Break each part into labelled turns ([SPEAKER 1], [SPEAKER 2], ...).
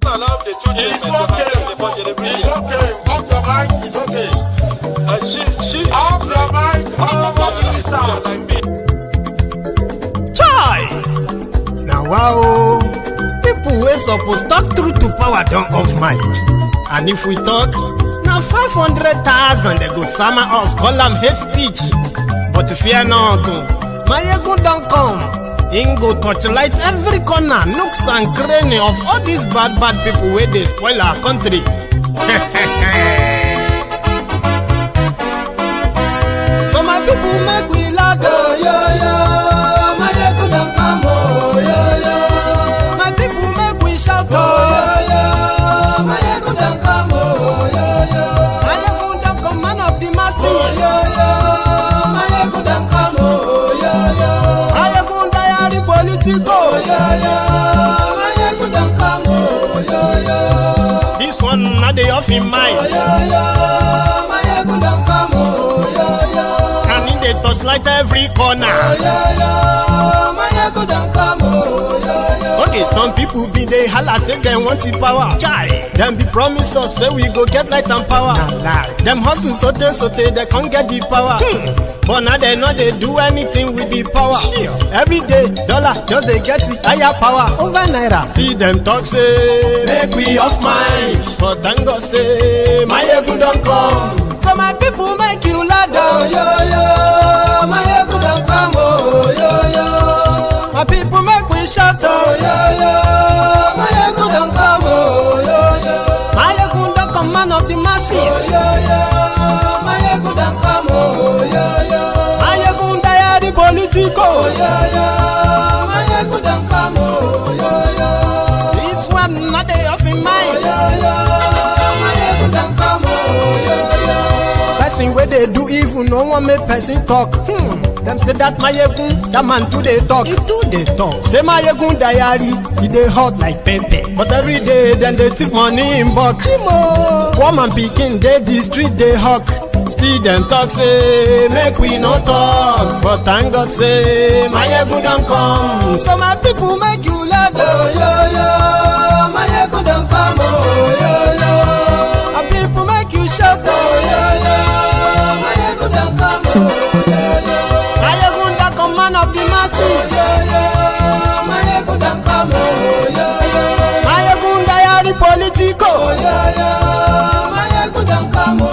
[SPEAKER 1] allow the children
[SPEAKER 2] it's okay. It's okay. Off your mind. It's okay.
[SPEAKER 1] She
[SPEAKER 2] off your mind.
[SPEAKER 3] Chai! Now wow, people wey suppose talk truth to power don't off mic. And if we talk, now 500,000 they go summer us, call them hate speech. But fear not, my ego don't come. Ingo touchlight every corner, nooks and cranny of all these bad people where they spoil our country. So my people make we laugh, oh, yo. My ego don't come, oh, yo. My people make we shout, oh, yo. My ego don't come, oh, yo. My ego don't come, man of the masses, oh, yo. My ego don't come, oh, yo. My ego diary politico, oh, yo. My ego don't come, oh, yo. This one not the off in mind, oh, yo. My ego don't come, oh, yo. And in the touchlight every corner, oh, yo. My ego don't come, oh, yo. Okay, some people be they holla say they want the power. Chai, them be promise us say we go get light and power. Them hustle sote they can't get the power. But now they know they do anything with the power. Every day, dollar just they get the higher power over naira. Still them talk say make we off mind. But thank God say my ego don't come. So my people make you ladder, oh, yo. My ego don't come, oh, yo. My people make we shout, oh, yo. My ego don't come, oh, yo. My ego don't come, man of the masses, oh, yo. My ego don't come, oh, yo. My ego diary politico, oh, yo. My ego don't come, oh, yo. This one not they off in mind, oh, yo. My ego don't come, oh, yo. Person where they do evil, no one make person talk. Them say that my egun, that man too they talk. He too they talk. Say my egun diary, he they hot like pepper. But every day then they take money in bulk. Woman picking they the street they hawk. Still them talk say make we no talk. But thank God say my egun don't come. So my people make you laugh, oh, yo. My egun don't come, oh, yo. My people make you shout, oh, yo. My egun don't come, oh, yo. Man of the masses, my ego don't come, oh, my ego diary politico, my ego don't come, oh,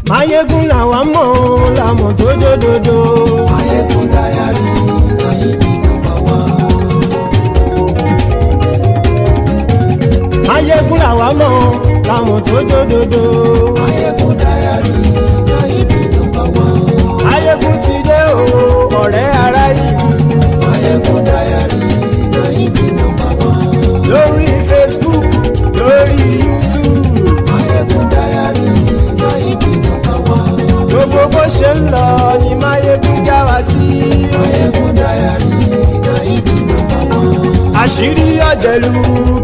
[SPEAKER 3] Mayegun la wa mo la mo dododo. Mayegun diary, na he be number one. Mayegun la wa mo la mo dododo. Mayegun diary, na he be number one. Mayegun ti dé o, ọ̀rẹ́ ará ìlú. Mayegun diary, na he be number one. Lórí Facebook, lórí YouTube. Mayegun diary, na he be number one. Gbogbo bó ṣe ń lọ ni Mayegun já wa sí. Mayegun diary, na he be number one. Àṣírí ọ̀jẹ̀lú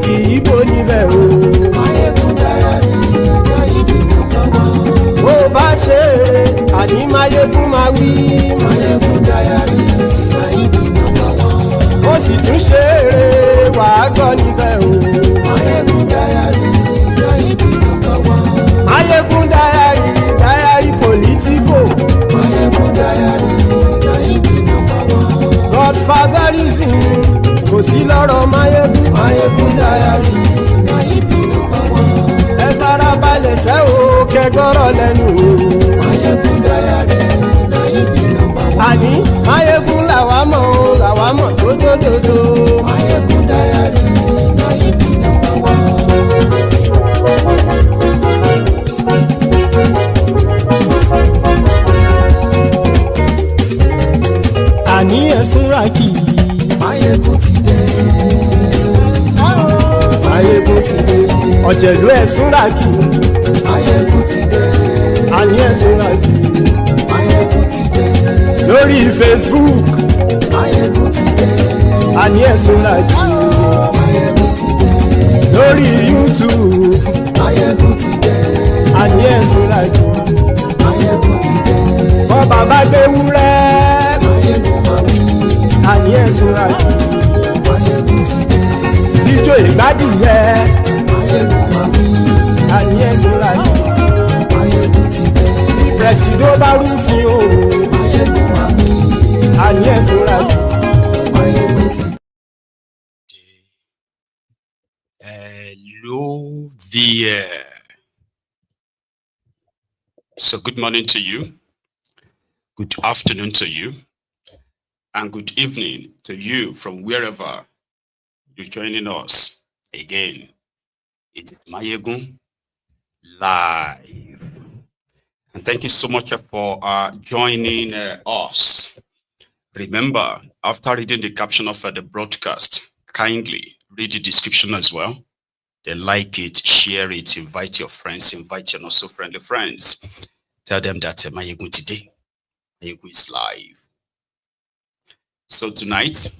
[SPEAKER 3] kì í bò níbẹ̀ o. Mayegun diary, na he be number one. Bó bá ṣe eré, àní Mayegun máa wí. Mayegun diary, na he be number one. Ó sì tún ṣe eré, wàá gbọ́ níbẹ̀ o. Mayegun diary, na he be number one. Mayegun diary, diary politico. Mayegun diary, na he be number one. Godfatherism, kò sí lọ́rọ̀ Mayegun. Mayegun diary, na he be number one. Ẹ farabalẹ̀ sẹ́ o, kẹgọ́rọ̀ lẹ́nu o. Mayegun diary, na he be number one. Àní Mayegun làwa mọ̀ tó dòdòdò. Mayegun diary, na he be number one. Àní ẹ̀sùn rákì. Mayegun ti dé. Mayegun ti dé. Ọ̀jẹ̀lú ẹ̀sùn rákì. Mayegun ti dé. Àní ẹ̀sùn rákì. Mayegun ti dé. Lórí Facebook. Mayegun ti dé. Àní ẹ̀sùn rákì. lórí YouTube àní ẹ̀sùn lájú bọ́ bàbá gbé wúrẹ́ àní ẹ̀sùn lájú ijó ìgbádìyẹ àní ẹ̀sùn lájú pẹ̀sìdó bá rúfin o àní ẹ̀sùn lájú.
[SPEAKER 4] Hello there. So good morning to you, good afternoon to you, and good evening to you from wherever you're joining us again. It is Mayegun live. And thank you so much for joining us. Remember, after reading the caption of the broadcast, kindly read the description as well. Then like it, share it, invite your friends, invite your not so friendly friends. Tell them that Mayegun today, Mayegun is live. So tonight,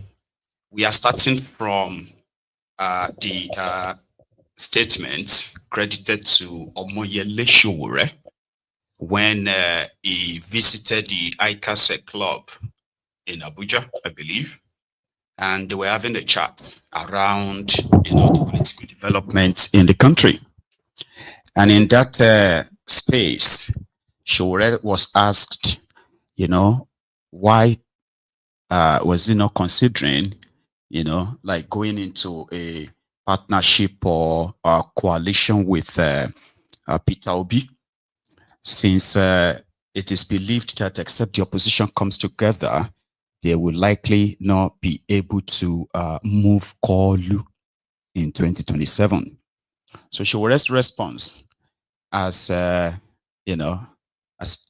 [SPEAKER 4] we are starting from the statement credited to Omoyele Sowore when he visited the ICAS club in Abuja, I believe. And they were having a chat around, the political development in the country. And in that space, Sowore was asked, why was he not considering, like going into a partnership or a coalition with Peter Obi, since it is believed that except the opposition comes together, they will likely not be able to move Koolu in 2027. So Sowore's response, as as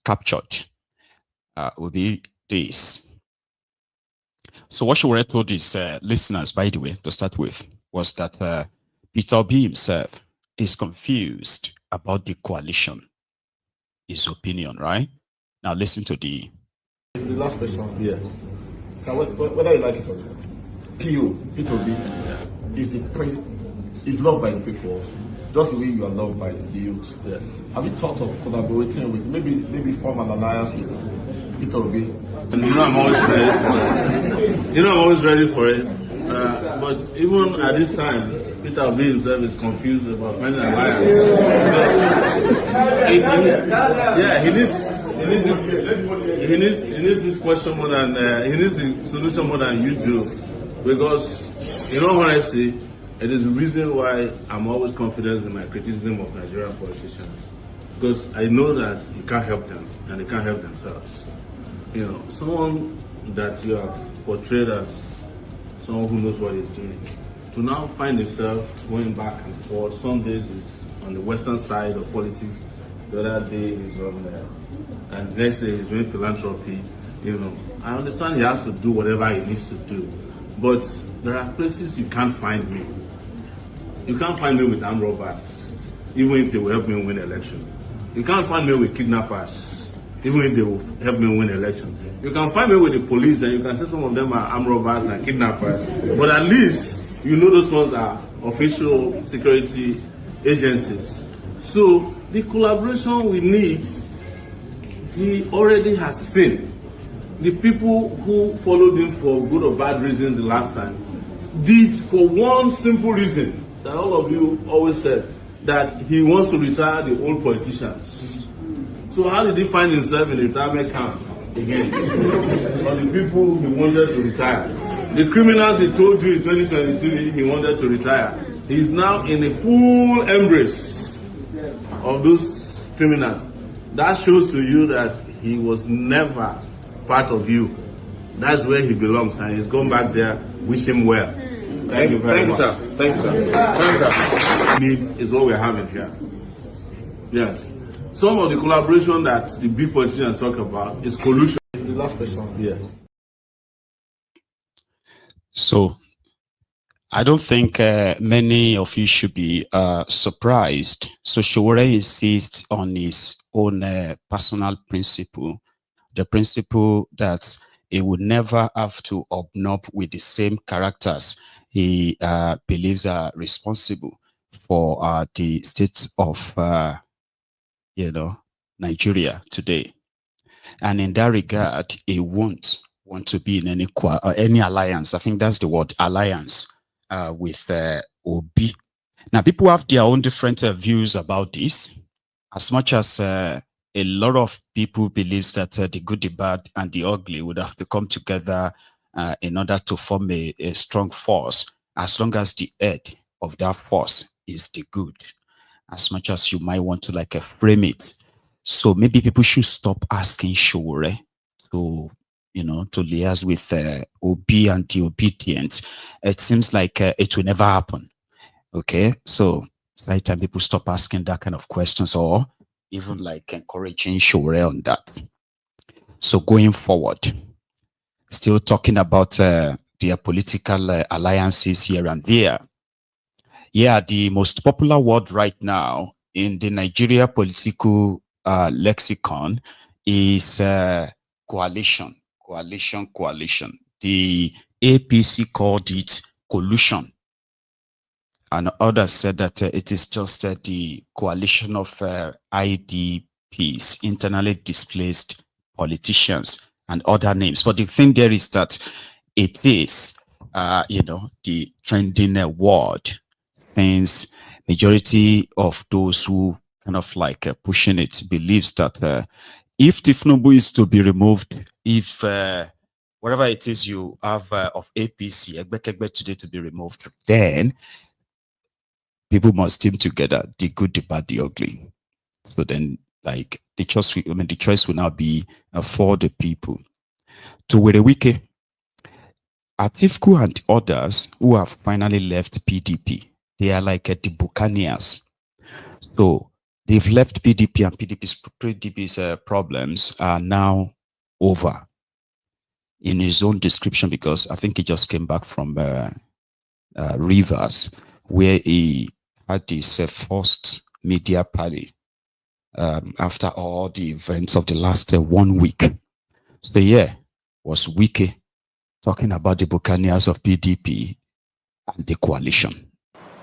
[SPEAKER 4] captured, will be this. So what Sowore told his listeners, by the way, to start with, was that Peter Obi himself is confused about the coalition. His opinion, right? Now listen to the
[SPEAKER 2] last question. Yeah. So whether you like it or not, Peter Obi is loved by the people, just the way you are loved by the youth. Yeah. Have you thought of collaborating with maybe form an alliance with Peter Obi?
[SPEAKER 5] I'm always ready for it. I'm always ready for it. But even at this time, Peter Obi himself is confused about finding an alliance. He needs this question more than he needs the solution more than you do, because in all honesty, it is the reason why I'm always confident in my criticism of Nigerian politicians, because I know that you can't help them and they can't help themselves. Someone that you have portrayed as someone who knows what he's doing, to now find himself going back and forth. Some days he's on the western side of politics, the other day he's on there, and the next day he's doing philanthropy. I understand he has to do whatever he needs to do, but there are places you can't find me. You can't find me with armed robbers, even if they will help me win election. You can't find me with kidnappers, even if they will help me win election. You can find me with the police, and you can say some of them are armed robbers and kidnappers, but at least those ones are official security agencies. So the collaboration we need, he already has seen. The people who followed him for good or bad reasons the last time did for one simple reason that all of you always said, that he wants to retire the old politicians. So how did he find himself in the retirement camp again? For the people he wanted to retire. The criminals he told you in 2023 he wanted to retire. He's now in a full embrace of those criminals. That shows to you that he was never part of you. That's where he belongs, and he's gone back there. Wish him well. Thank you very much.
[SPEAKER 2] Thank you, sir.
[SPEAKER 5] Need is what we're having here. Yes. Some of the collaboration that the big politicians talk about is collusion.
[SPEAKER 2] The last question.
[SPEAKER 5] Yeah.
[SPEAKER 4] So, I don't think many of you should be surprised. So, Sowore insists on his own personal principle, the principle that he would never have to obnob with the same characters he believes are responsible for the state of, Nigeria today. And in that regard, he won't want to be in any alliance. I think that's the word, alliance, with Obi. Now, people have their own different views about this. As much as a lot of people believe that the good, the bad, and the ugly would have to come together in order to form a strong force, as long as the head of that force is the good, as much as you might want to frame it. So maybe people should stop asking Sowore to liaise with Obi and the obedient. It seems like it will never happen. Okay, so it's like time people stop asking that kind of questions, or even encouraging Sowore on that. So going forward, still talking about their political alliances here and there. Yeah, the most popular word right now in the Nigeria political lexicon is coalition. Coalition. The APC called it collusion. And others said that it is just the coalition of IDPs, internally displaced politicians, and other names. But the thing there is that it is, the trending word, since majority of those who kind of pushing it believes that if Tifnubu is to be removed, if whatever it is you have of APC, Egbekegbe today to be removed, then people must team together, the good, the bad, the ugly. So then, the choice will now be for the people. To Werey Wike, Atiku and others who have finally left PDP, they are the Buccaneers. So they've left PDP, and PDP's problems are now over. In his own description, because I think he just came back from Rivers, where he had this first media parley after all the events of the last 1 week. So yeah, was Wike talking about the Buccaneers of PDP and the coalition.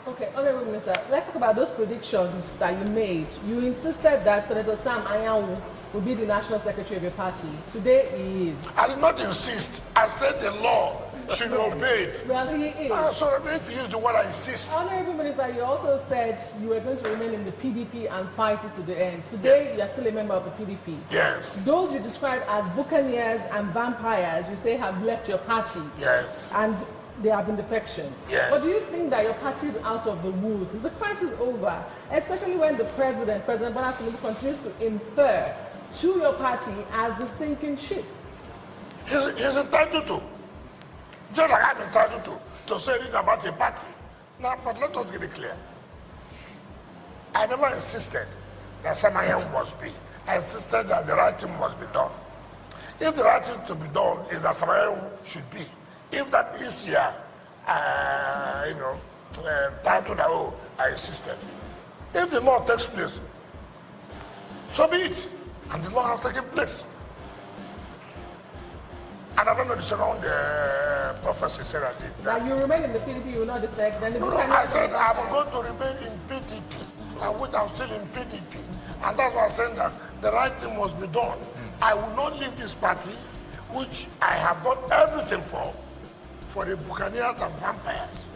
[SPEAKER 6] Okay, Honorable Minister, let's talk about those predictions that you made. You insisted that Senator Sam Anyanwu would be the National Secretary of your party. Today he is.
[SPEAKER 1] I did not insist. I said the law should be obeyed.
[SPEAKER 6] Well, he is.
[SPEAKER 1] So if you use the word I insist.
[SPEAKER 6] Honorable Minister, you also said you were going to remain in the PDP and fight it to the end. Today, you are still a member of the PDP.
[SPEAKER 1] Yes.
[SPEAKER 6] Those you describe as Buccaneers and vampires, you say have left your party.
[SPEAKER 1] Yes.
[SPEAKER 6] And they have been defections.
[SPEAKER 1] Yes.
[SPEAKER 6] But do you think that your party is out of the woods? Is the crisis over? Especially when the President Bola Tinubu, continues to infer to your party as the sinking ship.
[SPEAKER 1] He's entitled to. Just like I'm entitled to say anything about a party. Now, but let us get it clear. I never insisted that Sam Anyanwu must be. I insisted that the right thing must be done. If the right thing to be done is that Sam Anyanwu should be, if that is here, title that, I insisted. If the law takes place, so be it. And the law has taken place. And I don't know the second prophecy said I did.
[SPEAKER 6] That you remain in the PDP, you will not defect. Then
[SPEAKER 1] No, I said I'm going to remain in PDP, and which I'm still in PDP. And that's why I'm saying that the right thing must be done. I will not leave this party, which I have done everything for the Buccaneers and vampires.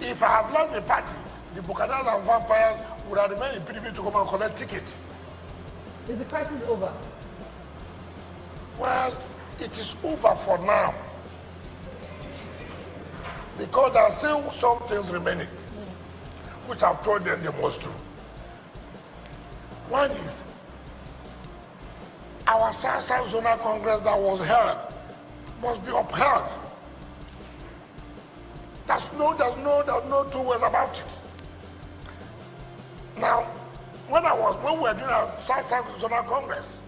[SPEAKER 1] If I have left the party, the Buccaneers and vampires would have remained in PDP to come and collect tickets.
[SPEAKER 6] Is the crisis over?
[SPEAKER 1] Well, it is over for now. Because there are still some things remaining, which I've told them they must do. One is, our South Zonal Congress that was held must be upheld. There's no two ways about it. Now, when we were doing our South Zonal Congress,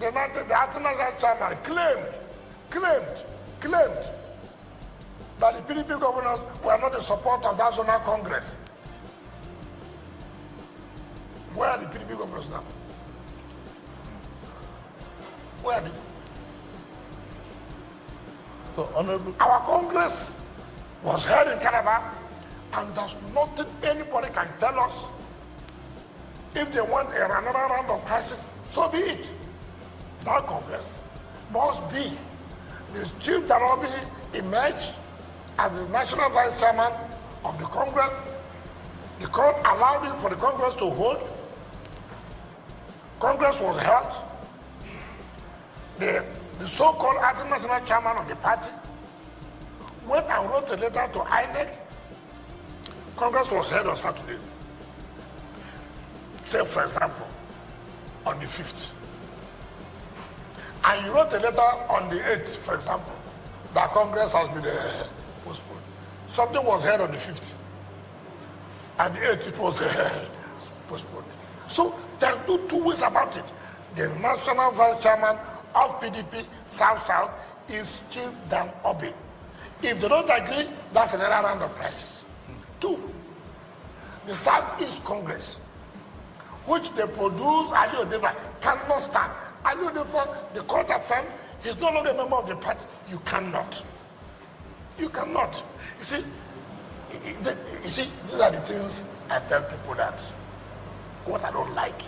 [SPEAKER 1] the acting national chairman claimed that the PDP governors were not in support of that zonal congress. Where are the PDP governors now? Where are they?
[SPEAKER 5] So, Honorable.
[SPEAKER 1] Our Congress was held in Calabar, and there's nothing anybody can tell us. If they want another round of crisis, so be it. That Congress must be. The Chief Darobi emerged as the National Vice Chairman of the Congress. The court allowed it for the Congress to hold. Congress was held. The so-called acting national chairman of the party went and wrote a letter to INEC. Congress was held on Saturday. Say, for example, on the 5th. And you wrote a letter on the 8th, for example, that Congress has been postponed. Something was held on the 5th. And the 8th, it was postponed. So there's no two ways about it. The National Vice Chairman of PDP South is Chief Dan Obi. If they don't agree, that's another round of crisis. 2, the Southeast Congress, which they produce Ali Odefa, cannot stand. Ali Odefa, the court affirmed, he's no longer a member of the party. You cannot. You cannot. You see, these are the things I tell people that what I don't like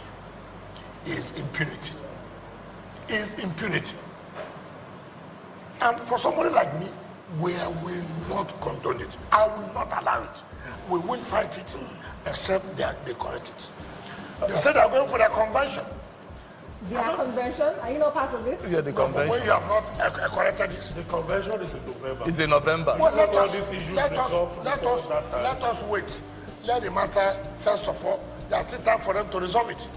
[SPEAKER 1] is impunity. Is impunity. And for somebody like me, we will not condone it. I will not allow it. We will fight it except that they correct it. They said they're going for their convention.
[SPEAKER 6] Their convention? Are you not part of it?
[SPEAKER 7] Yeah, the convention.
[SPEAKER 1] When you have not corrected it.
[SPEAKER 7] The convention is in November. It's in November.
[SPEAKER 1] Well, let us wait. Let the matter, first of all, there's still time for them to resolve it.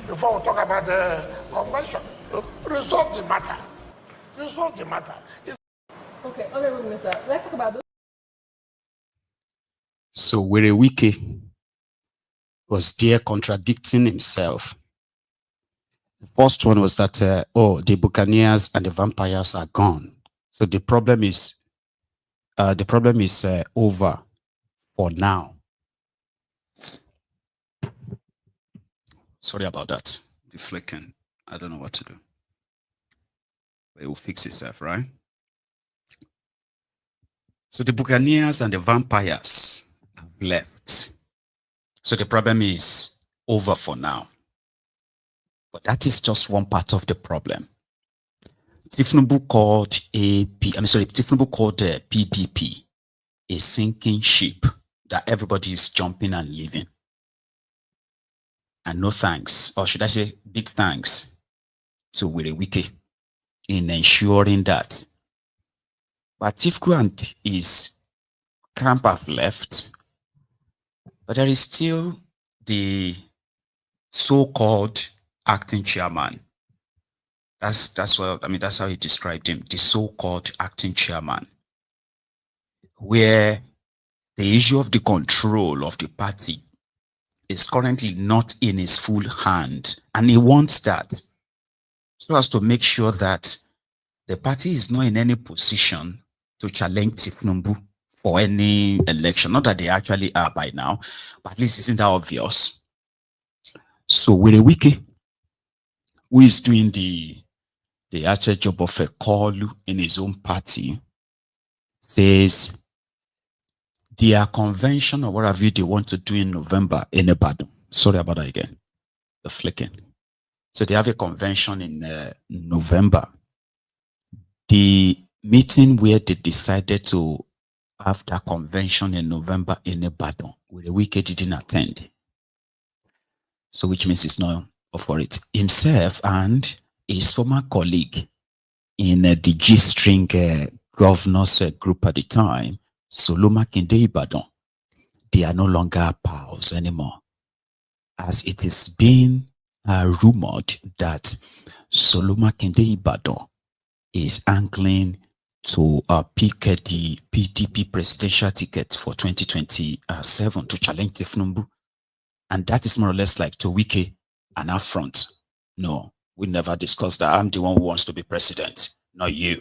[SPEAKER 1] Before we talk about the convention. Resolve the matter. Resolve the matter.
[SPEAKER 6] Okay, Honorable Minister, let's talk about this.
[SPEAKER 4] So Werey Wike was there contradicting himself. The first one was that, the Buccaneers and the vampires are gone. So the problem is over for now. Sorry about that. The flicking. I don't know what to do. But it will fix itself, right? So the Buccaneers and the vampires have left. So the problem is over for now. But that is just one part of the problem. Tinubu called the PDP a sinking ship that everybody is jumping and leaving. And no thanks, or should I say big thanks, to Werey Wike in ensuring that. But Atiku and his camp have left, but there is still the so-called acting chairman. That's how he described him, the so-called acting chairman, where the issue of the control of the party is currently not in his full hand, and he wants that so as to make sure that the party is not in any position to challenge Tinubu for any election. Not that they actually are by now, but at least isn't that obvious. So Werey Wike, who is doing the actual job of a Koolu in his own party, says their convention or whatever they want to do in November in Ibadan. Sorry about that again. The flicking. So they have a convention in November. The meeting where they decided to have that convention in November in Ibadan, Werey Wike didn't attend. So which means it's not for it. Himself and his former colleague in the G-string governors group at the time, Solo Makinde Ibadan, they are no longer pals anymore, as it is being rumored that Solo Makinde Ibadan is angling to pick the PDP presidential ticket for 2027 to challenge Tinubu. And that is more or less like to Wike an affront. No, we never discussed that. I'm the one who wants to be president, not you.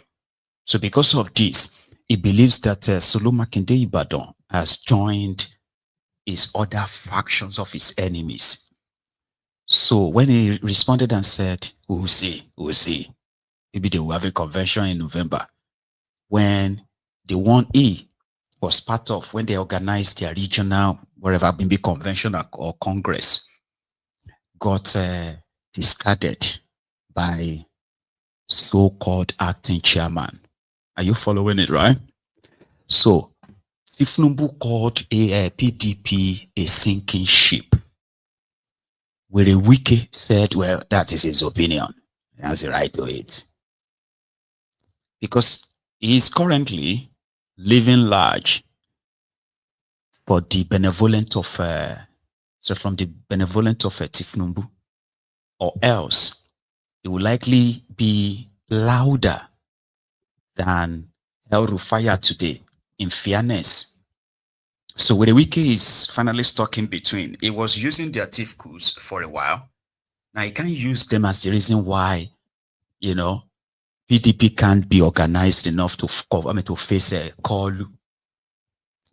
[SPEAKER 4] So because of this, he believes that Solo Makinde Ibadan has joined his other factions of his enemies. So when he responded and said, we'll see. Maybe they will have a convention in November. When the 1E was part of when they organized their regional, wherever, maybe convention or congress, got discarded by so-called acting chairman. Are you following it, right? So, Tifnumbu called a PDP a sinking ship. Werey Wike said, well, that is his opinion. He has the right to it. Because he is currently living large for the benevolent of, from the benevolent of Tifnumbu, or else it will likely be louder than El Rufaya today, in fairness. So Werey Wike is finally stuck in between. He was using the Atikus for a while. Now he can't use them as the reason why, you know, PDP can't be organized enough to face a Koolu.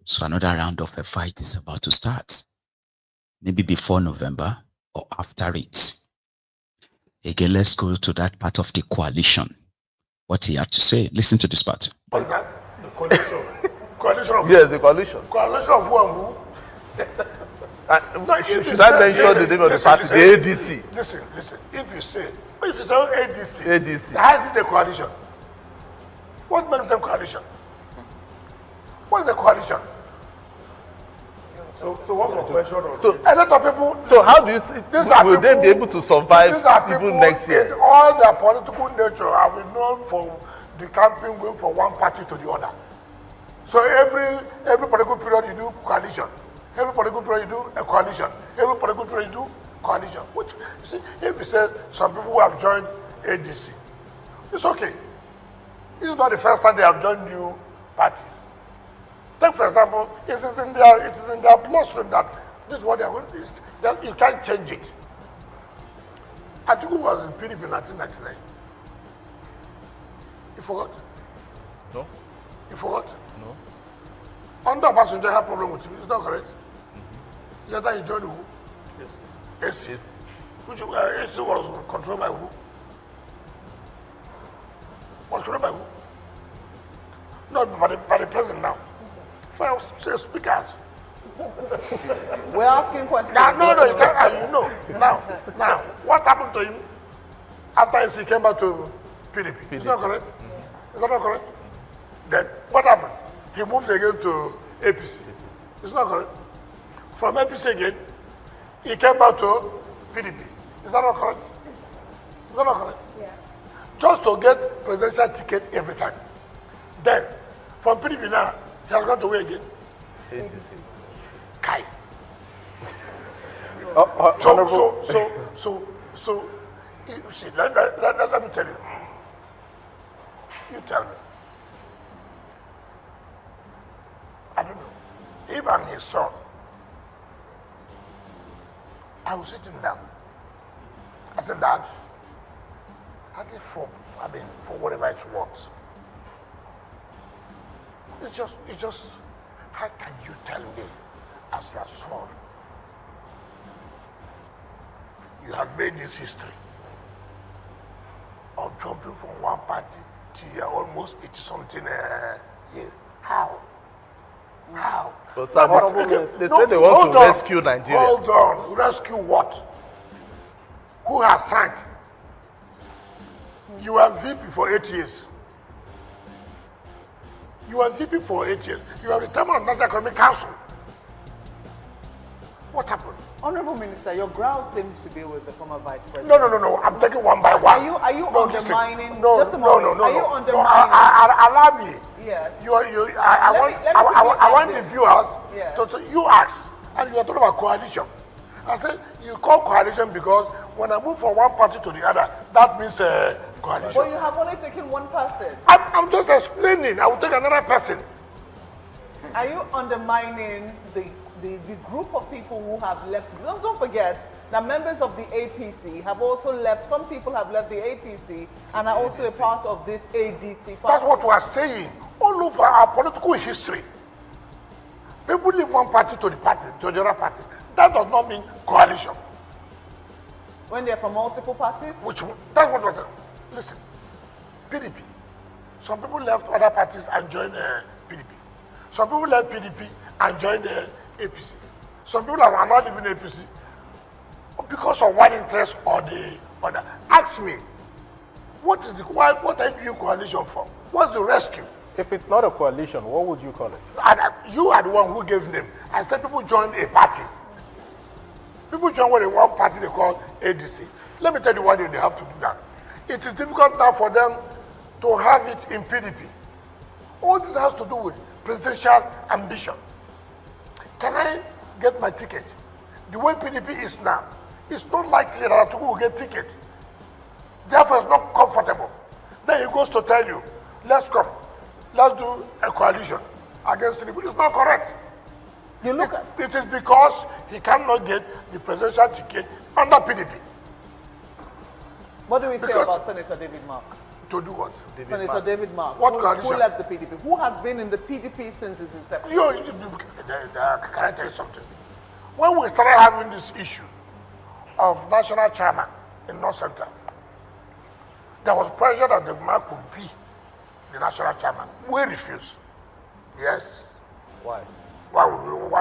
[SPEAKER 4] So another round of a fight is about to start. Maybe before November or after it. Again, let's go to that part of the coalition. What he had to say. Listen to this part.
[SPEAKER 1] What's that? The coalition. Coalition of
[SPEAKER 7] Yes, the coalition.
[SPEAKER 1] Coalition of who and who?
[SPEAKER 7] Should I mention the name of the party? The ADC.
[SPEAKER 1] Listen. If you say ADC,
[SPEAKER 7] ADC.
[SPEAKER 1] how is it a coalition? What makes them coalition? What is a coalition?
[SPEAKER 7] So what's the question?
[SPEAKER 1] A lot of people.
[SPEAKER 7] So how do you see? Will they be able to survive even next year?
[SPEAKER 1] All their political nature have been known for the campaign going from one party to the other. So every political period you do coalition. Every political period you do a coalition. Every political period you do coalition. Which, you see, if you say some people who have joined ADC, it's okay. This is not the first time they have joined new parties. Take for example, it is in their bloodstream that this is what they are going to do. That you can't change it. Atiku was in PDP in 1999. You forgot?
[SPEAKER 7] No.
[SPEAKER 1] You forgot?
[SPEAKER 7] No.
[SPEAKER 1] Under Passenger had problem with him. Is that correct? Later he joined who?
[SPEAKER 7] Yes.
[SPEAKER 1] AC.
[SPEAKER 7] Yes.
[SPEAKER 1] Which AC was controlled by who? Was controlled by who? Not by the president now. Well, say speak out.
[SPEAKER 6] We're asking questions.
[SPEAKER 1] No, you can't. You know. Now, what happened to him after he came back to PDP? Is that correct? Is that not correct? Then what happened? He moved again to APC. Is that correct? From APC again, he came back to PDP. Is that not correct? Is that not correct?
[SPEAKER 6] Yeah.
[SPEAKER 1] Just to get presidential ticket every time. Then, from PDP now, he has gone to where again?
[SPEAKER 7] ADC.
[SPEAKER 1] Kai. So, you see, let me tell you. You tell me. I don't know. If I'm his son, I will sit him down. I said, Dad, I did for whatever it's worth. It's just, how can you tell me as your son, you have made this history of jumping from one party to your almost 80-something years? How? How?
[SPEAKER 7] But sir, they say they want to rescue Nigeria.
[SPEAKER 1] Hold on. Rescue what? Who has sank? You were VP for 8 years. You were VP for 8 years. You are the chairman of National Economic Council. What happened?
[SPEAKER 6] Honorable Minister, your ground seems to be with the former Vice President.
[SPEAKER 1] No. I'm taking one by one.
[SPEAKER 6] Are you undermining?
[SPEAKER 1] No.
[SPEAKER 6] Just a moment.
[SPEAKER 1] No.
[SPEAKER 6] Are you undermining?
[SPEAKER 1] Allow me.
[SPEAKER 6] Yes.
[SPEAKER 1] I want the viewers
[SPEAKER 6] Yes.
[SPEAKER 1] to you ask, and you are talking about coalition. I said you call coalition because when I move from one party to the other, that means coalition.
[SPEAKER 6] But you have only taken one person.
[SPEAKER 1] I'm just explaining. I will take another person.
[SPEAKER 6] Are you undermining the group of people who have left? Don't forget that members of the APC have also left. Some people have left the APC and are also a part of this ADC party.
[SPEAKER 1] That's what we are saying. All over our political history, people leave one party to the other party. That does not mean coalition.
[SPEAKER 6] When they're from multiple parties?
[SPEAKER 1] That's what we're saying. Listen, PDP. Some people left other parties and joined PDP. Some people left PDP and joined the APC. Some people are not even APC because of one interest or the other. Ask me, what are you in coalition for? What's the rescue?
[SPEAKER 7] If it's not a coalition, what would you call it?
[SPEAKER 1] And you are the one who gave name. I said people joined a party. People join one party they call ADC. Let me tell you why they have to do that. It is difficult now for them to have it in PDP. All this has to do with presidential ambition. Can I get my ticket? The way PDP is now, it's not likely that Atiku will get ticket. Therefore, it's not comfortable. Then he goes to tell you, let's come. Let's do a coalition against Tinubu. It's not correct.
[SPEAKER 6] You look
[SPEAKER 1] it is because he cannot get the presidential ticket under PDP.
[SPEAKER 6] What do we say about Senator David Mark?
[SPEAKER 1] To do what?
[SPEAKER 6] Senator David Mark,
[SPEAKER 1] What
[SPEAKER 6] who
[SPEAKER 1] coalition?
[SPEAKER 6] left the PDP, who has been in the PDP since its inception.
[SPEAKER 1] Can I tell you something? When we started having this issue of national chairman in North Central, there was pressure that the man could be the national chairman. We refused. Yes.
[SPEAKER 7] Why?
[SPEAKER 1] Why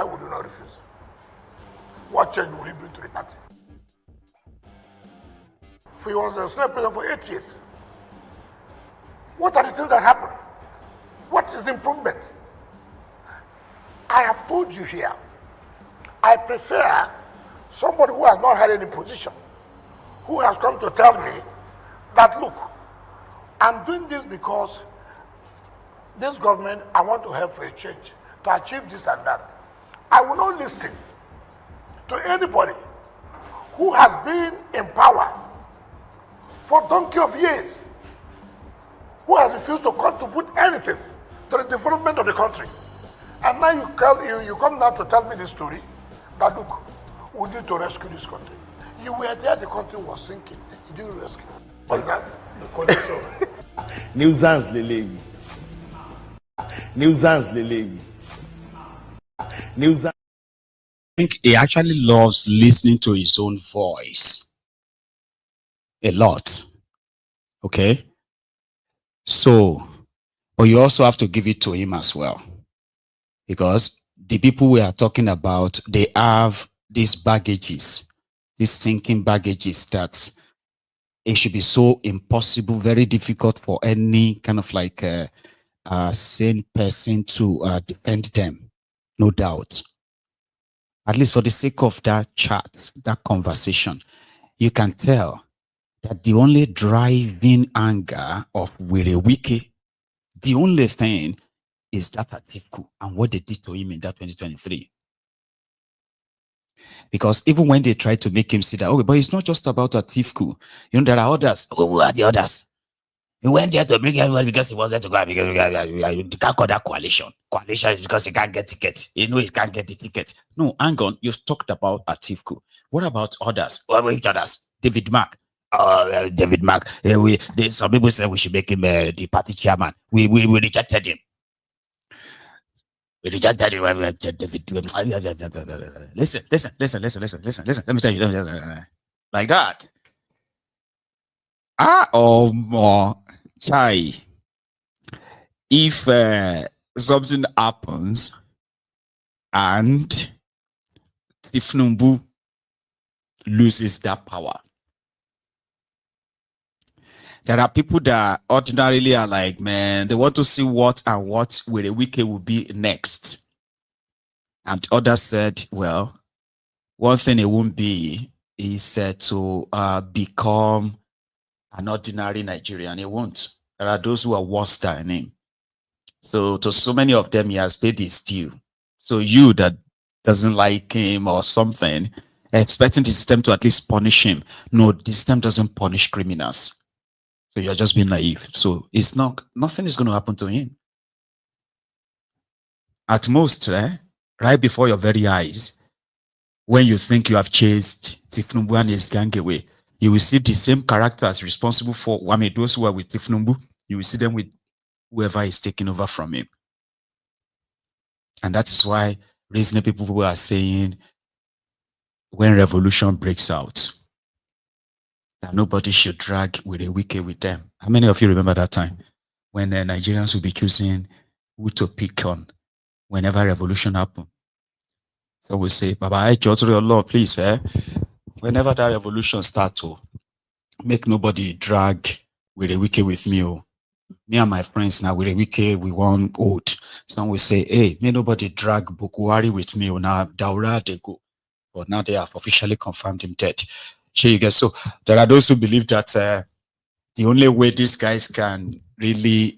[SPEAKER 1] would you not refuse? What change will he bring to the party? He was the Senate president for 8 years. What are the things that happen? What is the improvement? I have told you here, I prefer somebody who has not had any position, who has come to tell me that, look, I'm doing this because this government, I want to help for a change, to achieve this and that. I will not listen to anybody who has been in power for donkey of years, who has refused to contribute anything to the development of the country. And now you come now to tell me this story, that look, we need to rescue this country. You were there, the country was sinking. You didn't rescue. What is that? The condition.
[SPEAKER 8] Nuisance lele. Nuisance lele. Nuisance.
[SPEAKER 4] I think he actually loves listening to his own voice a lot. Okay? So, but you also have to give it to him as well. Because the people we are talking about, they have these baggages, these thinking baggages that it should be so impossible, very difficult for any kind of like a sane person to defend them, no doubt. At least for the sake of that chat, that conversation, you can tell that the only driving anger of Werey Wike, the only thing is that Atiku and what they did to him in that 2023. Because even when they tried to make him see that, okay, but it's not just about Atiku. You know, there are others. Who are the others? He went there to bring everyone because he wanted to go because you can't call that coalition. Coalition is because he can't get tickets. You know he can't get the ticket. No, hang on. You've talked about Atiku. What about others? Which others? David Mark. David Mark. Some people say we should make him the party chairman. We rejected him. We rejected him. Listen. Let me tell you. Like that. Chai. If something happens and Tifnumbu loses that power, there are people that ordinarily are like, man, they want to see what Werey Wike will be next. And others said, well, one thing it won't be is to become an ordinary Nigerian. It won't. There are those who are worse than him. So to so many of them, he has paid his due. So you that doesn't like him or something, expecting the system to at least punish him. No, the system doesn't punish criminals. So you're just being naive. So it's not, nothing is going to happen to him. At most, right before your very eyes, when you think you have chased Tifnumbu and his gang away, you will see the same characters responsible for, I mean, those who are with Tifnumbu, you will see them with whoever is taking over from him. And that is why reasonable people who are saying when revolution breaks out, that nobody should drag Werey Wike with them. How many of you remember that time when Nigerians will be choosing who to pick on? whenever revolution happen. So we say, Baba, I judge your law, please, whenever that revolution starts, make nobody drag Werey Wike with me. Me and my friends now, Werey Wike, we want old. Some will say, hey, may nobody drag Buhari with me. Now, Daura, they go. But now they have officially confirmed him dead. Sure, you guys. So there are those who believe that the only way these guys can really,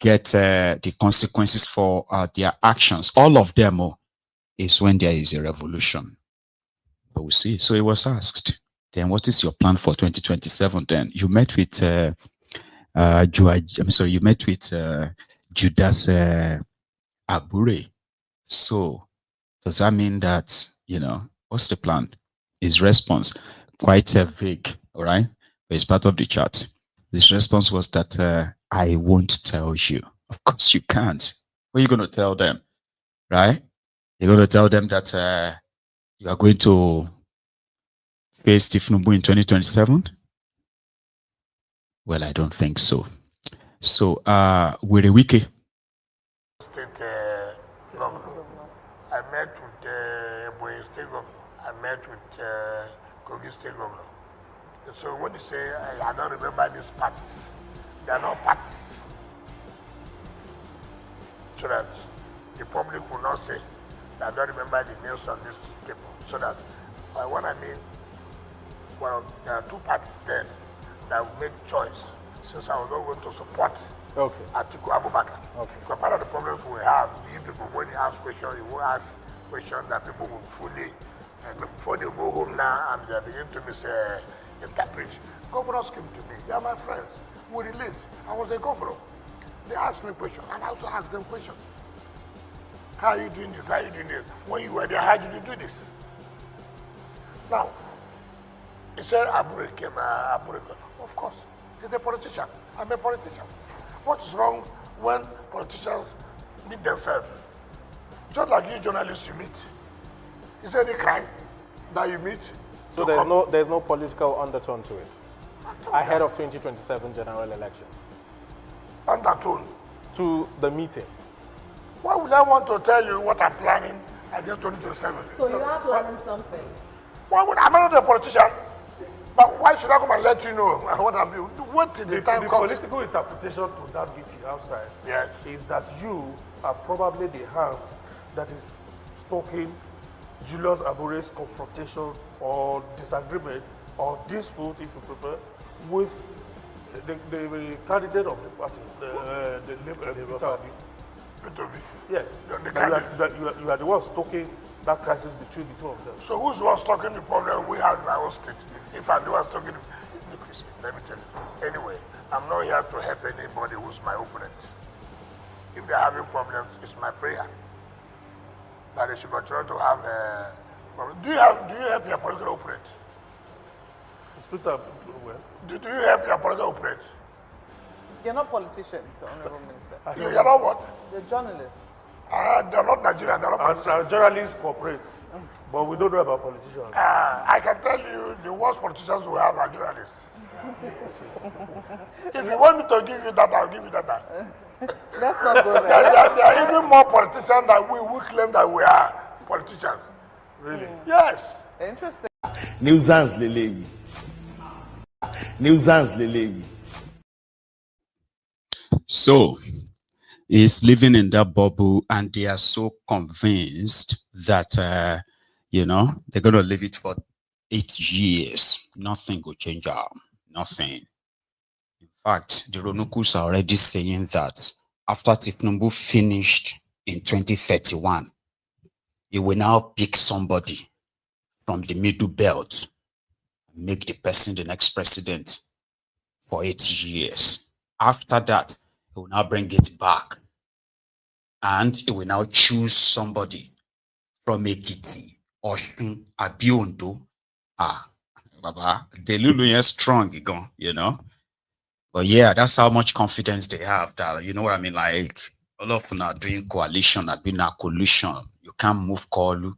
[SPEAKER 4] get the consequences for their actions, all of them, is when there is a revolution. But we'll see. So he was asked, then what is your plan for 2027? Then you met with you met with Judas Abure. So does that mean that, what's the plan? His response, quite vague, all right? But it's part of the chat. His response was that I won't tell you. Of course you can't. What are you going to tell them, right? You're going to tell them that you are going to face Tifnubu in 2027? Well, I don't think so. So, Werey Wike.
[SPEAKER 1] State governor. I met with Ebonyi State governor. I met with Kogi State governor. So when you say, I don't remember these parties, they are not parties. So that the public will not say, I don't remember the names of these people. So that, what I mean, well, there are two parties then that will make choice, since I was not going to support Atiku Abubakar. Because part of the problems we have, you people, when you ask questions, you will ask questions that people will fully, before they go home now, and they begin to interpret. Governors came to me, they are my friends, we relate. I was a governor. They asked me questions, and I also asked them questions. How are you doing this? How are you doing this? When you were there, how did you do this? Now, he said, Abure came, Abure. Of course, he's a politician. I'm a politician. What is wrong when politicians meet themselves? Just like you journalists you meet. Is there any crime that you meet?
[SPEAKER 9] So there's no political undertone to it ahead of 2027 general elections?
[SPEAKER 1] Undertone?
[SPEAKER 9] To the meeting.
[SPEAKER 1] Why would I want to tell you what I'm planning against 2027?
[SPEAKER 6] So you are planning something?
[SPEAKER 1] Why would I'm not a politician? But why should I come and let you know what I'm doing? Wait till the time comes.
[SPEAKER 10] The political interpretation to that meeting outside is that you are probably the hand that is stoking Julius Abure's confrontation or disagreement or dispute, if you prefer, with the candidate of the party, the Labour Party. Yes, you are the one stoking that crisis between the two of them.
[SPEAKER 1] So who's the one stoking the problem we have in our state? If I'm the one stoking it, let me tell you. Anyway, I'm not here to help anybody who's my opponent. If they're having problems, it's my prayer that they should continue to have problems. Do you help your political opponent? Do you help your political opponent?
[SPEAKER 6] You're not politicians, Honorable Minister.
[SPEAKER 1] You're not what?
[SPEAKER 6] You're journalists.
[SPEAKER 1] They're not Nigerian, they're not politicians.
[SPEAKER 10] Journalists cooperate, but we don't know about politicians.
[SPEAKER 1] I can tell you the worst politicians we have are journalists. If you want me to give you that, I'll give you that.
[SPEAKER 6] Let's not go there.
[SPEAKER 1] There are even more politicians than we claim that we are politicians.
[SPEAKER 10] Really?
[SPEAKER 1] Yes.
[SPEAKER 6] Interesting.
[SPEAKER 8] Nuisance lele. Nuisance lele.
[SPEAKER 4] So he's living in that bubble, and they are so convinced that they're gonna leave it for 8 years. Nothing will change. Nothing. In fact, the Ronukus are already saying that after Tifnubu finished in 2031, he will now pick somebody from the middle belt and make the person the next president for 8 years. After that, he will now bring it back, and he will now choose somebody from Ekiti, Osun, Abiondo. Baba, the Lulu is strong, But yeah, that's how much confidence they have. That, you know what I mean? Like, all of them are doing coalition, have been a collusion. You can't move Koolu.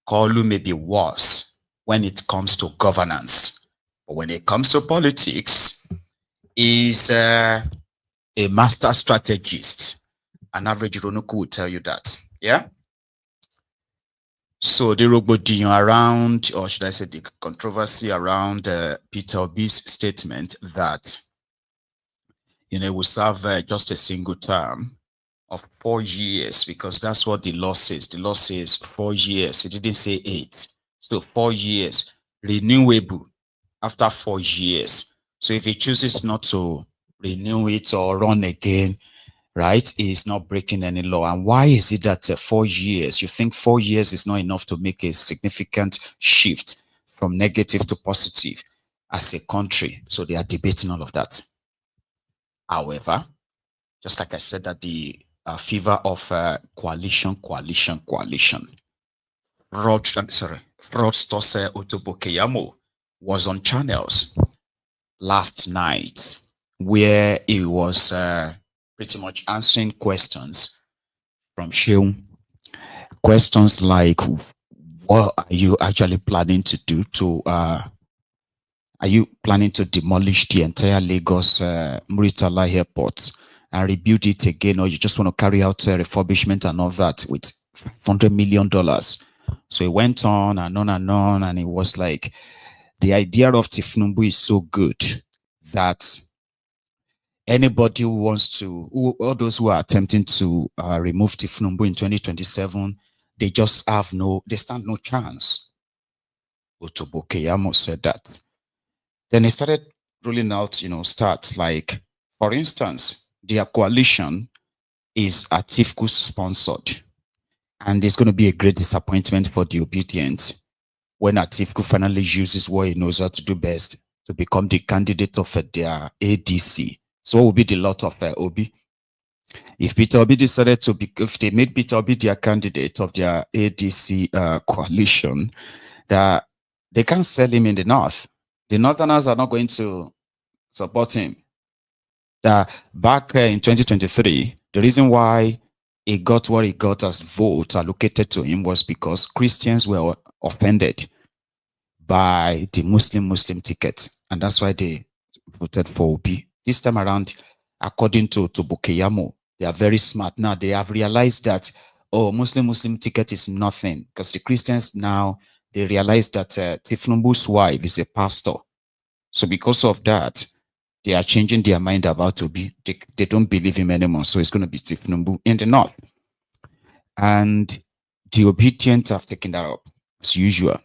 [SPEAKER 4] Koolu may be worse when it comes to governance, but when it comes to politics, he's a master strategist. An average Ronoku will tell you that. Yeah? So the rogbodion around, or should I say the controversy around Peter Obi's statement that, will serve just a single term of 4 years, because that's what the law says. The law says 4 years. It didn't say 8. So 4 years, renewable after 4 years. So if he chooses not to renew it or run again, right, he's not breaking any law. And why is it that 4 years? You think 4 years is not enough to make a significant shift from negative to positive as a country? So they are debating all of that. However, just like I said, that the fever of coalition. Fraudster Otobokeyamo was on channels last night, where he was pretty much answering questions from Sheung. Questions like, what are you actually planning to do to are you planning to demolish the entire Lagos Muritala airport and rebuild it again, or you just want to carry out refurbishment and all that with $100 million? So it went on and on and on, and it was like, the idea of Tifnumbu is so good that anybody who wants to, all those who are attempting to remove Tifnumbu in 2027, they just have they stand no chance. Otobokeyamo said that. Then he started rolling out, stats like, for instance, their coalition is Atiku sponsored. And it's going to be a great disappointment for the obedient when Atiku finally uses what he knows how to do best to become the candidate of their ADC. So what will be the lot of Obi? If Peter Obi decided to be, if they made Peter Obi their candidate of their ADC coalition, that they can't sell him in the north. The Northerners are not going to support him. Back in 2023, the reason why he got what he got as votes allocated to him was because Christians were offended by the Muslim ticket. And that's why they voted for Obi. This time around, according to Bukeyamo, they are very smart. Now they have realized that, Muslim ticket is nothing. Because the Christians now, they realize that Tifnumbu's wife is a pastor. So because of that, they are changing their mind about Obi. They don't believe him anymore. So it's going to be Tifnumbu in the north. And the obedient have taken that up as usual,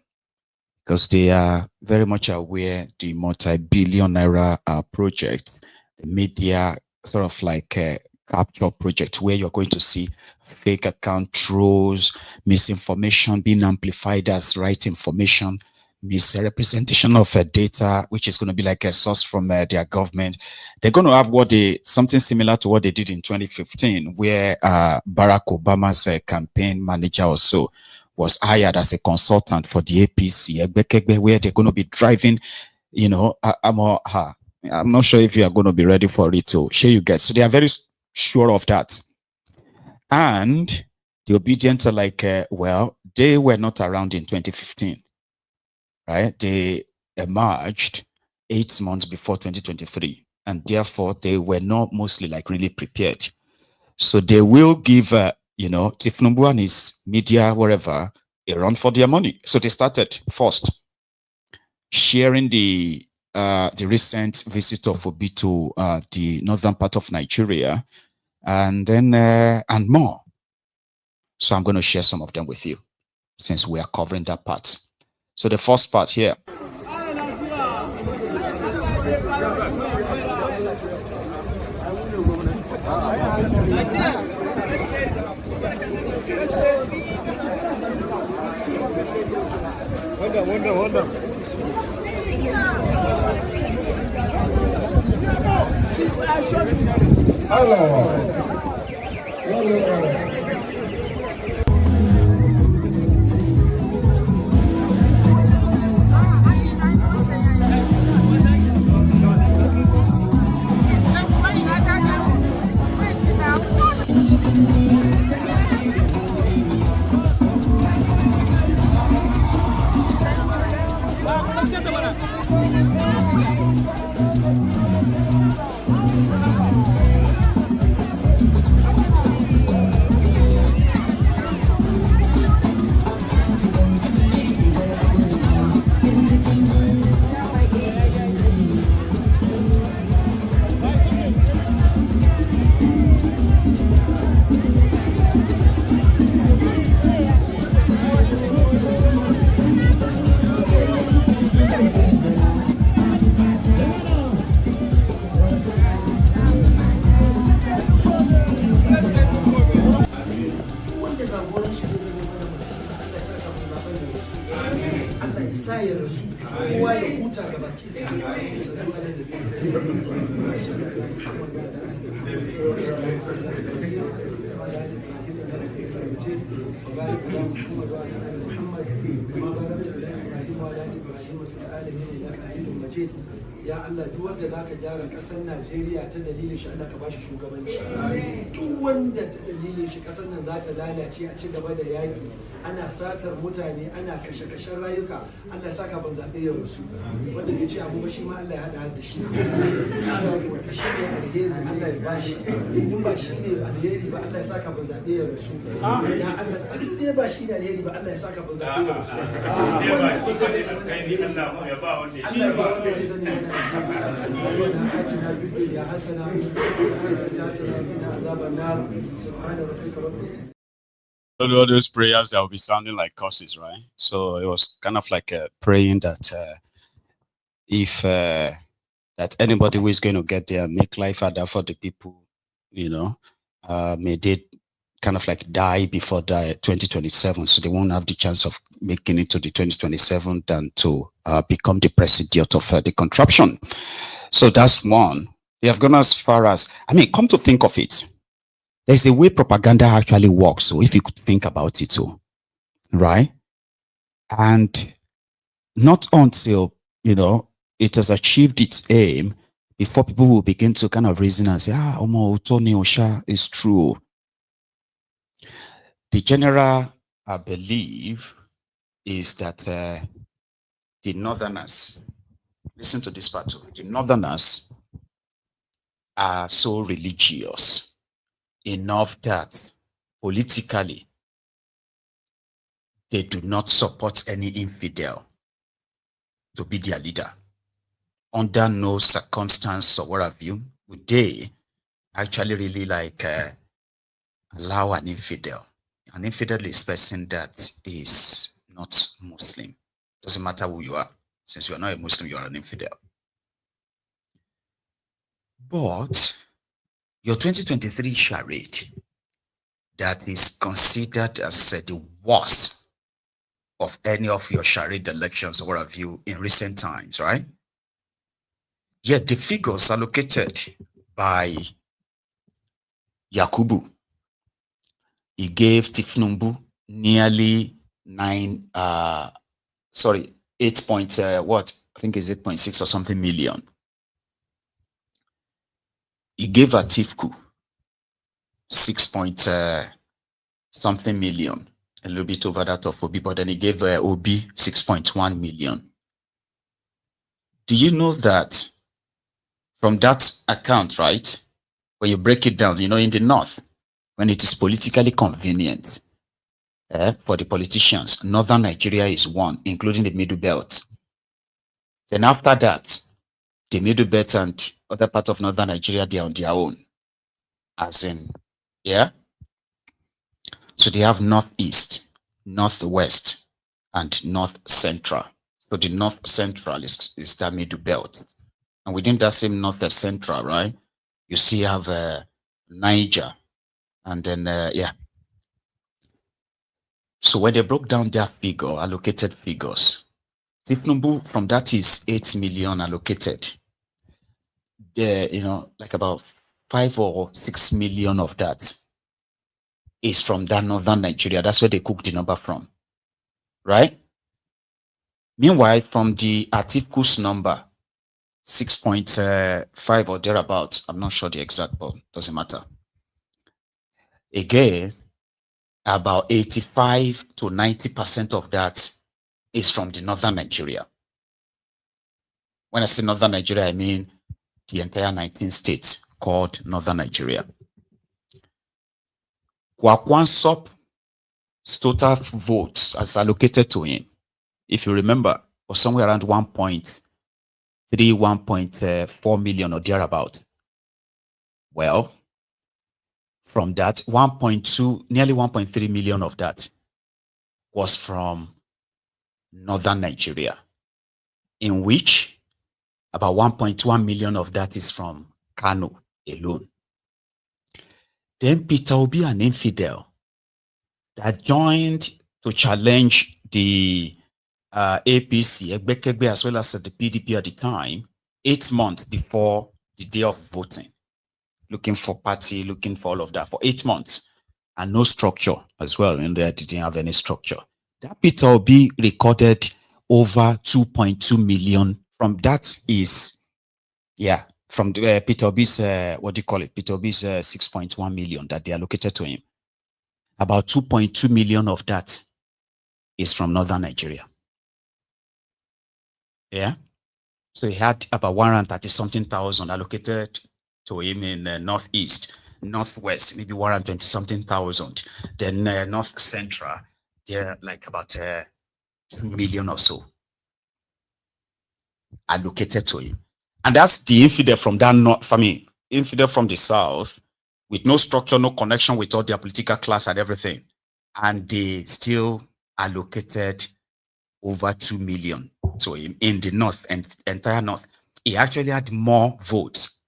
[SPEAKER 4] because they are very much aware the multi-billion naira project, the media sort of like a capture project, where you're going to see fake account trolls, misinformation being amplified as right information, misrepresentation of data, which is going to be like a source from their government. They're going to have something similar to what they did in 2015, where Barack Obama's campaign manager also was hired as a consultant for the APC, where they're going to be driving, I'm not sure if you are going to be ready for it to share you get. So they are very sure of that. And the obedient are like, they were not around in 2015, right? They emerged 8 months before 2023. And therefore, they were not mostly like really prepared. So they will give, Tifnumbu and his media, wherever, a run for their money. So they started first sharing the recent visit of Obi to the northern part of Nigeria, and then and more. So I'm going to share some of them with you, since we are covering that part. So the first part here.
[SPEAKER 1] Hold on. Hello.
[SPEAKER 3] ya huta ga baki da ya Allah duk wanda zaka gyara kasar Najeriya ta dalilin shi Allah ka bashi shugabanci duk wanda ta dalilin shi kasar nan za ta lalace a ci gaba da yaki ana satar mutane ana kashe-kashen rayuka Allah ya saka ban zaɓe ya rusu wanda bai ce abu ba shi ma Allah ya haɗa da shi wanda shi ne alheri Allah ya bashi in ba shi ne alheri ba Allah ya saka ban zaɓe ya rusu ya Allah duk dai ba shi ne alheri ba Allah ya saka ban zaɓe ya rusu Allah ya ba wanda zai zane yana ربنا آتنا في الدنيا حسنة وفي الآخرة حسنة وقنا عذاب النار سبحان ربك رب العزة.
[SPEAKER 4] All those prayers that will be sounding like curses, right? So it was kind of like praying that if that anybody who is going to get there, make life harder for the people, you know, may they kind of like die before the 2027, so they won't have the chance of making it to the 2027 than to become the president of the contraption. So that's one. They have gone as far as, I mean, come to think of it, there's a way propaganda actually works. So if you could think about it, so right, and not until, you know, it has achieved its aim before people will begin to kind of reason and say, Omo Tony Osha is true. The general, I believe, is that the Northerners, listen to this part, the Northerners are so religious enough that politically they do not support any infidel to be their leader. Under no circumstance or what have you, would they actually really like allow an infidel? An infidel is a person that is not Muslim. Doesn't matter who you are. Since you are not a Muslim, you are an infidel. But your 2023 charade that is considered as the worst of any of your charade elections or what have you in recent times, right? Yet the figures allocated by Yakubu, he gave Tifnumbu nearly 8 point, what? I think it's 8.6 or something million. He gave Atiku 6 point something million, a little bit over that of Obi, but then he gave Obi 6.1 million. Do you know that from that account, right, when you break it down, you know, in the north, when it is politically convenient for the politicians, northern Nigeria is one, including the middle belt. Then after that, the middle belt and other part of northern Nigeria, they are on their own. As in, yeah? So they have northeast, northwest, and north central. So the north central is that middle belt. And within that same north central, right, you see you have Niger. And then, yeah. So when they broke down their figure, allocated figures, Tifnumbu from that is 8 million allocated. There, you know, like about 5 or 6 million of that is from that northern Nigeria. That's where they cook the number from, right? Meanwhile, from the Atiku's number, 6.5 or thereabouts, I'm not sure the exact, but doesn't matter. Again, about 85 to 90% of that is from the northern Nigeria. When I say northern Nigeria, I mean the entire 19 states called northern Nigeria. Kwakwansop's total votes as allocated to him, if you remember, was somewhere around 1.3, 1.4 million or thereabout. Well, from that, 1.2, nearly 1.3 million of that was from northern Nigeria, in which about 1.1 million of that is from Kano alone. Then Peter Obi, an infidel, that joined to challenge the APC, Egbekegbe, as well as the PDP at the time, 8 months before the day of voting, looking for party, looking for all of that for 8 months, and no structure as well. And they didn't have any structure. That Peter Obi recorded over 2.2 million. From that is, yeah, from the, Peter Obi's, what do you call it? Peter Obi's 6.1 million that they allocated to him. About 2.2 million of that is from northern Nigeria. Yeah. So he had about 130-something thousand allocated to him in northeast, northwest, maybe 120-something thousand. Then north central, they're like about 2 million or so allocated to him. And that's the infidel from that north, I mean, infidel from the south, with no structure, no connection with all their political class and everything. And they still allocated over 2 million to him in the north and entire north. He actually had more votes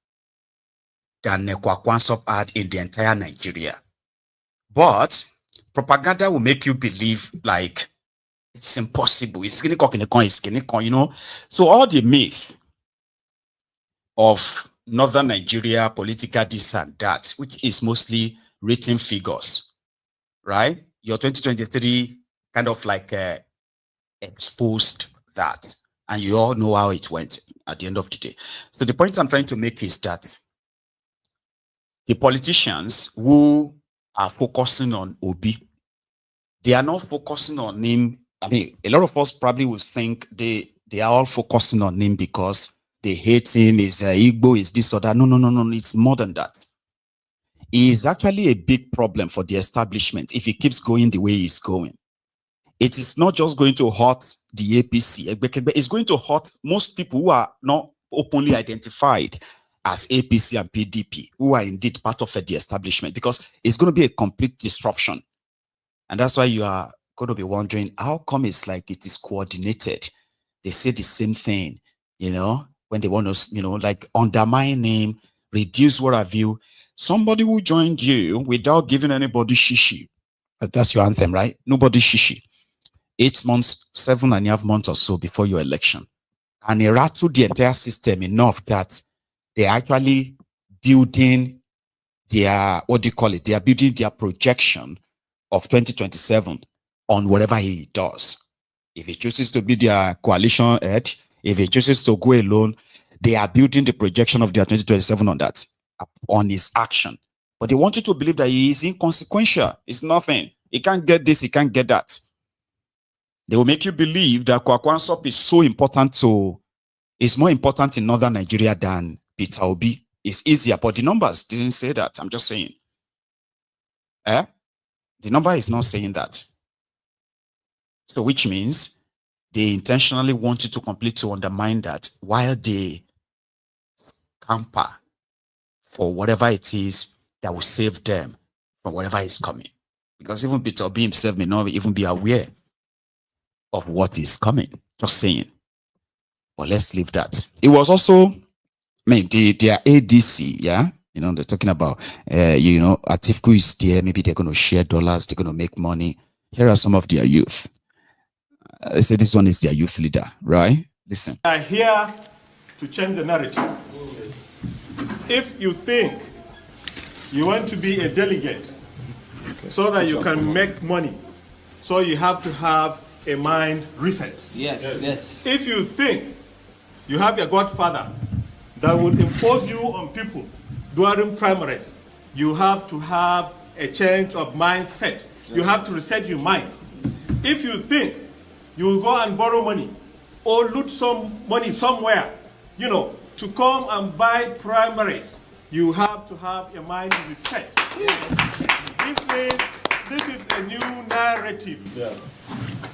[SPEAKER 4] than Kwakwansop had in the entire Nigeria. But propaganda will make you believe like it's impossible. It's you know. So all the myth of northern Nigeria, political this and that, which is mostly written figures, right? Your 2023 kind of like exposed that, and you all know how it went at the end of the day. So the point I'm trying to make is that the politicians who are focusing on Obi, they are not focusing on him. I mean, a lot of us probably will think they are all focusing on him because they hate him, is Igbo, is this or that. No, it's more than that. He is actually a big problem for the establishment if he keeps going the way he's going. It is not just going to hurt the APC, it's going to hurt most people who are not openly identified as APC and PDP, who are indeed part of the establishment, because it's going to be a complete disruption. And that's why you are going to be wondering, how come it's like it is coordinated? They say the same thing, you know, when they want to, you know, like undermine him, reduce what have you. Somebody who joined you without giving anybody shishi. That's your anthem, right? Nobody shishi. 8 months, 7.5 months or so before your election. And he rattled the entire system enough that they're actually building their, what do you call it? They are building their projection of 2027 on whatever he does. If he chooses to be their coalition head, if he chooses to go alone, they are building the projection of their 2027 on that, on his action. But they want you to believe that he is inconsequential. It's nothing. He can't get this, he can't get that. They will make you believe that Kwakwansop is so important to, is more important in northern Nigeria than Peter Obi. It's easier, but the numbers didn't say that. I'm just saying. The number is not saying that. So which means they intentionally want you to completely undermine that while they scamper for whatever it is that will save them from whatever is coming. Because even Peter Obi himself may not even be aware of what is coming. Just saying. But let's leave that. It was also, I mean, their ADC, yeah? You know, they're talking about, you know, Atiku is there. Maybe they're going to share dollars. They're going to make money. Here are some of their youth. They say this one is their youth leader, right? Listen.
[SPEAKER 11] We are here to change the narrative. If you think you want to be a delegate so that you can make money, so you have to have a mind reset.
[SPEAKER 3] Yes.
[SPEAKER 11] If you think you have a godfather that would impose you on people during primaries, you have to have a change of mindset. You have to reset your mind. If you think you will go and borrow money or loot some money somewhere, you know, to come and buy primaries, you have to have a mind reset. This means this is a new narrative.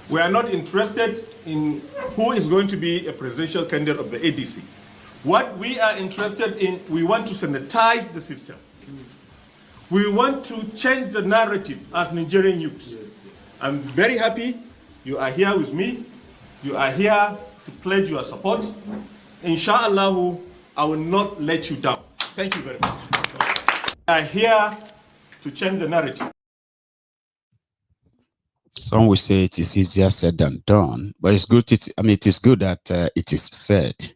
[SPEAKER 11] We are not interested in who is going to be a presidential candidate of the ADC. What we are interested in, we want to sanitize the system. We want to change the narrative as Nigerian youths. I'm very happy you are here with me. You are here to pledge your support. Inshallah, I will not let you down. Thank you very much. We are here to change the narrative.
[SPEAKER 4] Some will say it is easier said than done, but it's good. It is good that it is said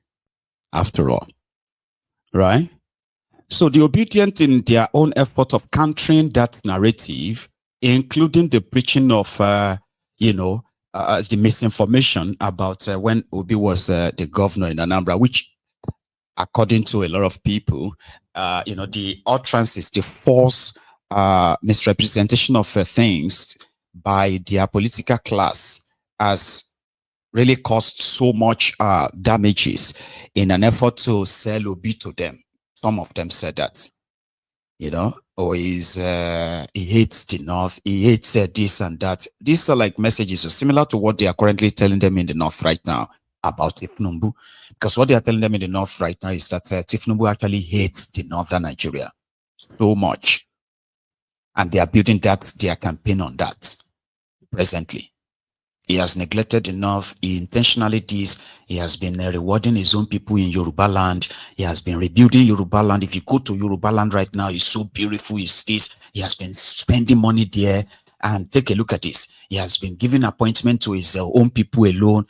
[SPEAKER 4] after all, right? So the obedient in their own effort of countering that narrative, including the preaching of, the misinformation about when Obi was the governor in Anambra, which, according to a lot of people, the utterances, the false misrepresentation of things by their political class has really caused so much damages in an effort to sell Obi to them. Some of them said that, he hates the North, he hates this and that. These are like messages similar to what they are currently telling them in the North right now about Tifnumbu. Because what they are telling them in the North right now is that Tifnumbu actually hates the Northern Nigeria so much. And they are building their campaign on that presently. He has neglected the North. He intentionally does. He has been rewarding his own people in Yoruba land. He has been rebuilding Yoruba land. If you go to Yoruba land right now, it's so beautiful. It's this. He has been spending money there. And take a look at this. He has been giving appointment to his own people alone.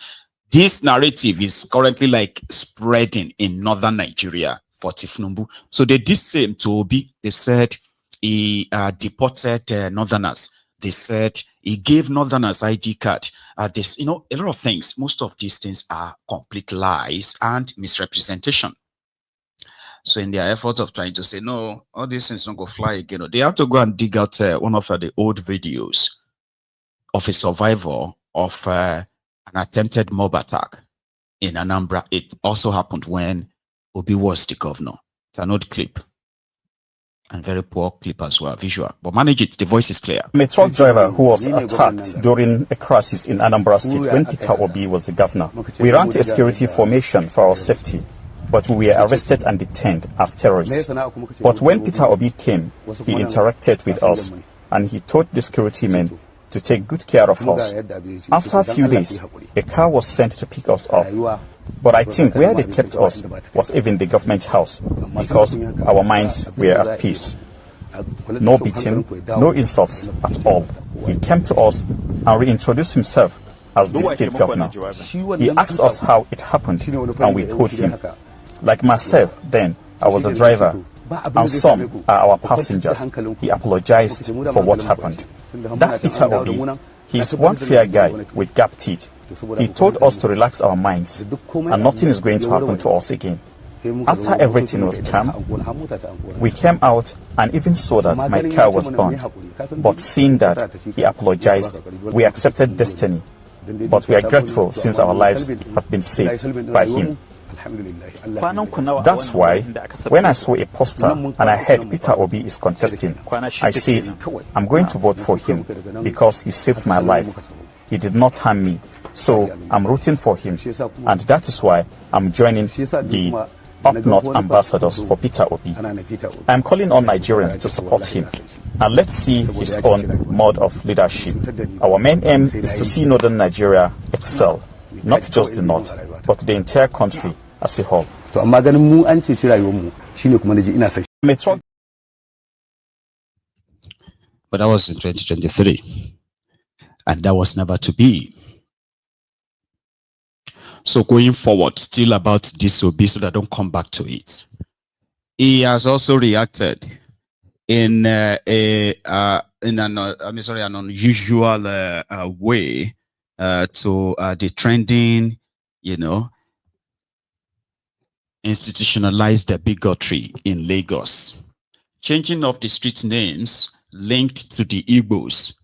[SPEAKER 4] This narrative is currently like spreading in northern Nigeria for Tifnumbu. So they did same to Obi. They said he deported northerners. They said he gave northerners ID card. A lot of things. Most of these things are complete lies and misrepresentation. So in their effort of trying to say, no, all these things don't go fly again, they have to go and dig out one of the old videos of a survivor of an attempted mob attack in Anambra. It also happened when Obi was the governor. It's an old clip. And very poor clip as well, visual. But manage it, the voice is clear.
[SPEAKER 12] I'm a truck driver who was attacked during a crisis in Anambra State when Peter Obi was the governor. We ran a security formation for our safety, but we were arrested and detained as terrorists. But when Peter Obi came, he interacted with us, and he told the security men to take good care of us. After a few days, a car was sent to pick us up. But I think where they kept us was even the government house, because our minds were at peace. No beating, no insults at all. He came to us and reintroduced himself as the state governor. He asked us how it happened, and we told him. Like myself, then, I was a driver, and some are our passengers. He apologized for what happened. That Peter Obi, he's one fair guy with gap teeth. He told us to relax our minds, and nothing is going to happen to us again. After everything was calm, we came out and even saw that my car was burned. But seeing that he apologized, we accepted destiny. But we are grateful since our lives have been saved by him. That's why, when I saw a poster and I heard Peter Obi is contesting, I said, I'm going to vote for him because he saved my life. He did not harm me. So I'm rooting for him, and that is why I'm joining the Up North ambassadors for Peter Obi. I'm calling on Nigerians to support him, and let's see his own mode of leadership. Our main aim is to see Northern Nigeria excel, not just the North, but the entire country as a whole.
[SPEAKER 4] But that was in 2023, and that was never to be. So going forward, still about this Obi, so that I don't come back to it. He has also reacted in an unusual way to the trending, institutionalized bigotry in Lagos, changing of the street names linked to the Igbos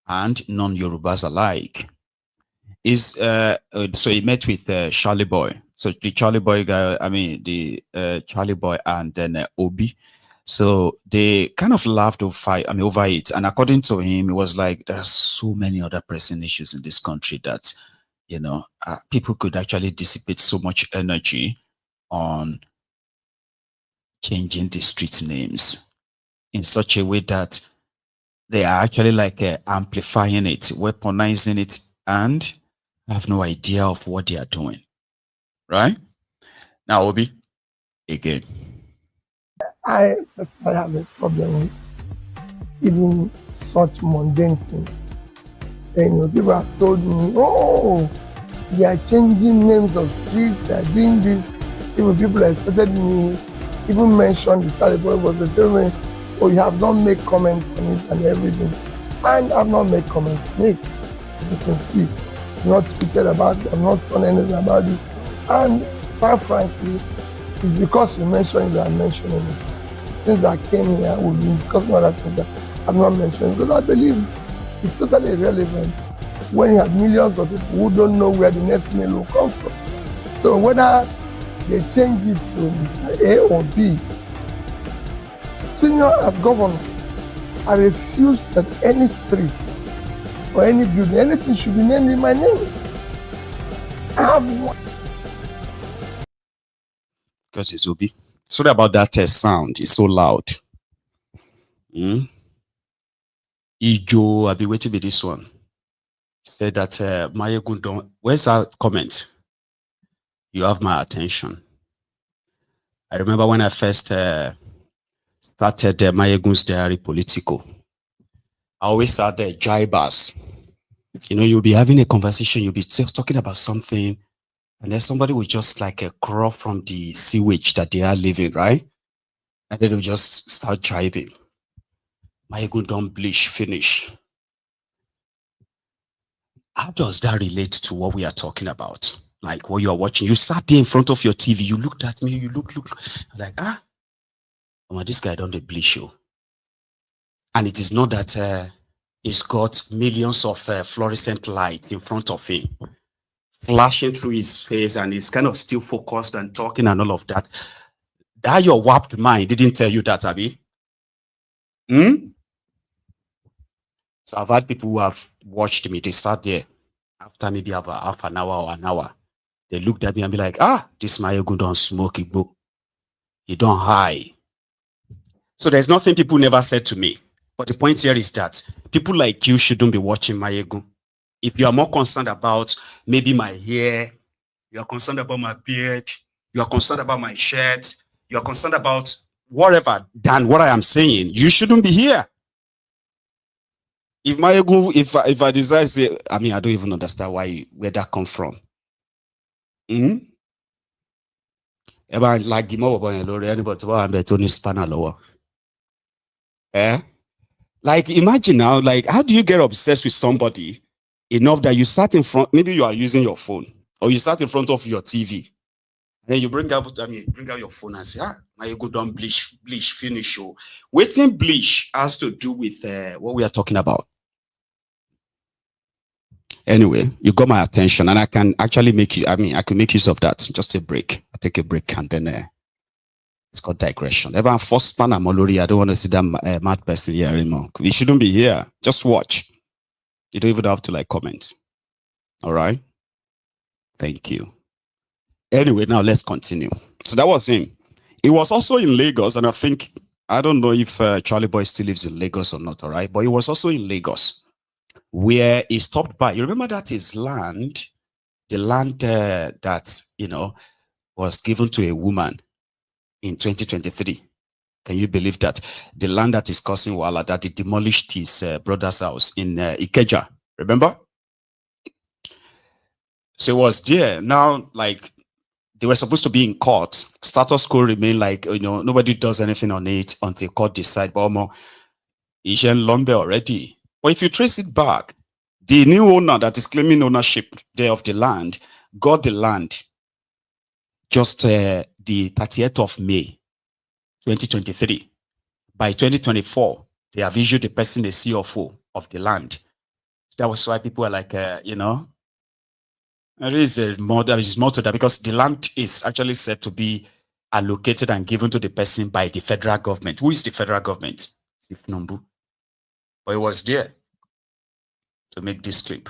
[SPEAKER 4] and non-Yorubas alike. So he met with Charlie Boy. So the Charlie Boy guy, Charlie Boy and then Obi. So they kind of laughed over it. And according to him, it was like, there are so many other pressing issues in this country that, people could actually dissipate so much energy on changing the street names in such a way that they are actually like amplifying it, weaponizing it, and have no idea of what they are doing. Right? Now, Obi, again.
[SPEAKER 13] I have a problem with even such mundane things. And people have told me, oh, they are changing names of streets, they are doing this. Even people expected me, even mentioned the Charlie Boy was the telling me, oh, you have not made comments on it and everything. And I've not made comments on it. As you can see, I've not tweeted about it, I've not done anything about it. And quite frankly, it's because you mentioned it that I'm mentioning it. Since I came here, we've been discussing other things that I've not mentioned, because I believe it's totally irrelevant when you have millions of people who don't know where the next meal will come from. So whether they change it to Mr. A or B, senior as governor, I refuse that any street or any building, anything should be named in my name. I have one.
[SPEAKER 4] Because it's Obi. Sorry about that sound. It's so loud. Ijo, I'll be waiting with this one. Said that Mayegun don't. Where's that comment? You have my attention. I remember when I first started Mayegun's Diary Politico. I always had the jibers. You know, you'll be having a conversation, you'll be talking about something, and then somebody will just like crawl from the sewage that they are living, right? And then they'll just start jibing. Mayegun don't bleach, finish. How does that relate to what we are talking about? Like what you are watching? You sat there in front of your TV, you looked at me, you look, like, oh, this guy don't bleach you. And it is not that he's got millions of fluorescent lights in front of him, flashing through his face, and he's kind of still focused and talking and all of that. That your warped mind didn't tell you that, Abi? So I've had people who have watched me, they sat there after maybe about half an hour or an hour. They looked at me and be like, this Mayegun don't smoke it, bro. He don't high. So there's nothing people never said to me. But the point here is that people like you shouldn't be watching Mayegun. If you are more concerned about maybe my hair, you are concerned about my beard, you are concerned about my shirt, you are concerned about whatever than what I am saying, you shouldn't be here. If Mayegun, if I decide to say, I mean, I don't even understand where that come from. Like like imagine now, like how do you get obsessed with somebody enough that you sat in front, maybe you are using your phone or you sat in front of your TV, and then you bring out your phone and say, Mayegun don't bleach, finish. Waiting bleach has to do with what we are talking about. Anyway, you got my attention, and I can actually make you, I can make use of that. Just a break. I take a break, and then it's called digression. Everyone first span Molori. I don't want to see that mad person here anymore. You shouldn't be here. Just watch. You don't even have to like comment. All right. Thank you. Anyway, now let's continue. So that was him. He was also in Lagos, and I don't know if Charlie Boy still lives in Lagos or not. All right, but he was also in Lagos, where he stopped by. You remember that his land, the land that, was given to a woman in 2023. Can you believe that? The land that is causing Wala, that he demolished his brother's house in Ikeja. Remember? So it was there. Now, like, they were supposed to be in court. Status quo remained like, nobody does anything on it until court decide. But he's in Lombe already. But if you trace it back, the new owner that is claiming ownership there of the land got the land just the 30th of May, 2023. By 2024, they have issued the person a CFO of the land. That was why people are like, there is more to that, because the land is actually said to be allocated and given to the person by the federal government. Who is the federal government? But it was there to make this clip.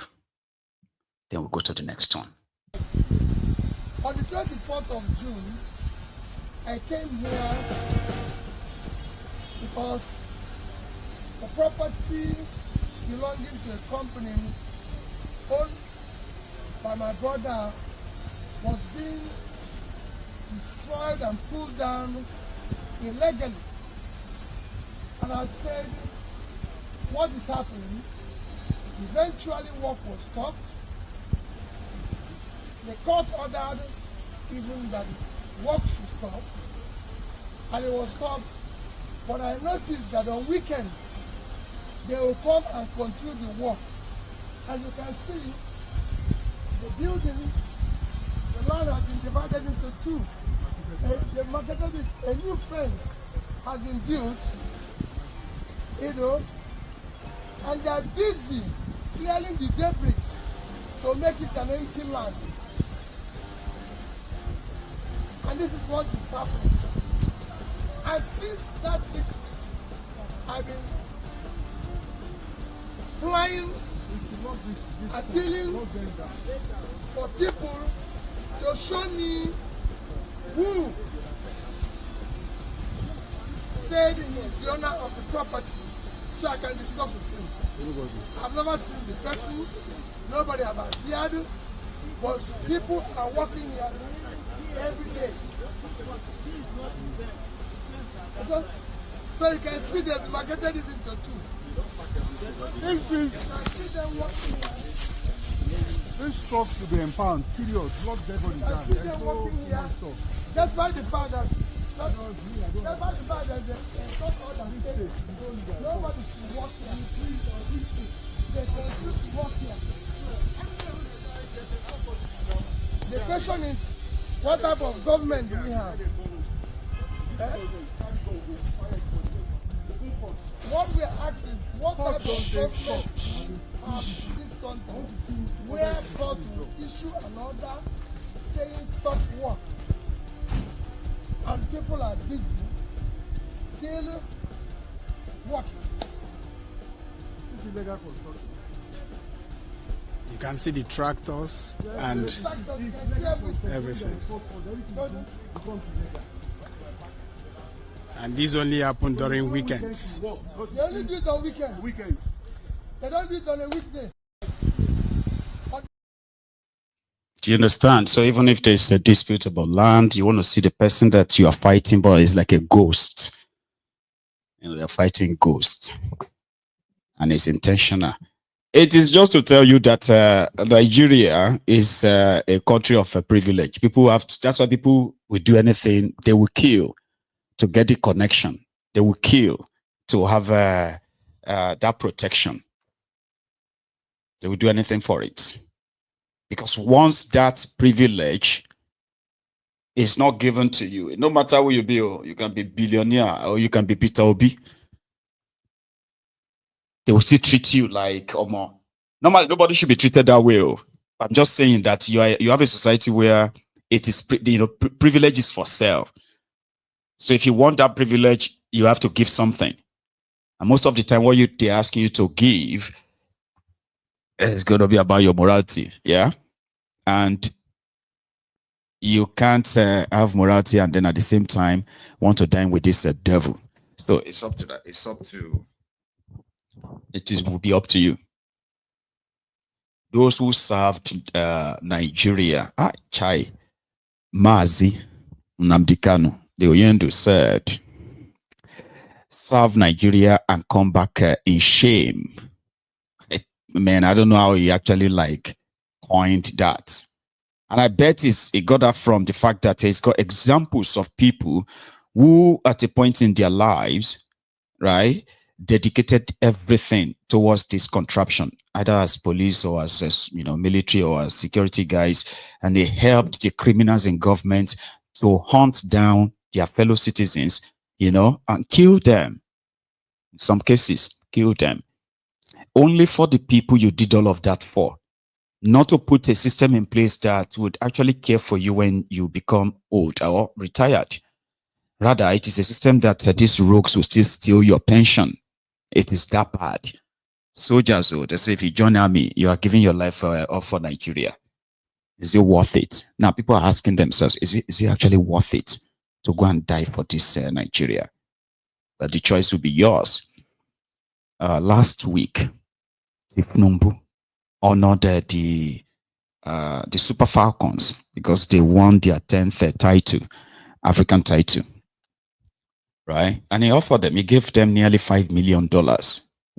[SPEAKER 4] Then we'll go to the next one.
[SPEAKER 13] On the 24th of June, I came here because the property belonging to a company owned by my brother was being destroyed and pulled down illegally. And I said, what is happening? Eventually, work was stopped. The court ordered even that work should stop, and it was stopped. But I noticed that on weekends, they will come and continue the work. As you can see, the building, the land has been divided into two. They marketed it, a new fence has been built, you know, and they are busy clearing the debris to make it an empty land. And this is what is happening. And since that 6 weeks, I've been flying, appealing for people to show me who said he is the owner of the property so I can discuss with him. I've never seen the person, nobody have appeared, but people are working here every day. So you can see they've marketed it into two.
[SPEAKER 14] This truck should be impound, period. Lock dead body down. There's no stuff.
[SPEAKER 13] That's why the fact that there's a court order saying nobody should walk here. They continue to walk here. The question is, what type of government do we have? What we are asking, what type of government have this country where God will issue an order saying stop work, and people are busy still working?
[SPEAKER 14] This is illegal construction.
[SPEAKER 15] You can see the tractors and everything. And these only happen during weekends.
[SPEAKER 13] They only do it on weekends. They don't do it on a weekday.
[SPEAKER 4] Do you understand? So even if there's a dispute about land, you want to see the person that you are fighting, but it's like a ghost. You know, they're fighting ghosts. And it's intentional. It is just to tell you that Nigeria is a country of privilege. People have to, that's why people will do anything. They will kill to get the connection. They will kill to have that protection. They will do anything for it. Because once that privilege is not given to you, no matter who you be, you can be billionaire or you can be Peter Obi, they will still treat you like Omo. Normally, nobody should be treated that way. I'm just saying that you have a society where it is, privilege is for sale. So if you want that privilege, you have to give something. And most of the time, what they're asking you to give is going to be about your morality. Yeah. And you can't have morality and then at the same time want to dine with this devil. So it's up to that. It's up to, will be up to you. Those who served Nigeria, Chai, Mazi, Nnamdi Kanu, the Oyendo said, serve Nigeria and come back in shame. Man, I don't know how he actually coined that. And I bet he got that from the fact that he's got examples of people who at a point in their lives, right, dedicated everything towards this contraption, either as police or as military or as security guys, and they helped the criminals in government to hunt down their fellow citizens, and kill them. In some cases, kill them. Only for the people you did all of that for. Not to put a system in place that would actually care for you when you become old or retired. Rather, it is a system that these rogues will still steal your pension. It is that bad. Soldiers, they say if you join army, you are giving your life off for Nigeria. Is it worth it? Now, people are asking themselves, is it actually worth it to go and die for this Nigeria? But the choice will be yours. Last week, Tifnumbu honored the Super Falcons because they won their 10th title, African title, right? And he offered them, he gave them nearly $5 million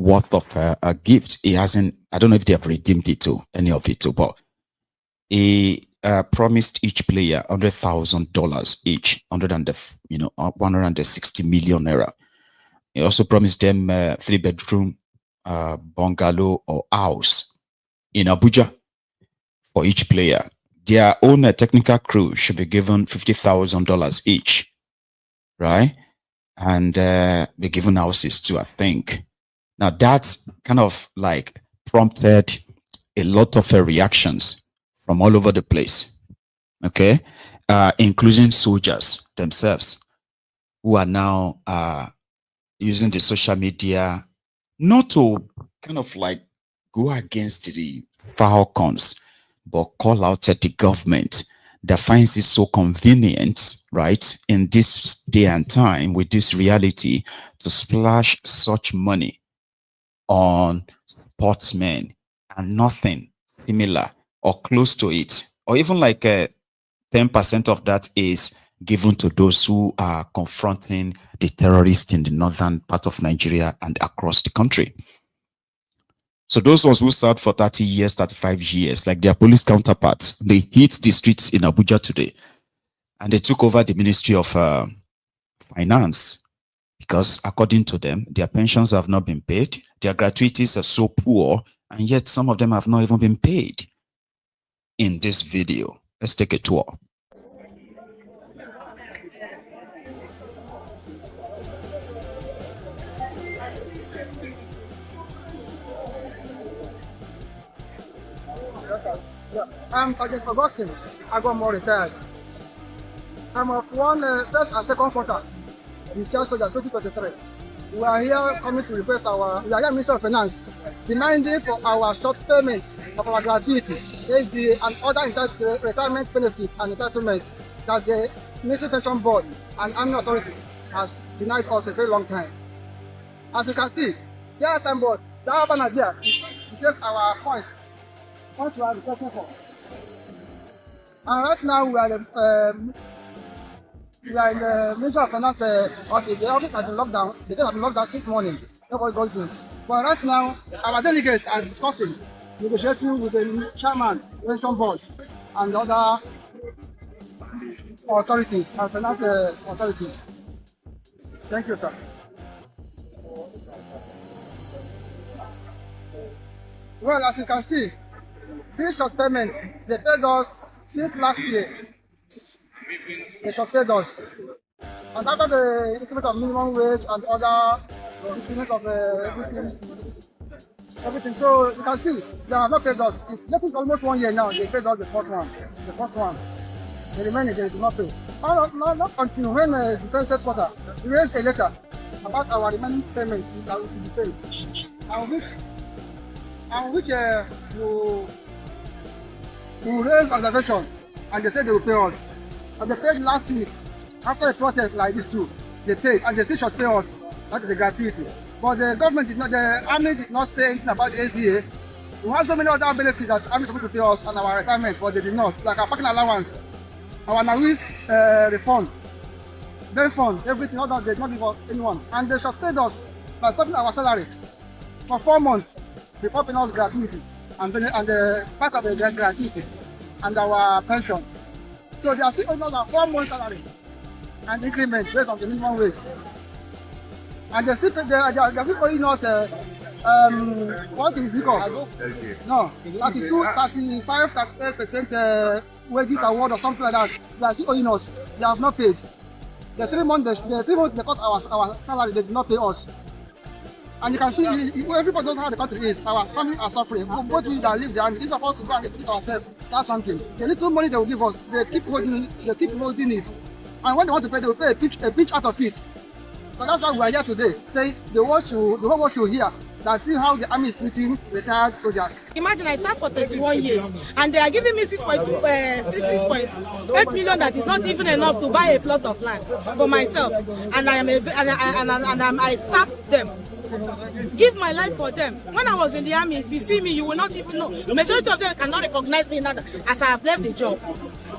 [SPEAKER 4] worth of a gift. He hasn't, I don't know if they have redeemed it to any of it too, but he promised each player $100,000 each, 160 million naira. He also promised them 3-bedroom bungalow or house in Abuja for each player. Their own technical crew should be given $50,000 each, right? And be given houses too, I think. Now that kind of like prompted a lot of reactions from all over the place, okay? Including soldiers themselves, who are now using the social media not to kind of like go against the falcons, but call out at the government that finds it so convenient, right, in this day and time with this reality to splash such money on sportsmen and nothing similar or close to it, or even like 10% of that is given to those who are confronting the terrorists in the northern part of Nigeria and across the country. So those ones who served for 30 years, 35 years, like their police counterparts, they hit the streets in Abuja today, and they took over the Ministry of Finance, because according to them, their pensions have not been paid, their gratuities are so poor, and yet some of them have not even been paid. In this video, let's take a tour.
[SPEAKER 13] I'm Sergeant Augustine. I got more retired. I'm of first and second quarter, the Shell Soldier 2023. We are here coming to request we are here Ministry of Finance, demanding for our short payments of our gratuity, SDA, and other retirement benefits and entitlements that the Ministry Pension Board and Army Authority has denied us a very long time. As you can see, here is board, that urban idea is just our points we are requesting for. And right now we are in the Ministry of Finance office. The office has been locked down. The gate has been locked down since morning. Nobody goes in. But right now, our delegates are discussing, negotiating with the chairman, pension board, and other authorities and finance authorities. Thank you, sir. Well, as you can see, these short payments, they paid us since last year. They short paid us. And after the increment of minimum wage and other increments of everything. So you can see, they have not paid us. It's getting almost 1 year now. They paid us the first one. The remaining, they did not pay. Not until when the Defense Headquarters raised a letter about our remaining payments that we should be paid. And which will raise observation, and they said they will pay us. And they paid last week, after a protest like this too. They paid, and they still should pay us. That is the gratuity. But the government did not, the army did not say anything about the SDA. We have so many other benefits that the army is supposed to pay us on our retirement, but they did not. Like our parking allowance, our NAWIS refund, bail fund, everything, all that, they did not give us anyone. And they should pay us by stopping our salary for 4 months before paying us gratuity and part of the gratuity and our pension. So they are still owing us our 4 months salary and increment based on the minimum wage. And they are still owing us what is it called? No, 32, 35, 38% wages award or something like that. They are still owing us. They have not paid. The 3 months they cut our salary, they did not pay us. And you can see, everybody knows how the country is. Our families are suffering. Both we that live there, and it's supposed to go and educate ourselves, start something. The little money they will give us, they keep holding it. And when they want to pay, they will pay a pinch out of it. So that's why we are here today, saying the whole world should hear that see how the army is treating retired soldiers.
[SPEAKER 16] Imagine I served for 31 years and they are giving me 6.8 million that is not even enough to buy a plot of land for myself. And I served them. Give my life for them. When I was in the army, if you see me, you will not even know. The majority of them cannot recognize me now as I have left the job.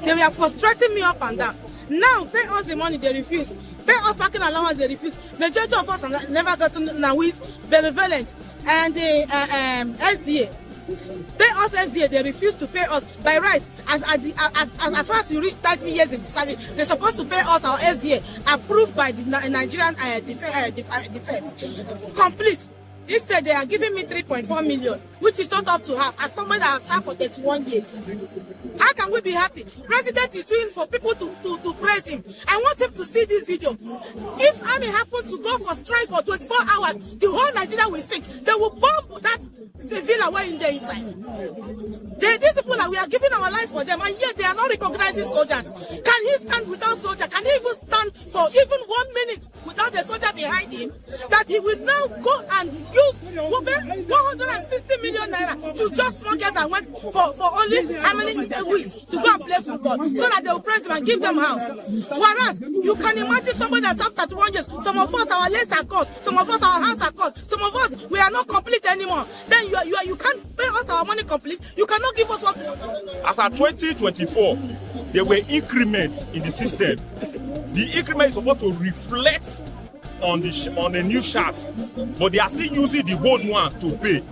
[SPEAKER 16] They were frustrating me up and down. Now, pay us the money, they refuse. Pay us parking allowance, they refuse. Majority of us have never gotten Nawis, Benevolent, and the SDA. Pay us SDA, they refuse to pay us by right. As far as you reach 30 years in the service, they're supposed to pay us our SDA, approved by the Nigerian defense. Complete. Instead, they are giving me 3.4 million, which is not up to half, as someone that has served for 31 years. How can we be happy? President is doing for people to praise him. I want him to see this video. If army happen to go for strike for 24 hours, the whole Nigeria will sink. They will bomb that villa where in there inside. These people that we are giving our life for them, and yet they are not recognizing soldiers. Can he stand without soldier? Can he even stand for even 1 minute without a soldier behind him? That he will now go and use 160 million naira to just smuggle and went for only how many weeks to go and play football, so that they will praise him and give them house. Whereas you can imagine somebody that's after 31 years, some of us our legs are cut, some of us our hands are cut, some of us we are not complete anymore. Then you can't pay us our money complete. You cannot give us what.
[SPEAKER 11] As at 2024, there were increments in the system. The increment is supposed to reflect on the new chart, but they are still using the old one to pay.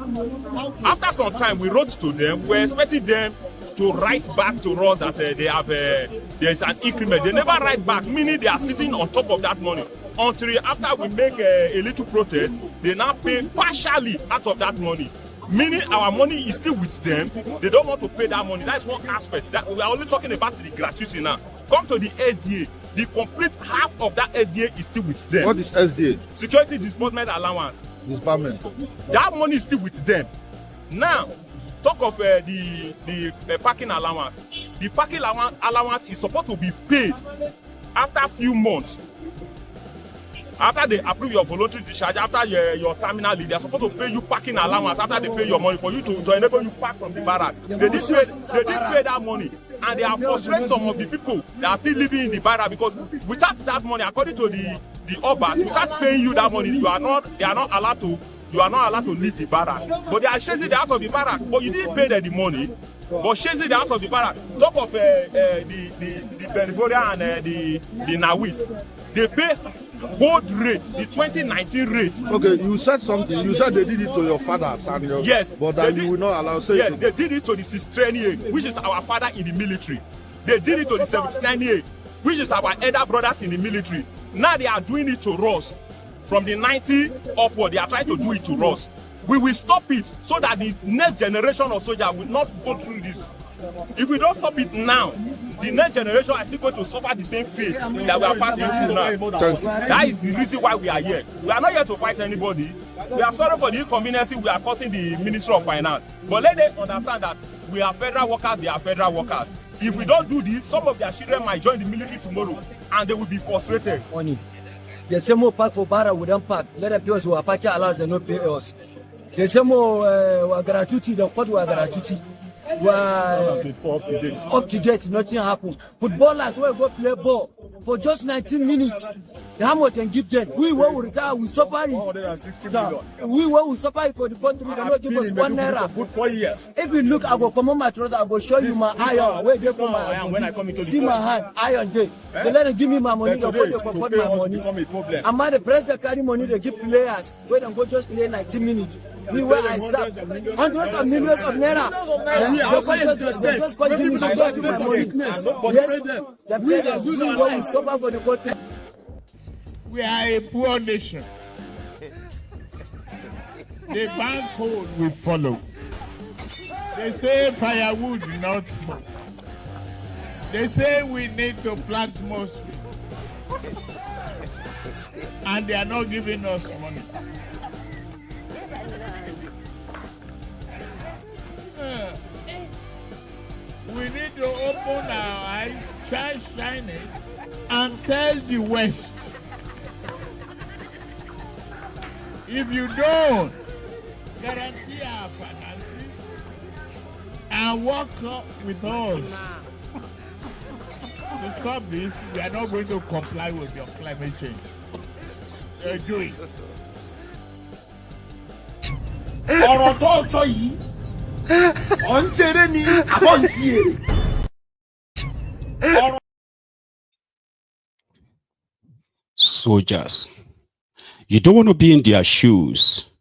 [SPEAKER 11] After some time, we wrote to them. We're expecting them to write back to us that they have there's an increment. They never write back, meaning they are sitting on top of that money. Until after we make a little protest, they now pay partially out of that money. Meaning our money is still with them. They don't want to pay that money. That's one aspect. That we are only talking about the gratuity now. Come to the SDA. The complete half of that SDA is still with them.
[SPEAKER 2] What is SDA?
[SPEAKER 11] Security Disbursement Allowance.
[SPEAKER 2] Disbursement.
[SPEAKER 11] That money is still with them. Now, talk of the parking allowance. The parking allowance is supposed to be paid after a few months. After they approve your voluntary discharge, after your terminal leave, they are supposed to pay you parking allowance after they pay your money for you to enable you park from the barrack. They didn't pay that money. And they have frustrated some of the people that are still living in the barrack, because without that money, according to the Obat, without paying you that money, you are not allowed to leave the barrack. But they are chasing them out of the barrack. But you didn't pay them the money, but chasing them out of the barrack. Talk of the Benvoria and the Nawis. They pay both rates, the 2019 rate.
[SPEAKER 2] Okay, you said something. You said they did it to your fathers and your...
[SPEAKER 11] Yes.
[SPEAKER 2] But that you will not allow...
[SPEAKER 11] Yes, they did it to the 638, which is our father in the military. They did it to the 798, which is our elder brothers in the military. Now they are doing it to us. From the 90 upward, they are trying to do it to us. We will stop it so that the next generation of soldiers will not go through this. If we don't stop it now, the next generation is still going to suffer the same fate that we are passing through now. That is the reason why we are here. We are not here to fight anybody. We are sorry for the inconvenience we are causing the Ministry of Finance. But let them understand that we are federal workers, they are federal workers. If we don't do this, some of their children might join the military tomorrow and they will be frustrated.
[SPEAKER 17] Money. The same more park for Barra, we don't park. Let the people who are parking allowed to not pay us. The same more gratuity, the court were gratuity. Up to date, nothing happened. Footballers will go play ball for just 19 minutes. How much can give them? We will retire, we suffer it. We will suffer it for the country. They not give us 1 naira. If you look, I will come on my trouser, I will show you my iron. Where they come my see my hand, iron day. They let them give me my money, they go support my money. And my the president carry money, they give players. Where they go just play 19 minutes. We were hundreds of millions of naira. They just call give me support to my money. Yes, the players will suffer for the country.
[SPEAKER 18] We are a poor nation. The bank code will follow. They say firewood not food. They say we need to plant more trees. And they are not giving us money. We need to open our eyes, shine it, and tell the West, if you don't guarantee our finances and work up with us to stop this, we are not going to comply with your climate change. Do it.
[SPEAKER 19] Ọ̀rọ̀ tó sọ yìí, ọ̀ ń ṣeré ni àbọ̀ ń ṣe èrè.
[SPEAKER 4] soldiers. You don't want to be in their shoes.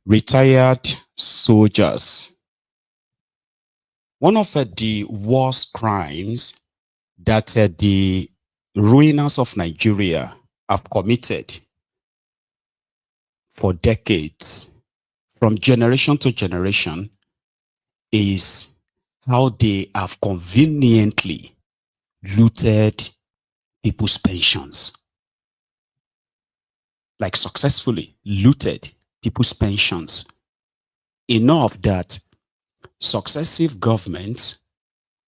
[SPEAKER 4] Retired soldiers. One of the worst crimes that the ruiners of Nigeria have committed for decades, from generation to generation, is how they have conveniently looted people's pensions. Like successfully looted people's pensions. Enough that successive governments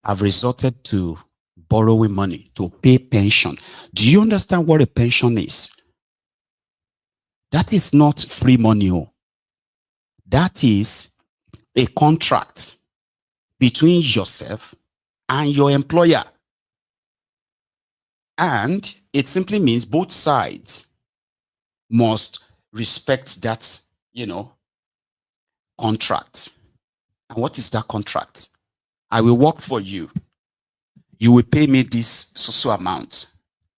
[SPEAKER 4] have resorted to borrowing money to pay pension. Do you understand what a pension is? That is not free money. That is a contract between yourself and your employer. And it simply means both sides must respect that, contract. And what is that contract? I will work for you. You will pay me this so amount.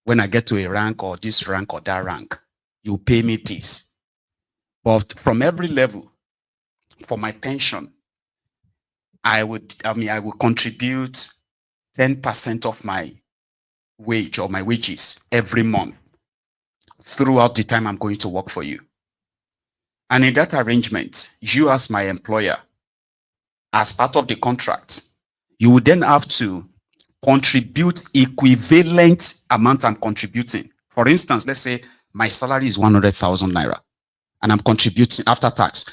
[SPEAKER 4] When I get to a rank or this rank or that rank, you pay me this. But from every level, for my pension, I will contribute 10% of my wage or my wages every month throughout the time I'm going to work for you. And in that arrangement, you as my employer, as part of the contract, you would then have to contribute equivalent amount I'm contributing. For instance, let's say my salary is 100,000 naira and I'm contributing after tax,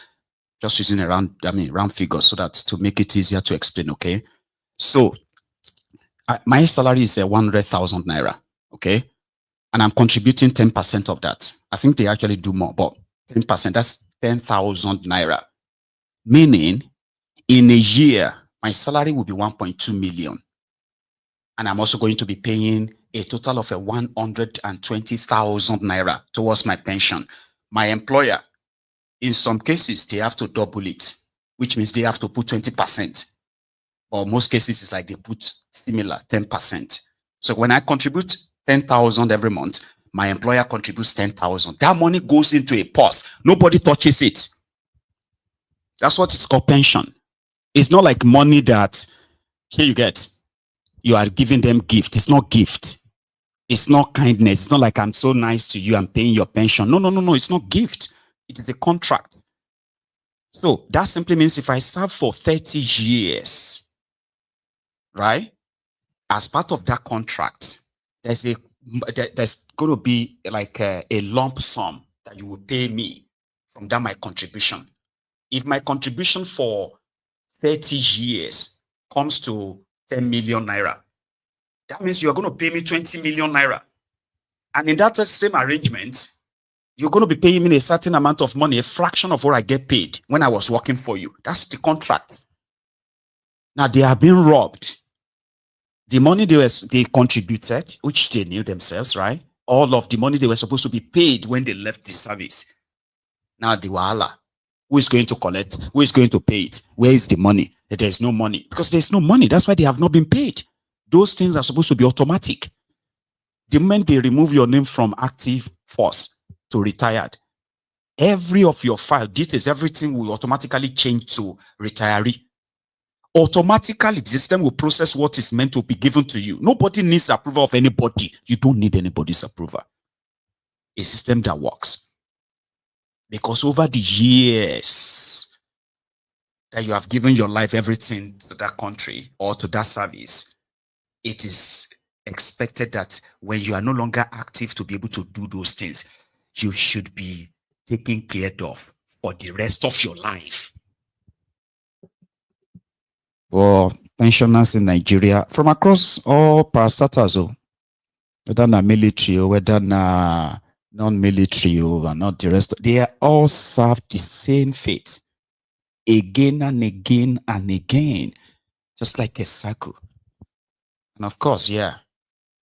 [SPEAKER 4] just using a round figure so that to make it easier to explain, okay? So my salary is 100,000 naira, okay? And I'm contributing 10% of that. I think they actually do more, but 10%, that's 10,000 naira. Meaning, in a year, my salary will be 1.2 million. And I'm also going to be paying a total of 120,000 naira towards my pension. My employer, in some cases, they have to double it, which means they have to put 20%. Or most cases, it's like they put similar, 10%. So when I contribute 10,000 every month, my employer contributes 10,000. That money goes into a purse. Nobody touches it. That's what it's called pension. It's not like money that, here you get, you are giving them gift. It's not gift. It's not kindness. It's not like I'm so nice to you, I'm paying your pension. No. It's not gift. It is a contract. So that simply means if I serve for 30 years, right? As part of that contract, there's going to be like a lump sum that you will pay me from that my contribution. If my contribution for 30 years comes to 10 million naira, that means you're going to pay me 20 million naira. And in that same arrangement, you're going to be paying me a certain amount of money, a fraction of what I get paid when I was working for you. That's the contract. Now they are being robbed. The money they contributed, which they knew themselves, right? All of the money they were supposed to be paid when they left the service. Now the wahala. Who is going to collect? Who is going to pay it? Where is the money? There's no money. Because there's no money. That's why they have not been paid. Those things are supposed to be automatic. The moment they remove your name from active force to retired, every of your file details, everything will automatically change to retiree. Automatically, the system will process what is meant to be given to you. Nobody needs approval of anybody. You don't need anybody's approval. A system that works. Because over the years that you have given your life, everything to that country or to that service, it is expected that when you are no longer active to be able to do those things, you should be taken care of for the rest of your life. For pensioners in Nigeria, from across all parastatals, whether na military or whether na non-military or not the rest, they all serve the same fate again and again and again, just like a cycle. And of course, yeah,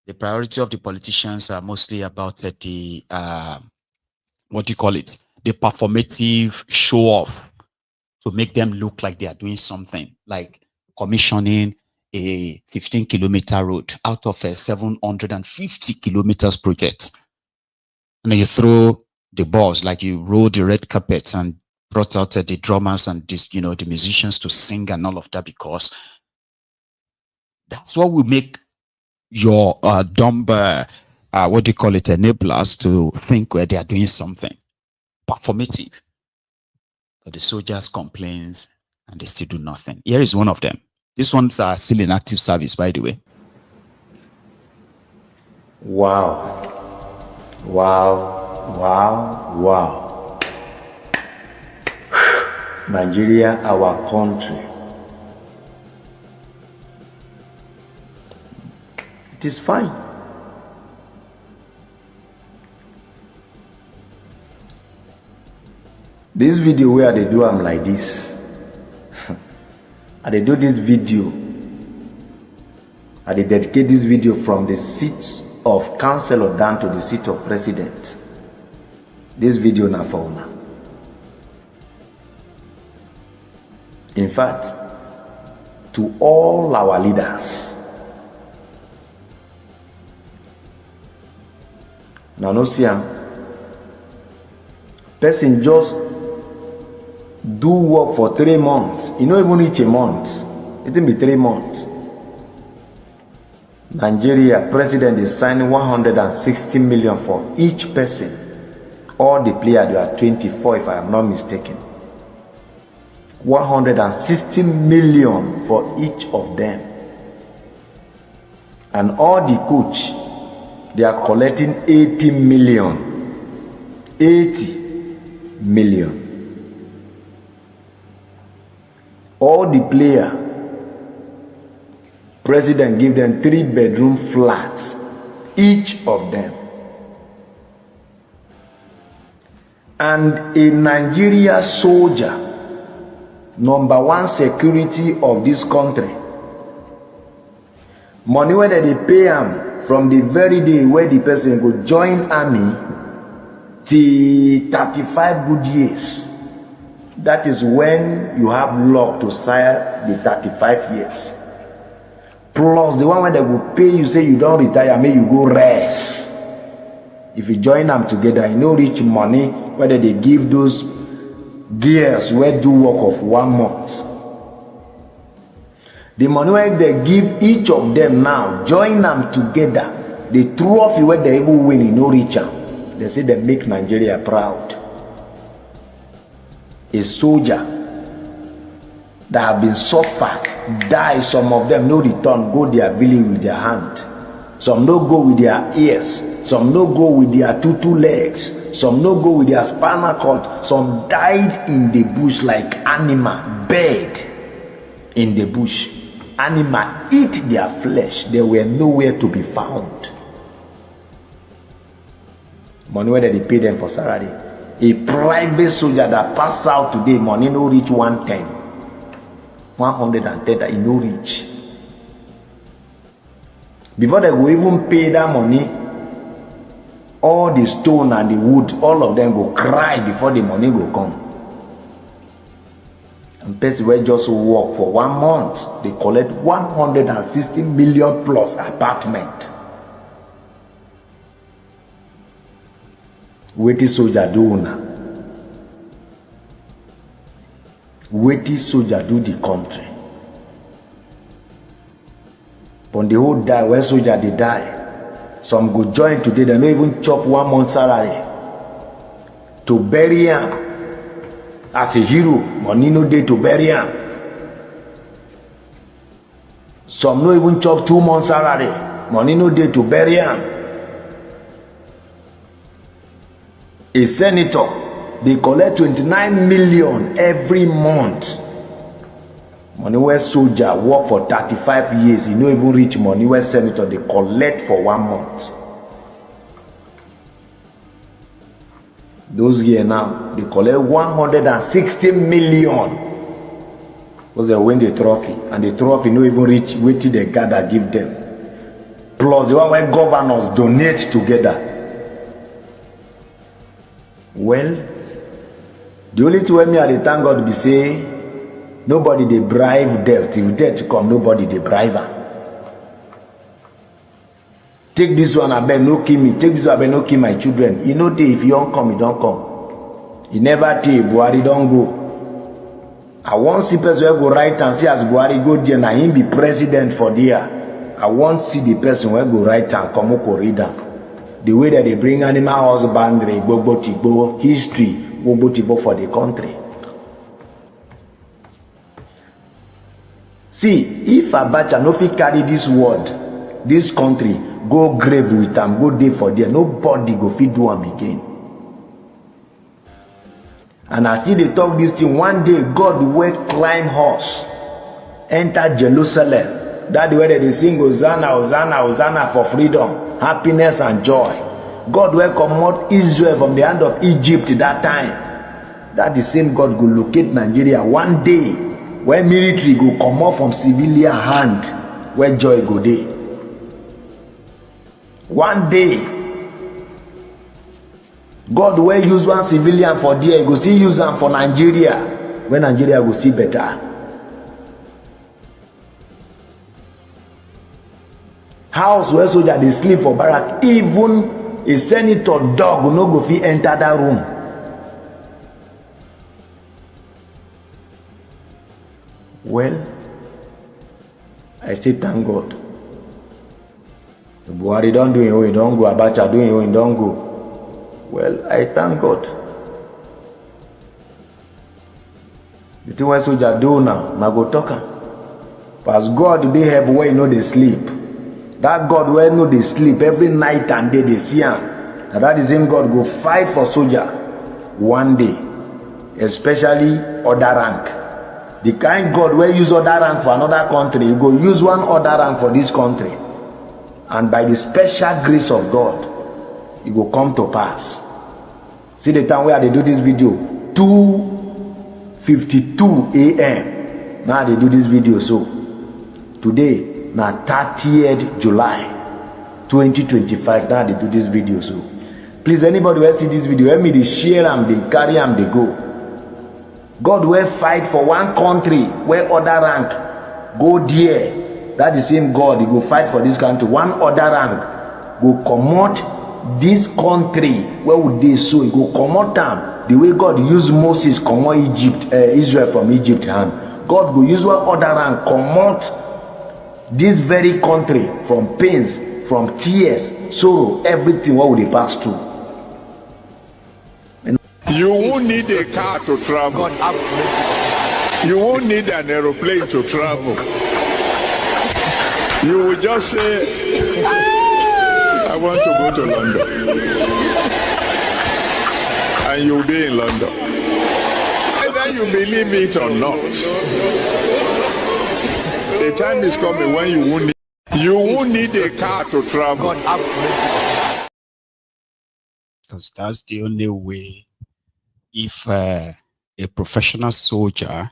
[SPEAKER 4] the priority of the politicians are mostly about the what do you call it? The performative show off to make them look like they are doing something, like commissioning a 15-kilometer road out of a 750 kilometers project. And you throw the balls, like you roll the red carpets and brought out the drummers and this, you know, the musicians to sing and all of that, because that's what will make your dumb, what do you call it, enablers to think where they are doing something performative. But the soldiers complains and they still do nothing. Here is one of them. These ones are still in active service, by the way.
[SPEAKER 20] Wow. Wow, wow, wow. Nigeria, our country. It is fine. This video where they do I'm like this. And they do this video. And they dedicate this video from the seat of councillor down to the seat of president. This video na for una. In fact, to all our leaders. Now no see am. Person just do work for 3 months. You don't even reach a month. It will be 3 months. Nigeria president is signing 160 million for each person. All the players, they are 24 if I am not mistaken. 160 million for each of them. And all the coach, they are collecting 80 million. 80 million. All the player, president give them 3-bedroom flats, each of them. And a Nigeria soldier, #1 security of this country, money where they pay him from the very day where the person go join army till 35 good years. That is when you have luck to serve the 35 years. Plus the one where they will pay you, say you don't retire, may you go rest. If you join them together, you know rich money, whether they give those gears where do work of 1 month. The money where they give each of them now, join them together, the trophy where they even win, you know richer. They say they make Nigeria proud. A soldier that have been suffered, die, some of them no return, go their village with their hand. Some no go with their ears, some no go with their two legs, some no go with their spinal cord, some died in the bush like animal, bed in the bush. Animal eat their flesh, they were nowhere to be found. Money where they pay them for salary. A private soldier that pass out today, money no reach 110. 110 that he no reach. Before they go even pay that money, all the stone and the wood, all of them go cry before the money go come. And person will just work for 1 month, they collect 160 million plus apartment. Wetin soldier do now? Wetin soldier do the country? But the whole die, where soldier they die. Some go join today, they don't even chop 1 month salary. To bury him as a hero, money no day to bury him. Some no even chop 2 months salary, money no day to bury him. A senator, they collect 29 million every month. Money where soldier work for 35 years, you know even reach money where senator they collect for 1 month. Those years now, they collect 160 million. Because they win the trophy, and the trophy no even reach wait till the gather give them. Plus the one where governors donate together. Well, the only thing when me at the thank God be say, nobody they bribe death. If death come, nobody they bribe her. Take this one, I beg, no kill me. Take this one, I beg, no kill my children. You know, if you don't come, you don't come. You never take, Buhari don't go. I want see person who go right and see as Buhari go there, na him be president for there. I want see the person who go right and come up read them. The way that they bring animal husbandry, Gbogbo history, Gbogbo for the country. See, if Abacha no fit carry this word, this country, go grave with them, go day for there, nobody go fit do them again. And as still they talk this thing, one day God will climb horse, enter Jerusalem. That's the way that they sing Hosanna, Hosanna, Hosanna for freedom, happiness and joy. God will command Israel from the hand of Egypt that time. That the same God will locate Nigeria one day where military go come out from civilian hand, where joy go day. One day, God will use one civilian for there, he go still use them for Nigeria, when Nigeria go still better. House where soldier they sleep for barrack, even a senator dog will not go fit enter that room. Well, I still thank God. Buhari don't do it, he don't go. Abacha doing it, he don't go. Well, I thank God. The thing why soldier do now go talk. Because God they have where you know they sleep. That God where no they sleep every night and day they see him. And that is him God go fight for soldier one day, especially other rank. The kind God where use other rank for another country, you go use one other rank for this country. And by the special grace of God, it will come to pass. See the time where they do this video, 2:52 a.m. Now they do this video. So today, now 30th July 2025, now they do this video. So please, anybody who see this video, help me to share them, they carry them, they go. God will fight for one country where other rank go there. That the same God, he go fight for this country. One other rank go comot this country. Where would they so? He go comot them the way God used Moses comot Israel from Egypt hand. God go use one other rank comot this very country from pains, from tears, sorrow, everything. What would they pass through?
[SPEAKER 18] You won't need a car to travel. You won't need an aeroplane to travel. You will just say, I want to go to London. And you'll be in London. Either you believe it or not. The time is coming when you won't need a car to travel.
[SPEAKER 4] Because that's the only way. If a professional soldier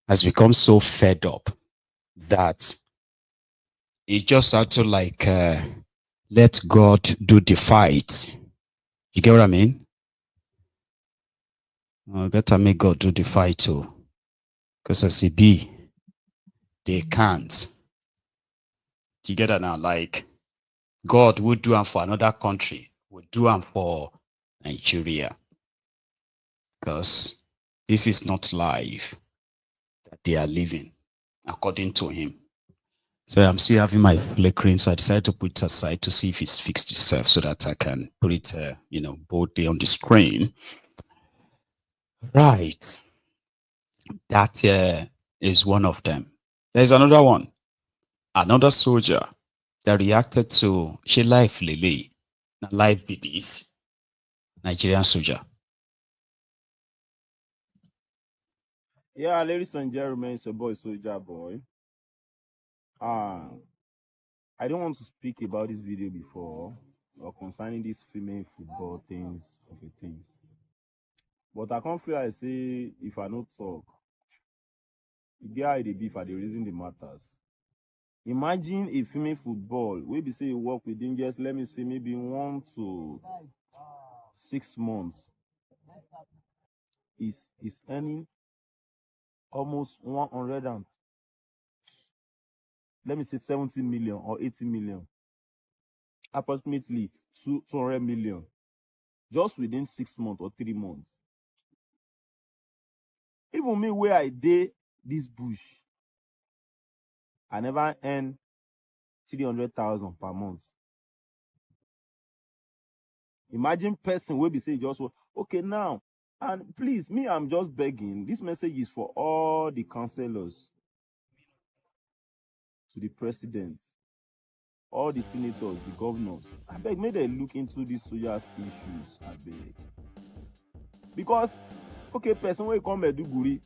[SPEAKER 4] has become so fed up that he just had to let God do the fight. You get what I mean? Better make God do the fight too. Because as it be, they can't. Do you get that now? Like, God would do them for another country, would do them for Nigeria. Because this is not life that they are living, according to him. So I'm still having my flickering, so I decided to put it aside to see if it's fixed itself so that I can put it, boldly on the screen. Right. That is one of them. There's another one. Another soldier that reacted to she life Lele. Now life be this. Nigerian soldier.
[SPEAKER 21] Yeah, ladies and gentlemen, it's your boy Soldier Boy. I don't want to speak about this video before or concerning these female football things of the things. But I can't feel I say if I not talk, the guy they beef at the reason the matters. Imagine a female football, we be say you work within just let me say maybe 1 to 6 months. Is earning almost 100 and let me say 70 million or 80 million. approximately 200 million just within 6 months or 3 months. Even me where I did this bush, I never earn 300,000 per month. Imagine person will be saying just okay now, and please, me, I'm just begging. This message is for all the councillors, to the president, all the senators, the governors. I beg, may they look into these soldiers' issues. I beg, because okay, person will come Maiduguri,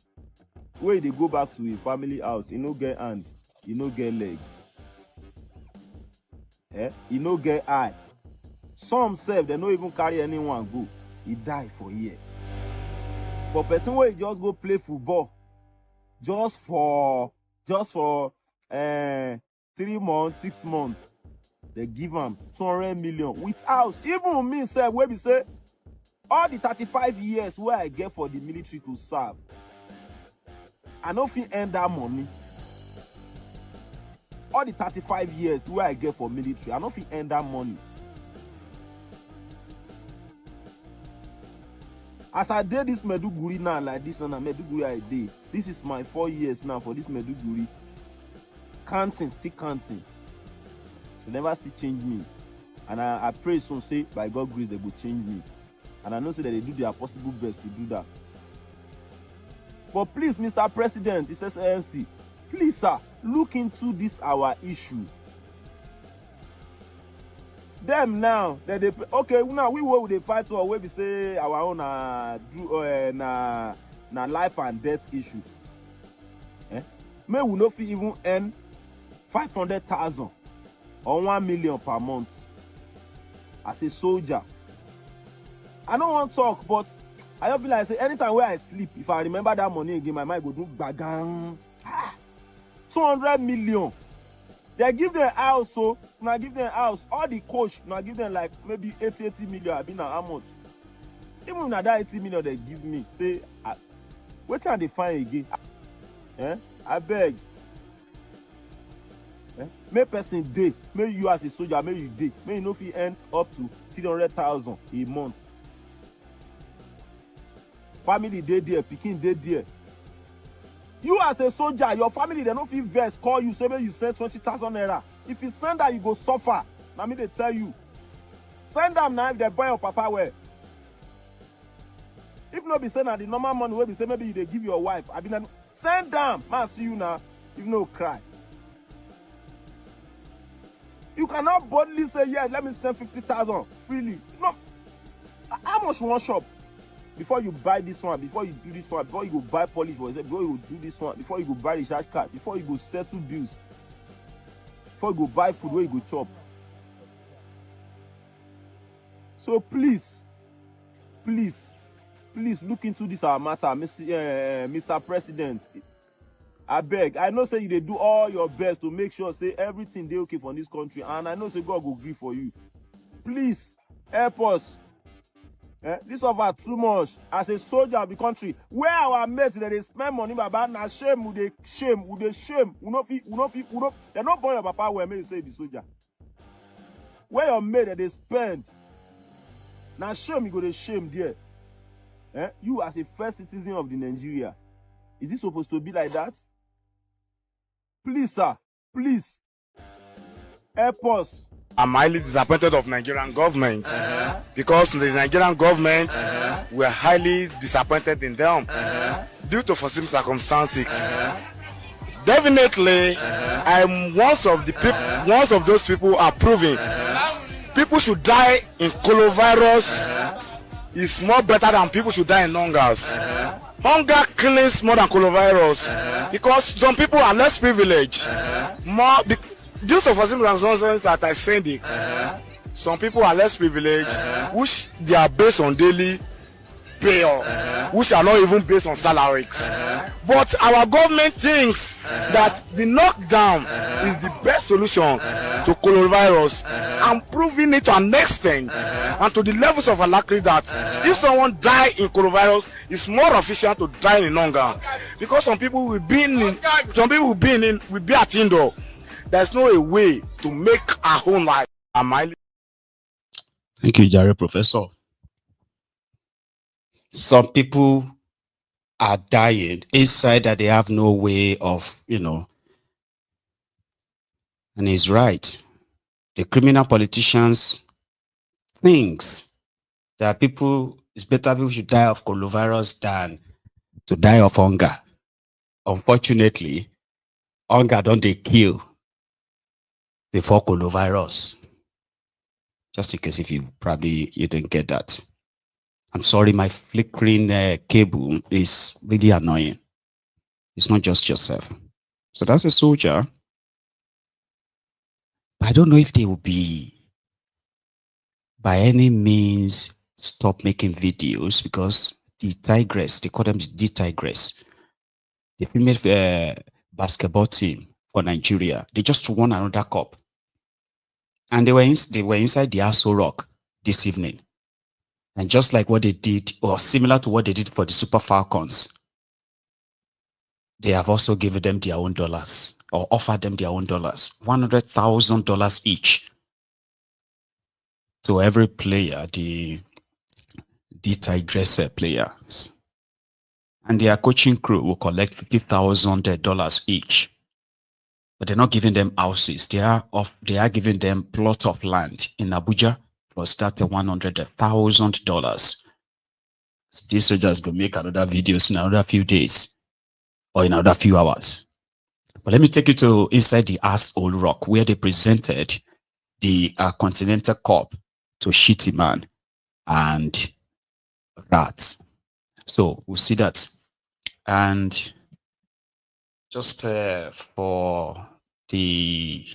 [SPEAKER 21] where they go back to a family house, you no get hand, you no get leg, you no get eye. Some say they don't even carry anyone go. He die for a year. But person where just go play football, just for 3 months, 6 months, they give him 200 million with house. Even me say where we say all the 35 years where I get for the military to serve, I don't feel earn that money. All the 35 years where I get for military, I don't feel earn that money. As I did this Maiduguri now, like this and Maiduguri I did. This is my 4 years now for this Maiduguri. Counting, still counting. They never still change me. And I pray soon, say by God's grace they will change me. And I know say that they do their possible best to do that. But please, Mr. President, it says ANC, please sir, look into this our issue. Them now that they okay now we will they fight war where we say our own na life and death issue. May we not even earn 500,000 or 1 million per month as a soldier. I don't want to talk, but I don't feel like say anytime where I sleep, if I remember that money again, my mind go do bagang. 200 million. They give them house, so when I give them house, all the coach, when I give them like maybe 80 million, I been how much? Even when that 80 million they give me, say, what can they find again? I beg. May person day, may you as a soldier, may you day, may you know if you earn up to 300,000 a month. Family day there, picking day there. You as a soldier, your family, they don't feel vest, call you, say, maybe you send 20,000 naira. If you send that, you go suffer. Now me they tell you. Send them now if they buy your papa well. If not be send the normal money, where be say maybe they give your wife. I mean, send them. Man, see you now. If no cry. You cannot boldly say, yeah, let me send 50,000 freely. No. How much one shop? Before you buy this one, before you do this one, before you go buy polish, before you do this one, before you go buy recharge card, before you go settle bills, before you go buy food where you go chop. So please look into this our matter, Mr. President. I beg. I know say you they do all your best to make sure say everything they okay for this country, and I know say God will agree for you. Please help us. This over too much. As a soldier of the country, where our mates that they spend money about na shame, would they shame, they're not born your papa where may say the soldier. Where your mate that they spend, now shame you go to shame there. You as a first citizen of the Nigeria, is this supposed to be like that? Please, sir, please help us.
[SPEAKER 5] I'm highly disappointed of Nigerian government because the Nigerian government were highly disappointed in them due to foreseen circumstances. Definitely, I'm one of those people are proving people should die in coronavirus is more better than people should die in hungers. Hunger kills more than coronavirus because some people are less privileged. Due to foreseen circumstances that I send it, some people are less privileged, which they are based on daily pay, which are not even based on salaries. But our government thinks that the knockdown is the best solution to coronavirus, and proving it to an extent and to the levels of alacrity that if someone die in coronavirus, it's more efficient to die in hunger, because some people will be at indoor. There's no way to make our own life.
[SPEAKER 4] Thank you, Jerry, Professor. Some people are dying inside that they have no way of, and he's right. The criminal politicians thinks that it's better people should die of coronavirus than to die of hunger. Unfortunately, hunger don't they kill before coronavirus. Just in case if you didn't get that. I'm sorry, my flickering cable is really annoying. It's not just yourself. So that's a soldier. I don't know if they will be by any means stop making videos, because the Tigress, they call them the Tigress, the female basketball team for Nigeria, they just won another cup. And they were inside the Aso Rock this evening. And just like what they did, or similar to what they did for the Super Falcons, they have also given them their own dollars, or offered them their own dollars, $100,000 each to every player, the Tigress players. And their coaching crew will collect $50,000 each. But they're not giving them houses. They are giving them plot of land in Abuja, plus that $100,000. These soldiers will make another videos in another few days or in another few hours. But let me take you to inside the Asshole Rock, where they presented the Continental Cup to Shitty Man and Rats. So we'll see that. And just for the,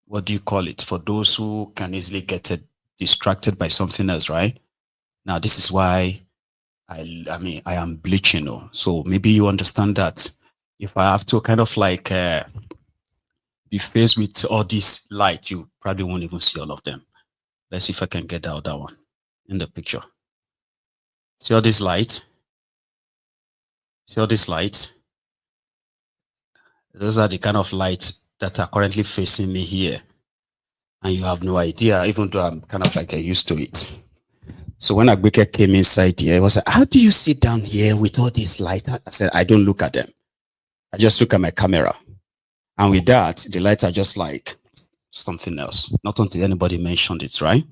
[SPEAKER 4] what do you call it? For those who can easily get distracted by something else, right? Now, this is why I am bleaching. So maybe you understand that if I have to kind of like be faced with all this light, you probably won't even see all of them. Let's see if I can get out that one in the picture. See all this light? See all this light? Those are the kind of lights that are currently facing me here. And you have no idea, even though I'm kind of like used to it. So when Agbeke came inside here, he was like, how do you sit down here with all this light? I said, I don't look at them. I just look at my camera. And with that, the lights are just like something else. Not until anybody mentioned it, right?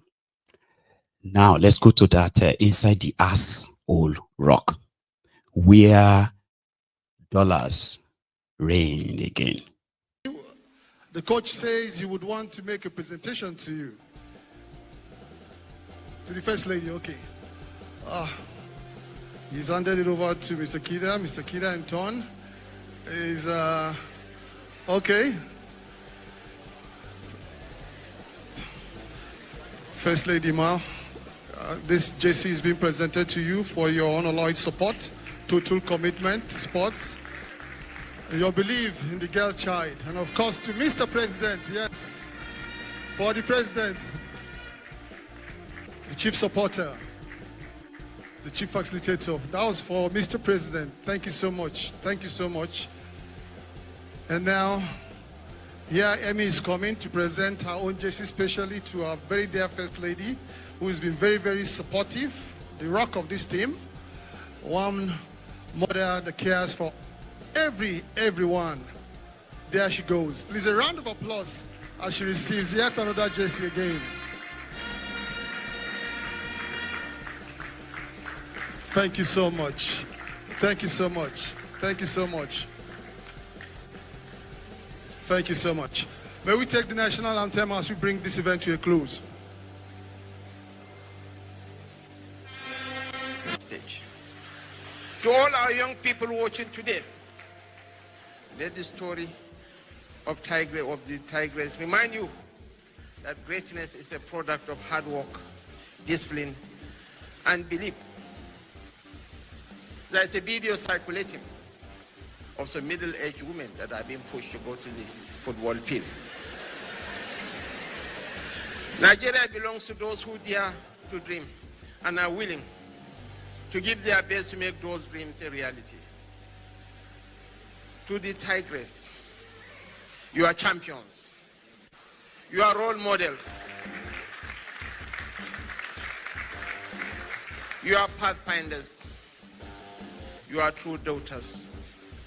[SPEAKER 4] Now, let's go to that inside the Asshole Rock, where dollars reign again.
[SPEAKER 7] The coach says he would want to make a presentation to you. To the First Lady, okay. He's handed it over to Mr. Kida. Mr. Kida in turn is, okay. First Lady Ma, this JC is being presented to you for your unalloyed support, total commitment to sports, your belief in the girl child, and of course to Mr. President, yes, for the President, the chief supporter, the chief facilitator. That was for Mr. President. Thank you so much. Thank you so much. And now, here Emmy is coming to present her own JC specially to our very dear First Lady, who has been very, very supportive, the rock of this team, one mother that cares for everyone. There she goes. Please, a round of applause as she receives yet another JC again. Thank you so much. Thank you so much. Thank you so much. Thank you so much. May we take the national anthem as we bring this event to a close.
[SPEAKER 22] To all our young people watching today, let the story of the Tigress remind you that greatness is a product of hard work, discipline, and belief. There's a video circulating of some middle-aged women that are being pushed to go to the football field. Nigeria belongs to those who dare to dream and are willing to give their best to make those dreams a reality. To the Tigress, you are champions. You are role models. You are pathfinders. You are true daughters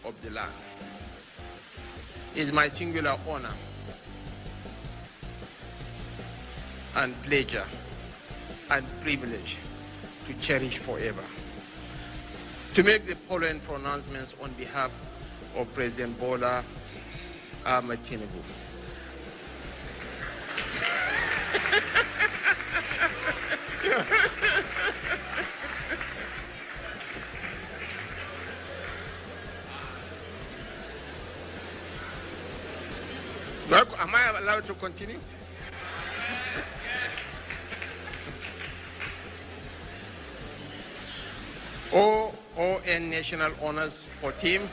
[SPEAKER 22] of the land. It is my singular honor and pleasure and privilege to cherish forever. To make the following pronouncements on behalf of President Bola Ahmed Tinubu. Am I allowed to continue? OON National Honors for Team.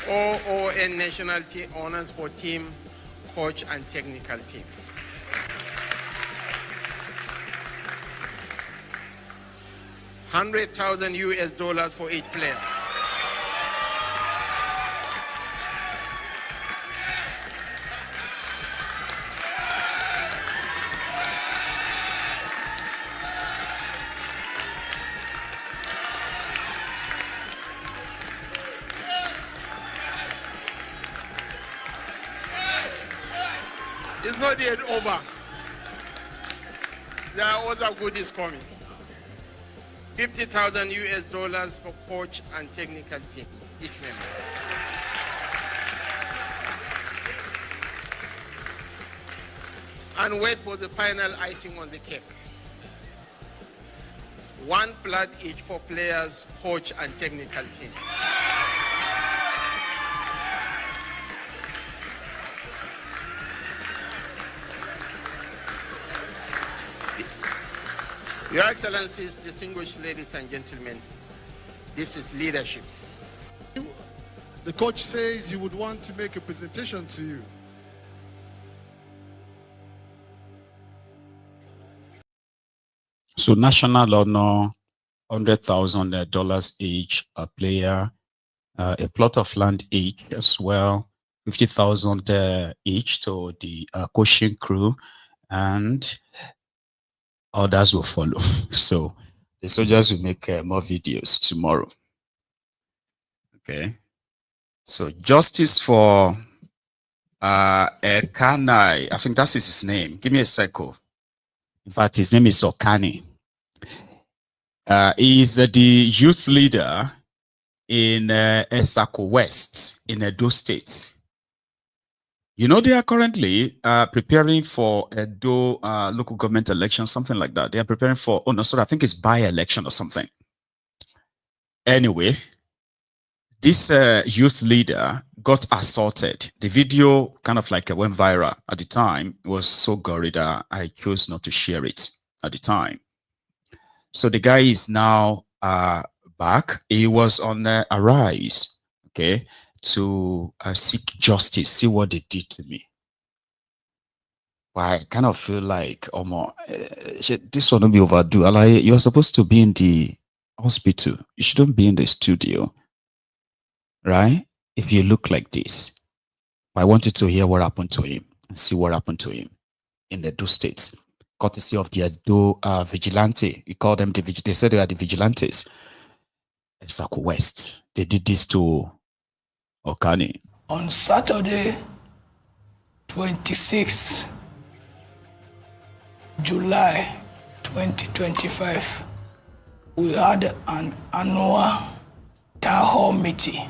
[SPEAKER 22] OON National Honors for Team, Coach and Technical Team. $100,000 for each player. It's not yet over. There are other goodies coming. $50,000 for coach and technical team, each member. And wait for the final icing on the cake. One plat each for players, coach, and technical team. Your Excellencies, distinguished ladies and gentlemen, this is leadership.
[SPEAKER 7] The coach says he would want to make a presentation to you.
[SPEAKER 4] So national honor, $100,000 each, a player, a plot of land each as well, 50,000 each to the coaching crew, and others will follow. So the soldiers will make more videos tomorrow. Okay. So justice for Ekanai, I think that is his name. Give me a second. In fact, his name is Okani. He is the youth leader in Esako West in Edo State. You know, they are currently preparing for Edo local government election, something like that. They are preparing for, oh no, sorry, I think it's by-election or something. Anyway, this youth leader got assaulted. The video kind of like went viral at the time. It was so gory that I chose not to share it at the time. So the guy is now back. He was on Arise, okay, to seek justice, see what they did to me. But I kind of feel like, this will not be overdue. You're supposed to be in the hospital. You shouldn't be in the studio, right? If you look like this. I wanted to hear what happened to him and see what happened to him in the Edo states, courtesy of the Edo vigilante. We call them they said they are the vigilantes. Esako West. They did this to Okani.
[SPEAKER 9] On Saturday, 26 July 2025, we had an annual town hall meeting,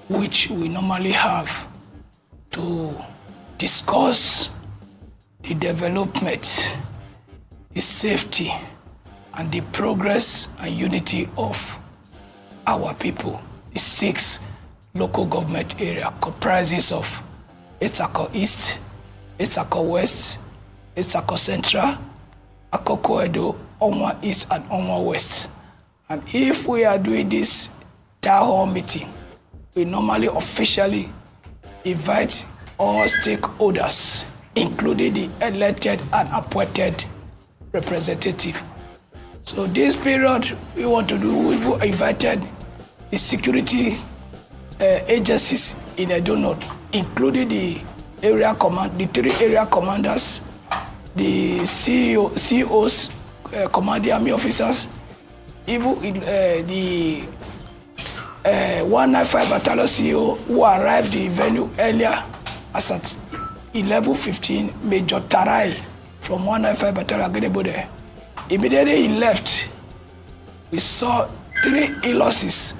[SPEAKER 9] which we normally have to discuss the development, the safety, and the progress and unity of our people. The 6 local government area comprises of Atiku East, Atiku West, Atiku Central, Akoko Edo, Onwa East, and Onwa West. And if we are doing this town hall meeting, we normally officially invite all stakeholders, including the elected and appointed representative. So this period, we want to do, we've invited the security agencies in Edo North, including the area command, the 3 area commanders the CEOs, commanding army officers, even the 195 Battalion CEO who arrived the venue earlier as at 11:15, Major Tarai from 195 Battalion Agenebode. Immediately he left, we saw 3 e-losses,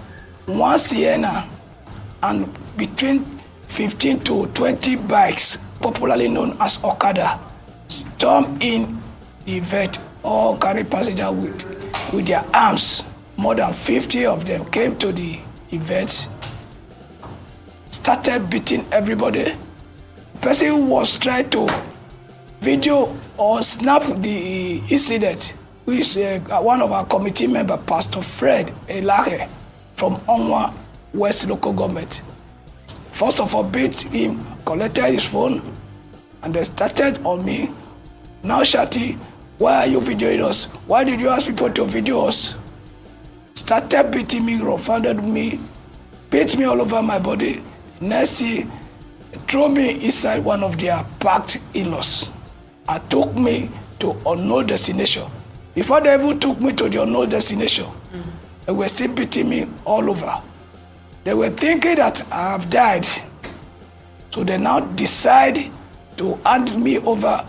[SPEAKER 9] 1 Sienna, and between 15 to 20 bikes, popularly known as Okada, stormed in the event, all carry passengers with their arms. More than 50 of them came to the event, started beating everybody. The person who was trying to video or snap the incident, who is one of our committee members, Pastor Fred Elake from Onwa West Local Government. First of all, beat him, collected his phone, and they started on me. Now shouting, why are you videoing us? Why did you ask people to video us? Started beating me, confounded me, beat me all over my body. Next he threw me inside one of their packed in-laws and took me to unknown destination. Before they even took me to the unknown destination, they were still beating me all over. They were thinking that I have died. So they now decide to hand me over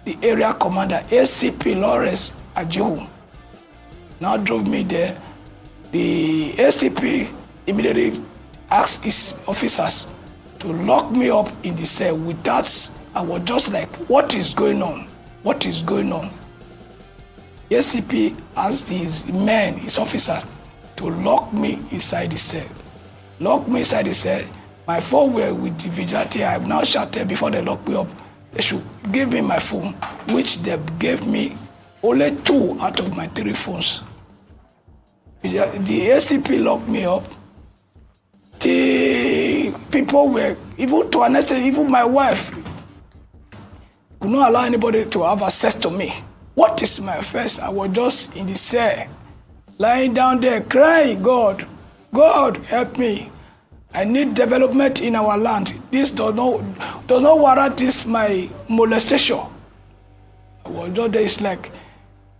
[SPEAKER 9] the area commander, ACP Lawrence Ajihu. Now drove me there. The ACP immediately asked his officers to lock me up in the cell. With that, I was just like, what is going on? What is going on? The ACP asked his men, his officers, to lock me inside the cell. Lock me inside the cell. My phone were with the vigilante. I have now shouted before they lock me up. They should give me my phone, which they gave me only 2 out of my 3 phones. The ACP locked me up. The people were, even to an extent, even my wife could not allow anybody to have access to me. What is my first? I was just in the cell, lying down there, crying, God, God, help me. I need development in our land. This does not warrant this my molestation. I was just there, it's like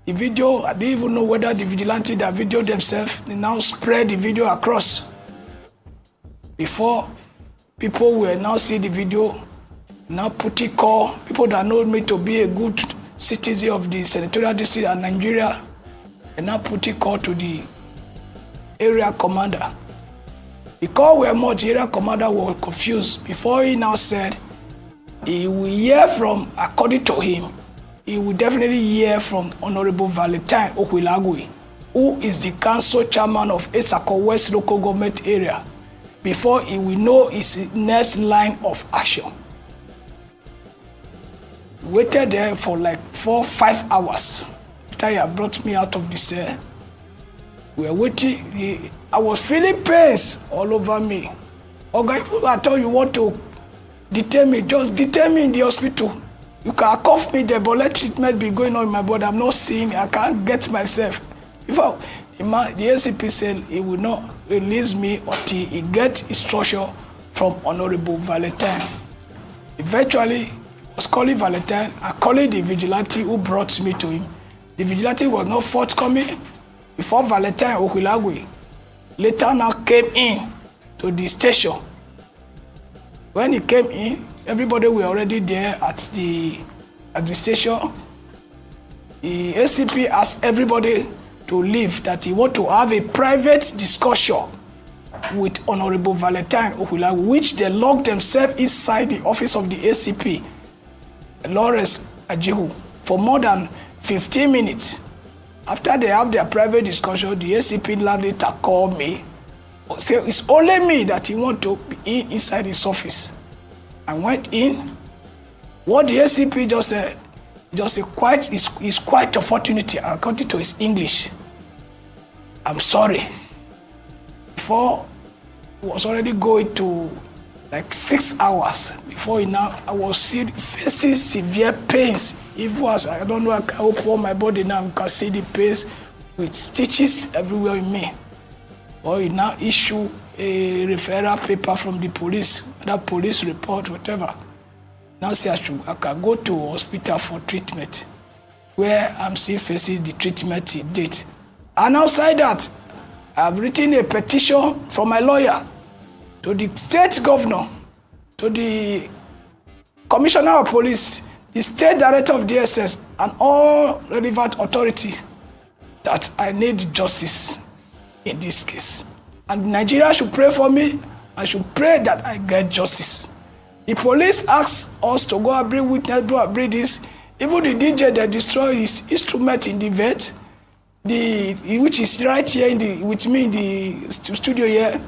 [SPEAKER 9] the video, I didn't even know whether the vigilante that videoed themselves, they now spread the video across. Before people will now see the video, now put it call, people that know me to be a good citizen of the senatorial district and Nigeria, and now put it call to the area commander. The call were much, the area commander was confused. Before he now said, he will hear from, according to him, he will definitely hear from Honorable Valentine Okwilagwe, who is the council chairman of Esako West Local Government Area, before he will know his next line of action. Waited there for like 4 or 5 hours after he had brought me out of the cell. We were waiting. I was feeling pains all over me. Okay, if I told you want to detain me, just detain me in the hospital. You can cuff me there, but let treatment be going on in my body. I'm not seeing, I can't get myself. The ACP said he will not release me until he gets instruction from Honorable Valentine. Eventually, I was calling Valentine. I called the vigilante who brought me to him. The vigilante was not forthcoming before Valentine Okwilagwe later now came in to the station. When he came in, everybody were already there at the station. The ACP asked everybody to leave, that he want to have a private discussion with Honorable Valentine Okwilagwe, which they locked themselves inside the office of the ACP, Lawrence Ajihu, for more than 15 minutes. After they have their private discussion, the ACP later called me. Say it's only me that he want to be inside his office. I went in. What the ACP just said, it's quite unfortunate according to his English. I'm sorry. Before, it was already going to like 6 hours. Before I was facing severe pains. If was, I don't know, I can open my body now, you can see the pains with stitches everywhere in me. Or you now issue a referral paper from the police, that police report, whatever. Now say I can go to hospital for treatment, where I'm still facing the treatment date. And outside that, I've written a petition from my lawyer to the state governor, to the commissioner of police, the state director of DSS, and all relevant authority that I need justice in this case. And Nigeria should pray for me. I should pray that I get justice. The police ask us to go and bring witness, do and bring this. Even the DJ that destroyed his instrument in the vet, which is right here with me in the studio here.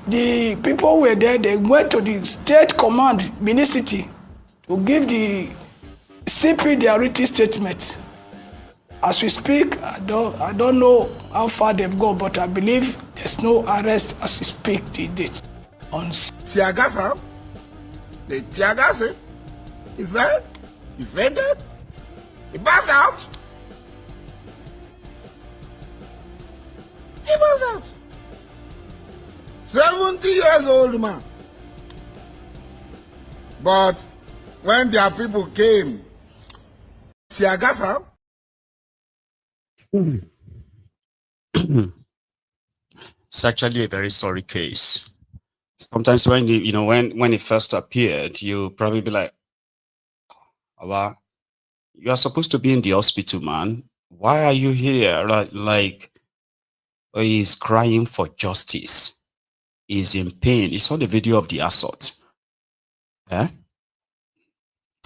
[SPEAKER 9] The people were there, they went to the state command, Minicity, to give the CP their written statement. As we speak, I don't know how far they've gone, but I believe there's no arrest as we speak the date. On
[SPEAKER 1] Tiagasa, the Tiagasa, he fell, he fainted, he passed out. He passed out. 70 years old man. But when their people came, Tiagasa.
[SPEAKER 4] It's actually a very sorry case. Sometimes when when it first appeared, you probably be like, Allah, you are supposed to be in the hospital, man. Why are you here? Like he's crying for justice. He's in pain. He saw the video of the assault. Eh?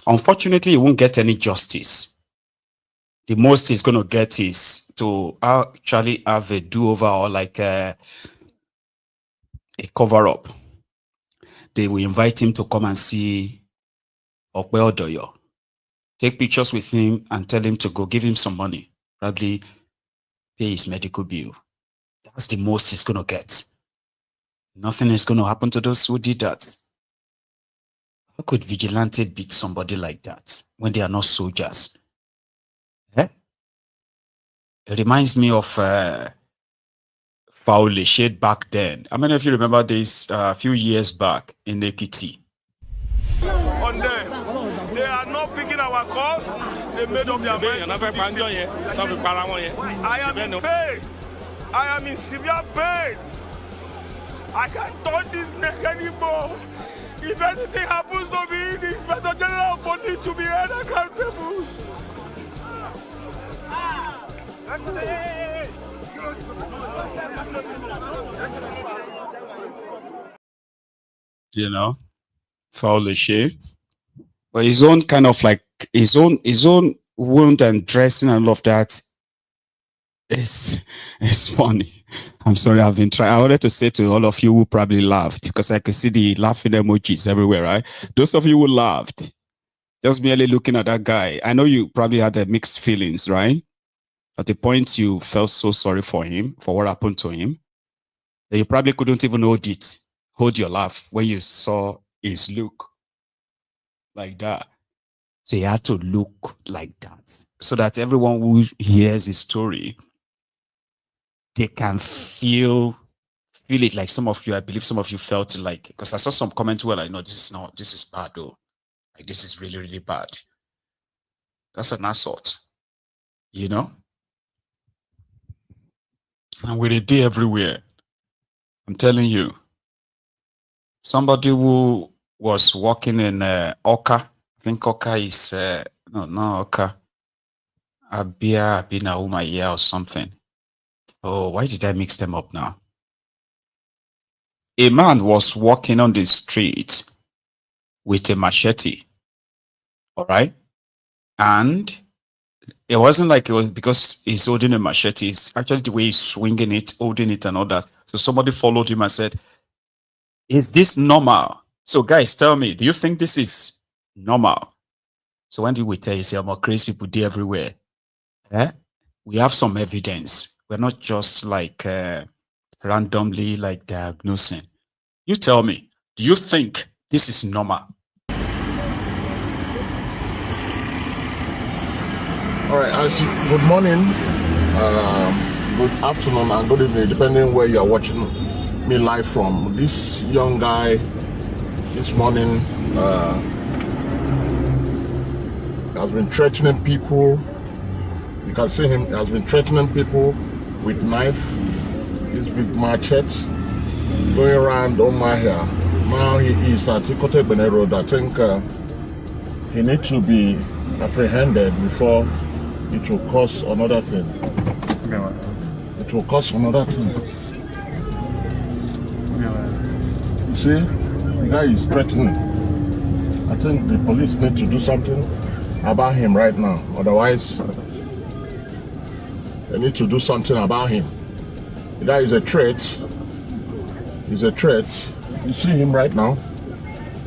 [SPEAKER 4] Unfortunately, he won't get any justice. The most he's going to get is to actually have a do-over or like a cover-up. They will invite him to come and see Okpe Odoyo. Take pictures with him and tell him to go give him some money. Probably pay his medical bill. That's the most he's going to get. Nothing is going to happen to those who did that. How could vigilante beat somebody like that when they are not soldiers? Eh? It reminds me of foul shade back then. How many of you remember this a few years back in Ekiti?
[SPEAKER 6] On them, they are not picking our calls. They made up their mind. I am in pain. I am in severe pain. I can't touch this neck anymore. If anything happens to me, the Inspector General of Police should be held accountable.
[SPEAKER 4] You know, foul shade. But his own kind of like his own wound and dressing and all of that is funny. I'm sorry, I've been trying. I wanted to say to all of you who probably laughed, because I can see the laughing emojis everywhere, right? Those of you who laughed, just merely looking at that guy, I know you probably had mixed feelings, right? At the point you felt so sorry for him, for what happened to him, that you probably couldn't even hold your laugh when you saw his look like that. So you had to look like that, so that everyone who hears his story, they can feel it. Like some of you, I believe some of you felt it, like, because I saw some comments where like, no, this is bad though. Like, this is really, really bad. That's an assault, you know? And with a day everywhere, I'm telling you, somebody who was walking in Oka, I think Oka is, no, Oka, Abia, Umayya or something. Oh, why did I mix them up now? A man was walking on the street with a machete. All right. And it wasn't like it was because he's holding a machete. It's actually the way he's swinging it, holding it and all that. So somebody followed him and said, is this normal? So guys, tell me, do you think this is normal? So when did we tell you, say, more crazy people there everywhere? Eh? We have some evidence. We're not just like randomly like diagnosing. You tell me, do you think this is normal?
[SPEAKER 10] All right, good morning, good afternoon, and good evening, depending where you are watching me live from. This young guy this morning He has been threatening people. You can see him. He has been threatening people with knife. His big machete going around Omoyele. Now he is at Ikorodu Road. I think he needs to be apprehended before it will cause another thing. It will cause another thing. You see, the guy is threatening. I think the police need to do something about him right now. Otherwise, they need to do something about him. That is a threat. He's a threat. You see him right now.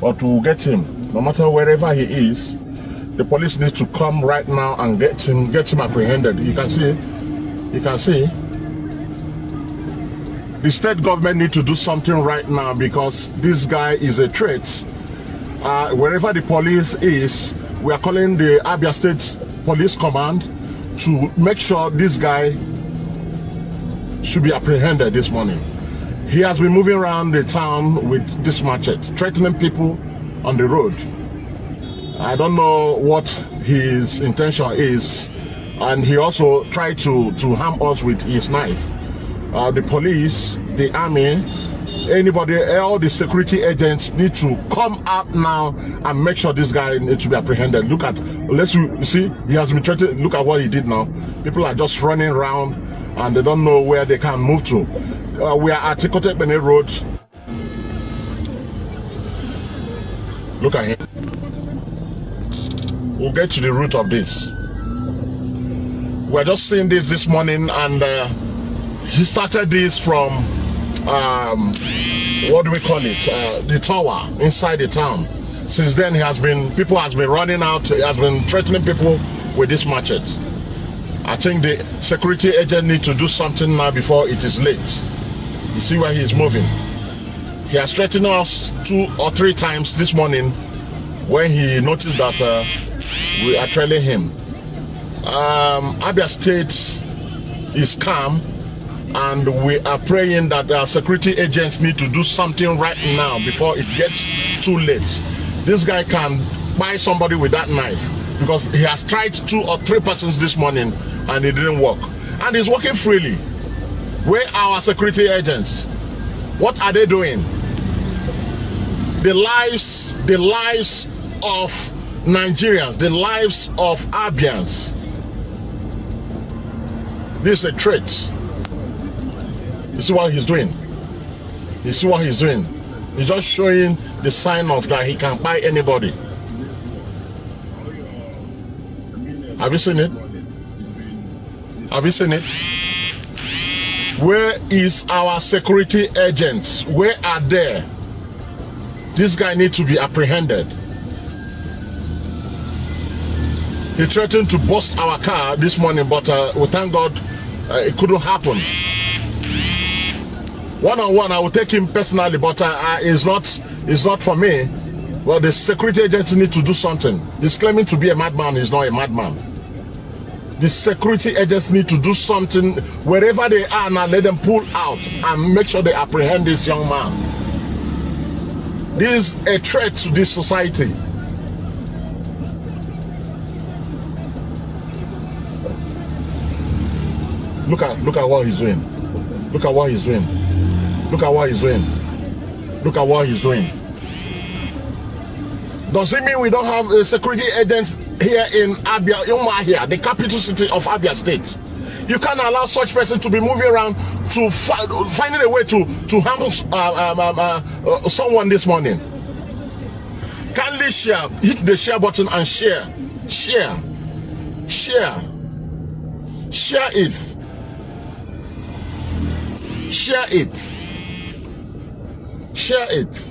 [SPEAKER 10] But we'll get him. No matter wherever he is, the police need to come right now and get him apprehended. You can see. The state government need to do something right now because this guy is a threat. Wherever the police is, we are calling the Abia State Police Command to make sure this guy should be apprehended this morning. He has been moving around the town with this machete, threatening people on the road. I don't know what his intention is, and he also tried to harm us with his knife. The police, the army, anybody, all the security agents need to come out now and make sure this guy needs to be apprehended. Look at, you see, he has been threatened. Look at what he did now. People are just running around and they don't know where they can move to. We are at Ikorodu Road. Look at him. We'll get to the root of this. We're just seeing this morning, and he started this from what do we call it? The tower inside the town. Since then, people has been running out. He has been threatening people with this machete. I think the security agent needs to do something now before it is late. You see where he is moving. He has threatened us 2 or 3 times this morning when he noticed that we are trailing him. Abia State is calm, and we are praying that our security agents need to do something right now before it gets too late. This guy can buy somebody with that knife because he has tried 2 or 3 persons this morning and it didn't work. And he's working freely. Where are our security agents? What are they doing? The lives of Nigerians, the lives of Abians. This is a threat. You see what he's doing? You see what he's doing? He's just showing the sign of that he can buy anybody. Have you seen it? Have you seen it? Where is our security agents? Where are they? This guy needs to be apprehended. He threatened to bust our car this morning, but we thank God it couldn't happen. One-on-one, I will take him personally, but it's not for me. Well, the security agents need to do something. He's claiming to be a madman. He's not a madman. The security agents need to do something. Wherever they are now, let them pull out and make sure they apprehend this young man. This is a threat to this society. Look at what he's doing. Look at what he's doing. Look at what he's doing. Look at what he's doing. Does it mean we don't have security agents here in Abuja, the capital city of Abia State? You can't allow such person to be moving around to finding a way to harm someone this morning. Kindly share, hit the share button and share it. Share it.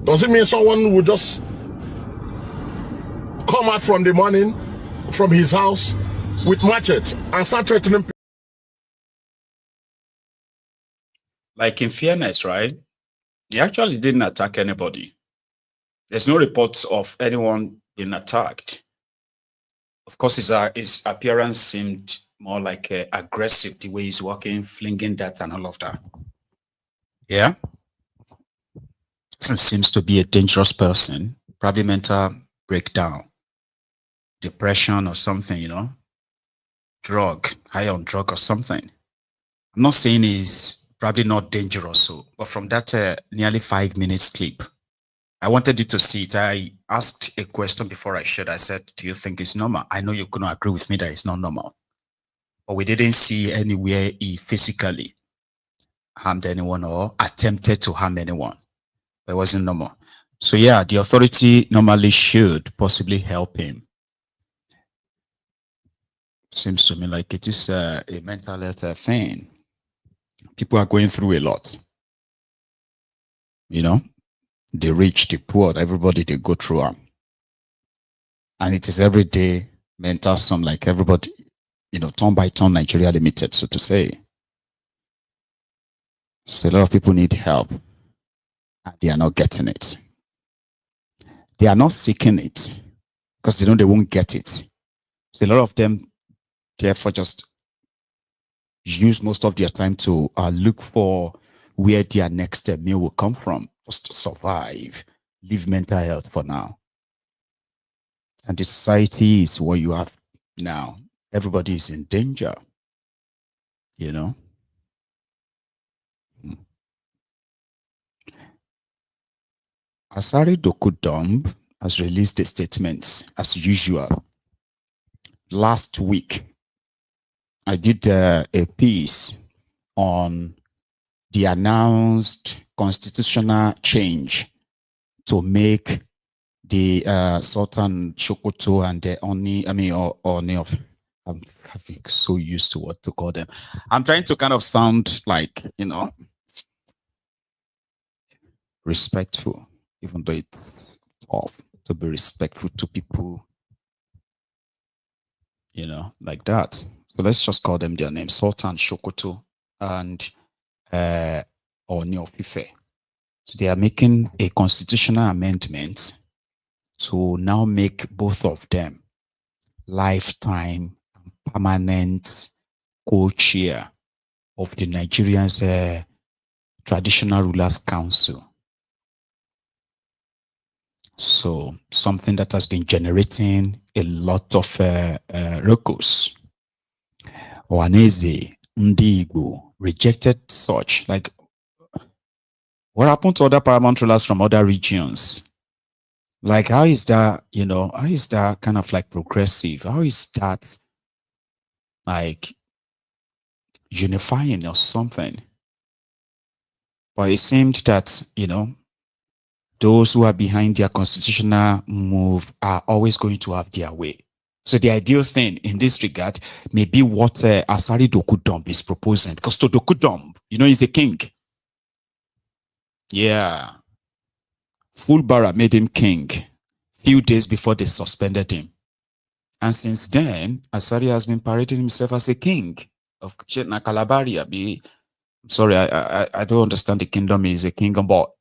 [SPEAKER 10] Does it mean someone will just come out from the morning from his house with machete and start threatening people?
[SPEAKER 4] Like, in fairness, right? He actually didn't attack anybody. There's no reports of anyone being attacked. Of course, his appearance seemed more like aggressive, the way he's walking, flinging that and all of that. Yeah. seems to be a dangerous person, probably mental breakdown, depression or something, you know, high on drug or something. I'm not saying he's probably not dangerous, so, but from that nearly 5 minutes clip, I wanted you to see it. I asked a question before I shared. I said, do you think it's normal? I know you're going to agree with me that it's not normal, but we didn't see anywhere he physically harmed anyone or attempted to harm anyone. It wasn't normal. So yeah, the authority normally should possibly help him. Seems to me like it is a mental health thing. People are going through a lot. You know, the rich, the poor, everybody, they go through them. And it is every day mental sum, like everybody, you know, turn by turn Nigeria Limited, so to say. So a lot of people need help. And they are not getting it. They are not seeking it because they know they won't get it. So a lot of them, therefore, just use most of their time to look for where their next meal will come from, just to survive, leave mental health for now. And the society is what you have now. Everybody is in danger, you know. Asari Dokudumb has released a statement as usual. Last week, I did a piece on the announced constitutional change to make the Sultan Sokoto and the Oni, Oni of, I'm having so used to what to call them. I'm trying to kind of sound like, you know, respectful, even though it's tough to be respectful to people, you know, like that. So let's just call them their names, Sultan Sokoto and Oni of Ife. So they are making a constitutional amendment to now make both of them lifetime and permanent co-chair of the Nigerians Traditional Rulers Council. So something that has been generating a lot of ruckus. Ohaneze Ndigbo rejected such. Like, what happened to other paramount rulers from other regions? Like, how is that, you know, how is that kind of like progressive? How is that like unifying or something? But it seemed that, you know, those who are behind their constitutional move are always going to have their way. So the ideal thing in this regard may be what Asari Dokudumb is proposing. Because to Dokudumb, you know, he's a king. Yeah. Fulbara made him king few days before they suspended him. And since then, Asari has been parading himself as a king of Nakalabaria. Sorry, I don't understand the kingdom is a kingdom, but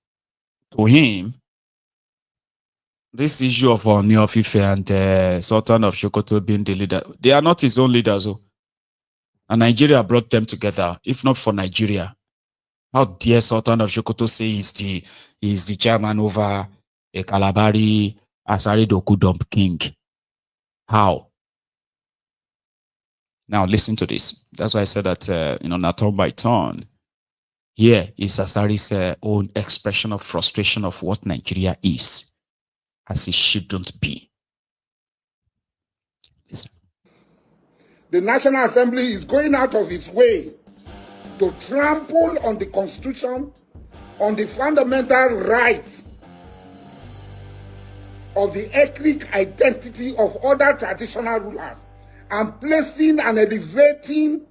[SPEAKER 4] to him, this issue of Oni of Ife and Sultan of Sokoto being the leader, they are not his own leaders. And Nigeria brought them together. If not for Nigeria, how dare Sultan of Sokoto say he's the chairman over a Kalabari Asari Dokudumb king? How? Now listen to this. That's why I said that, you know, not turn by turn. Here is Asari's own expression of frustration of what Nigeria is, as it shouldn't be. Listen.
[SPEAKER 1] The National Assembly is going out of its way to trample on the Constitution, on the fundamental rights of the ethnic identity of other traditional rulers, and placing and elevating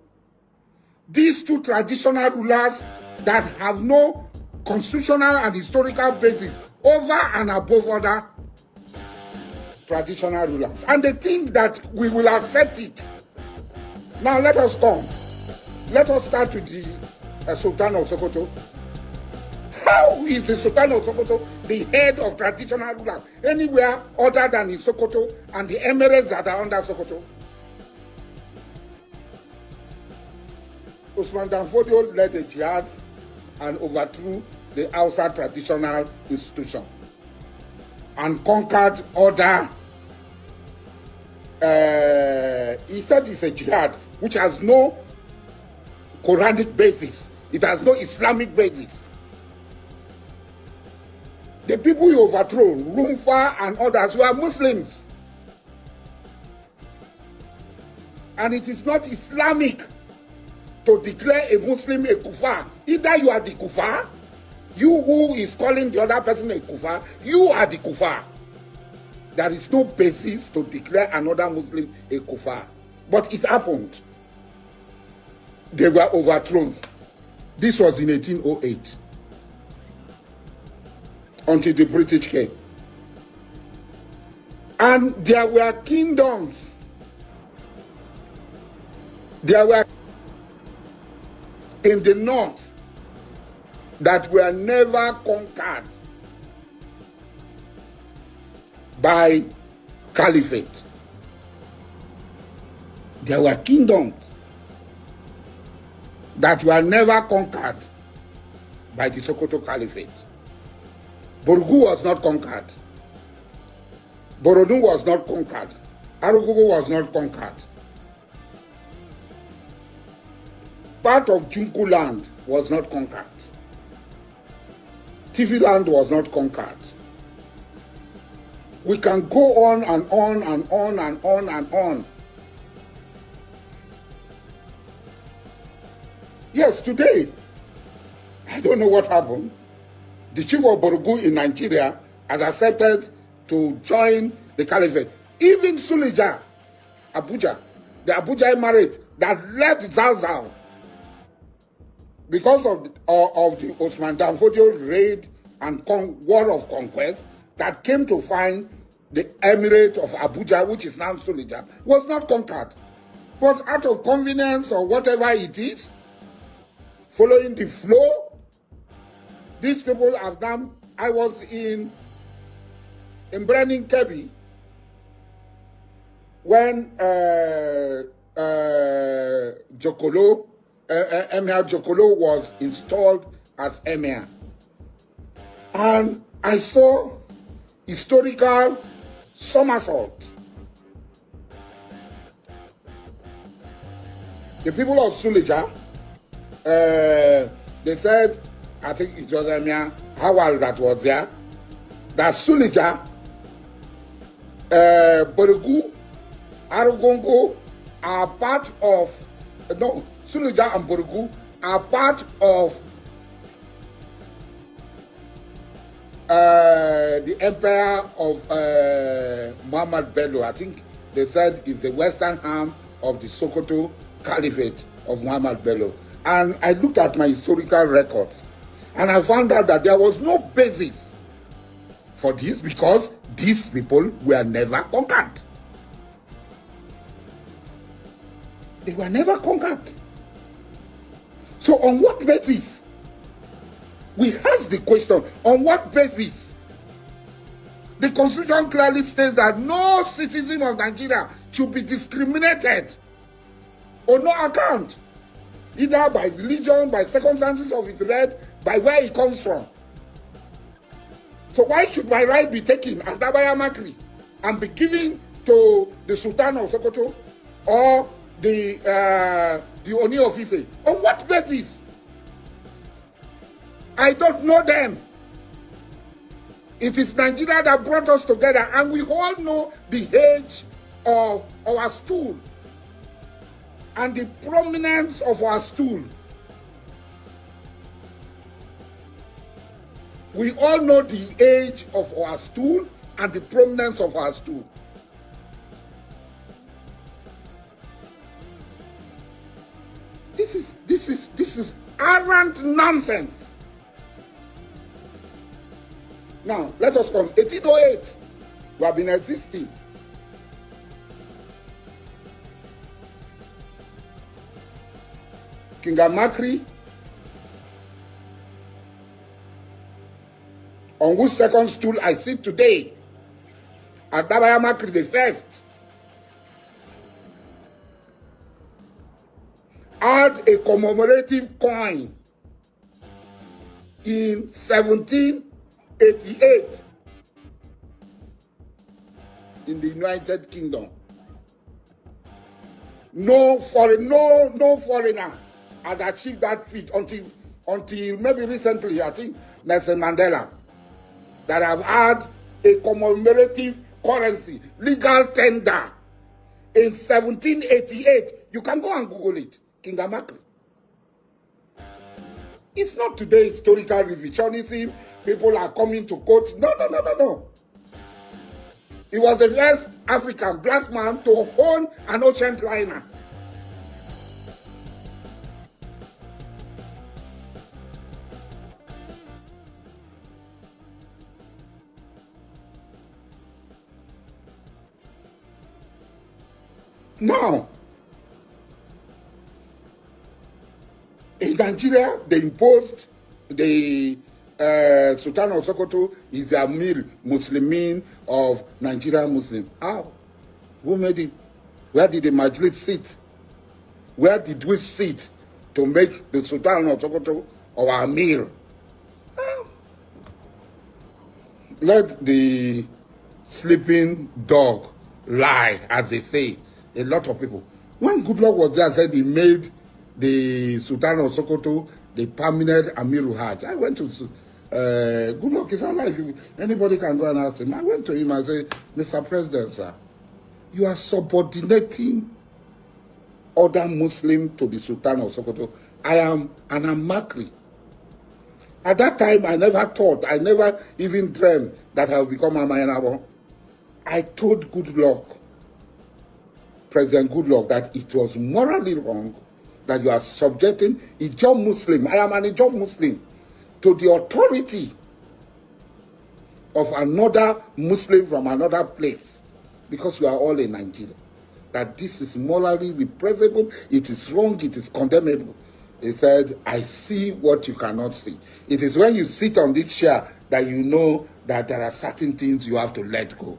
[SPEAKER 1] these two traditional rulers that have no constitutional and historical basis over and above other traditional rulers. And they think that we will accept it. Now let us come. Let us start with the Sultan of Sokoto. How is the Sultan of Sokoto the head of traditional rulers anywhere other than in Sokoto and the emirates that are under Sokoto? Usman Dan Fodio led a jihad and overthrew
[SPEAKER 3] the Hausa traditional institution and conquered other. He said it's a jihad which has no Quranic basis. It has no Islamic basis. The people he overthrew, Rumfa and others, were Muslims. And it is not Islamic to declare a Muslim a kuffar. Either you are the kuffar, you who is calling the other person a kuffar, you are the kuffar. There is no basis to declare another Muslim a kuffar. But it happened. They were overthrown. This was in 1808. Until the British came. And there were kingdoms. There were in the north that were never conquered by caliphate. There were kingdoms that were never conquered by the Sokoto Caliphate. Borgu was not conquered. Borodun was not conquered. Arugugu was not conquered. Part of Junku land was not conquered. Tifi land was not conquered. We can go on and on and on and on and on. Yes, today, I don't know what happened. The chief of Borgu in Nigeria has accepted to join the caliphate. Even Suleja, Abuja, the Abuja Emirate that left Zauzau because of the Osman Danfodio raid and war of conquest that came to find the Emirate of Abuja, which is now Suleja, was not conquered. But out of convenience or whatever it is, following the flow, these people have done. I was in Brenning Kebbi when Jokolo, Emir Jokolo was installed as Emir. And I saw historical somersault. The people of Suleja, they said, I think it was Emir Hawal that was there, that Suleja, Borgu, Arugongo are part of, no, Suleja and Borgu are part of the empire of Muhammad Bello. I think they said it's the western arm of the Sokoto Caliphate of Muhammad Bello. And I looked at my historical records and I found out that there was no basis for this because these people were never conquered. They were never conquered. So on what basis? We ask the question, on what basis? The Constitution clearly states that no citizen of Nigeria should be discriminated on no account, either by religion, by circumstances of his birth, by where he comes from. So why should my right be taken as Dabaya Makri and be given to the Sultan of Sokoto or the Oni of Ife? On what basis? I don't know them. It is Nigeria that brought us together, and we all know the age of our stool and the prominence of our stool. We all know the age of our stool and the prominence of our stool. This is arrant nonsense. Now, let us come. 1808, we have been existing. King Amakri, on whose second stool I sit today, Dabaya Makri the first, had a commemorative coin in 1788 in the United Kingdom. No foreigner had achieved that feat until maybe recently, I think, Nelson Mandela, that have had a commemorative currency, legal tender in 1788. You can go and Google it, King Amakri. It's not today historical revisionism. People are coming to quote. No. He was the first African black man to own an ocean liner. Now, in Nigeria, they imposed the Sultan of Sokoto is the Amir Muslimin of Nigerian Muslim. How? Who made it? Where did the Majlis sit? Where did we sit to make the Sultan of Sokoto our Amir? How? Let the sleeping dog lie, as they say. A lot of people. When Goodluck was there, said he made the Sultan of Sokoto the permanent Amiru Hajj. I went to Goodluck is alive. Anybody can go and ask him. I went to him and said, Mr. President, sir, you are subordinating other Muslims to the Sultan of Sokoto. I am an Amakri. At that time, I never thought, I never even dreamed that I would become a Mayanabo. I told Goodluck, President Goodluck, that it was morally wrong that you are subjecting a Ijaw Muslim, I am an Ijaw Muslim, to the authority of another Muslim from another place, because you are all in Nigeria. That this is morally reprehensible, it is wrong, it is condemnable. He said, I see what you cannot see. It is when you sit on this chair that you know that there are certain things you have to let go.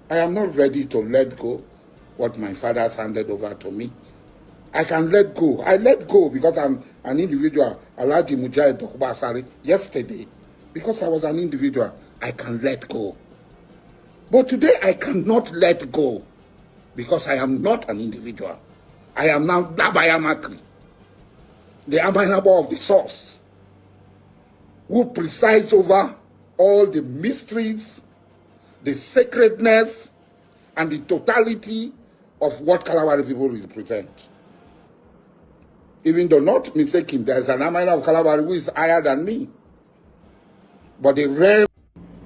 [SPEAKER 3] I am not ready to let go what my father has handed over to me. I can let go. I let go because I'm an individual. Alhaji Mujahid Dokuba Asari yesterday, because I was an individual, I can let go. But today I cannot let go because I am not an individual. I am now Dabayamakri, the Abayinabo of the source, who presides over all the mysteries, the sacredness, and the totality of what Kalabari people represent. Even though not mistaken, there's an Amayina of Kalabari who is higher than me. But the rare...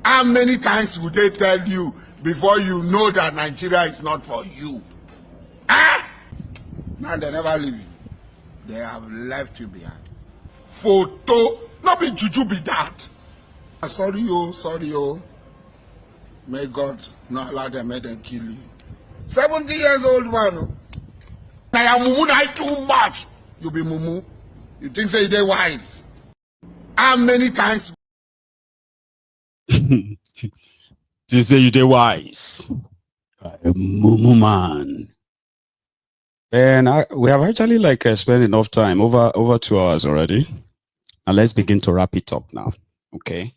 [SPEAKER 1] How many times would they tell you before you know that Nigeria is not for you? Ah! Now they never leave you. They have left you behind. Photo, not be juju be that. Sorry, oh. May God not allow them, make them kill you. 70 years old man. I am mumu too much. You be mumu. You think say they wise. How many times?
[SPEAKER 4] You say you they wise. Mumu man. And we have actually spent enough time, over 2 hours already. Now let's begin to wrap it up now. Okay.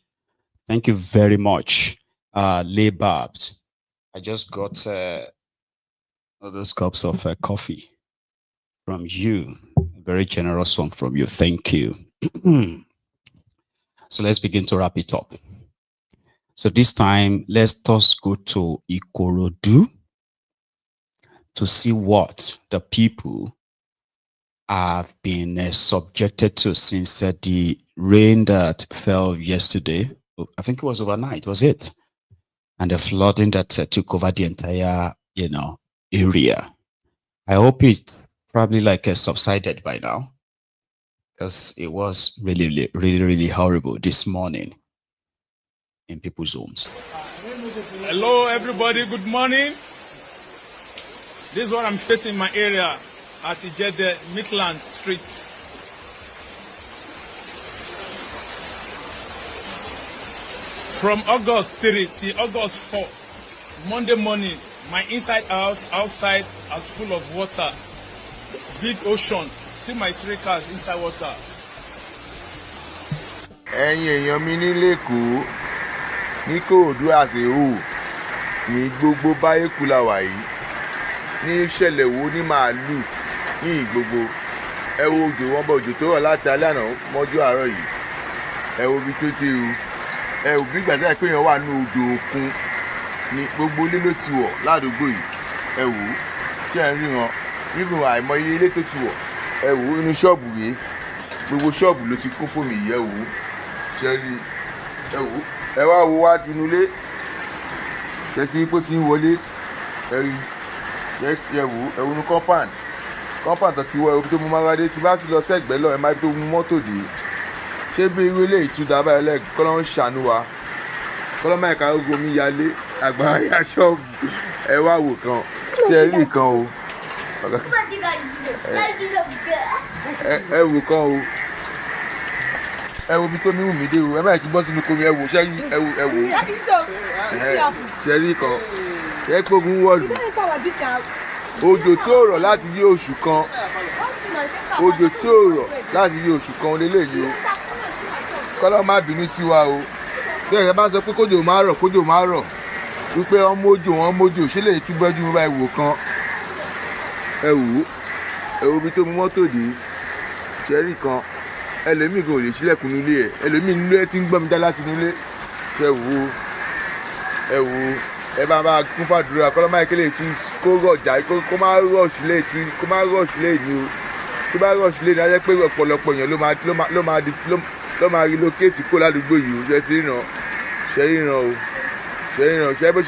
[SPEAKER 4] Thank you very much. Lay Babs. I just got all those cups of coffee from you. A very generous one from you. Thank you. So let's begin to wrap it up. So this time, let's just go to Ikorodu to see what the people have been subjected to since the rain that fell yesterday. I think it was overnight, was it? And the flooding that took over the entire, area. I hope it's probably subsided by now, because it was really horrible this morning in people's homes.
[SPEAKER 6] Hello, everybody. Good morning. This is what I'm facing in my area at Ijede Midland Street. From August 3 till August 4, Monday morning, my inside house, outside, is full of water. Big ocean. See my 3 cars inside water.
[SPEAKER 8] ẹ̀yin èèyàn mi nílé Èkó ní Ikorodu àṣehò ní gbogbo báyé kú la wà yìí ní ìṣẹ̀lẹ̀ wo ní màálù ní gbogbo ẹ wo òjò wọn bọ òjò tó rọ̀ láti alẹ́ àná mọ́jú àárọ̀ yìí ẹ wo bí tó dé o ẹ wo bí gbàdá pé èèyàn wà ní odò òkun ní gbogbo ilé ló ti wọ̀ ládùúgbò yìí ẹ wò ó ṣé ẹ ń rí wọn nínú àìmọye ilé tó ti wọ̀ ẹ wò ó inú ṣọ́ọ̀bù yìí gbogbo ṣọ́ọ̀bù ló ti kún fún mi yìí ẹ wò ó ṣe rí ẹ wò ó ẹ wá wo wá tinúlé tẹ́tí pé ti ń wọlé ẹ rí ẹ wò ó ẹ wo inú compound tó ti wọ ẹbí tó mú máradé tí bá ti lọ sẹ́gbẹ̀ẹ́ lọ ẹ má tó mú mọ́tò dé ṣé bí irú eléyìí tún dábàá ẹlẹ́gùn kọ́ ló ń ṣàánú wa kọ́ ló máa ka ogun mi yálé àgbàrá yá ṣọ́ọ̀bù ẹ wá wò kan ṣe rí nǹkan o ẹ wò kan o ẹ wo bí tó mímú mi dé o ẹ má kí bọ́ sínú komi ẹ wò ṣe rí ẹ wò ṣe rí kan ẹ gbógun wọ́ọ̀lù òjò tí ó rọ̀ láti bí oṣù kan òjò tí ó rọ̀ láti bí oṣù kan lélẹ́yìí o kọ́lọ́ má bínú sí wa o bí ẹ̀yẹ bá sọ pé kójò má rọ̀ wípé wọ́n mójò ṣé lè tún gbọ́jú mi báyìí wò kan ẹ wò ó ẹ wo bí tó mú mọ́tò dé ṣẹ́rí kan ẹlòmíì kan ò lè ṣílẹ̀kùn nílé ẹ̀ ẹlòmíì nílé ẹ ti ń gbọ́ mi dá láti nílé ṣe wò ó ẹ wò ó ẹ bá kún fàdúrà kọ́lọ́ máa kéle tún kó rọ̀jà kó má rọ̀ṣù lé ní o tó bá rọ̀ṣù lé ní ajẹ́ pé ọ̀pọ̀lọpọ̀ èèyàn ló máa relocate kó ládùúgbò yìí o ṣe ti ríran ṣe bó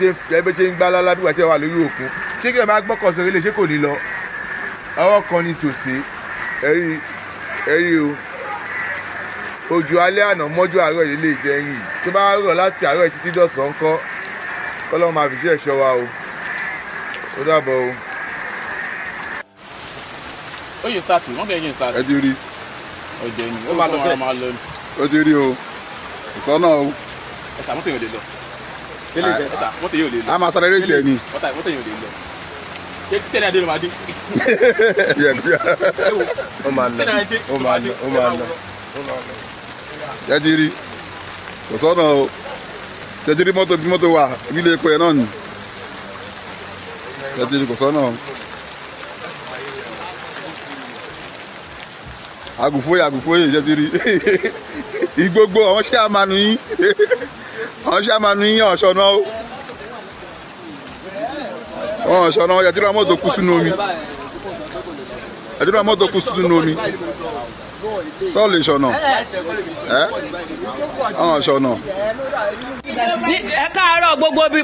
[SPEAKER 8] ṣe ń gbá lálá bí wàá tí wà lórí òkun ṣé kí ẹ máa gbọ́kọ̀ sórí ilé ṣé kò ní lọ ọwọ́ kan ní sòsè ẹ̀rí o òjò alẹ́ àná mọ́jú àárọ̀ yìí lè jẹ́ yìí tó bá rọ̀ láti àárọ̀ títí dọ̀sán kọ́ kọ́lọ́ máa fi ṣe ẹ̀ṣọ́ wa o ó dàbọ̀ o.
[SPEAKER 21] ó yẹ sáàtì wọ́n fẹ́ yẹ sáàtì.
[SPEAKER 8] ẹ ti rí.
[SPEAKER 21] ọjọ́ ni ó máa lọ sẹ́ẹ̀.
[SPEAKER 8] ó ti rí o ìsọ́nà o.
[SPEAKER 21] ẹ̀sà mọ́tò yóò lè lọ. ẹ̀sà mọ́tò yóò lè lọ.
[SPEAKER 8] a máa sáré rèéjì ẹ̀ ni.
[SPEAKER 21] mọ́tò yóò lè lọ. ṣé sẹ́ni adé ló máa dé.
[SPEAKER 8] ó máa lọ. ẹ ti rí ìsọ́nà o. tẹ̀tìrí mọ́tò bí mọ́tò wà ibi ilé epo yẹn náà ni tẹ̀tìrí kò sọ́nà agùnfóyè tẹ̀tìrí ìgbogbo àwọn ṣé àmànù yín ọ̀ṣọ́nà tẹ̀tìrí àwọn mọ́tò kú sínú omi tọ́ọ̀lù ìṣọ̀nà àwọn ìṣọ̀nà.
[SPEAKER 12] ẹ káàárọ̀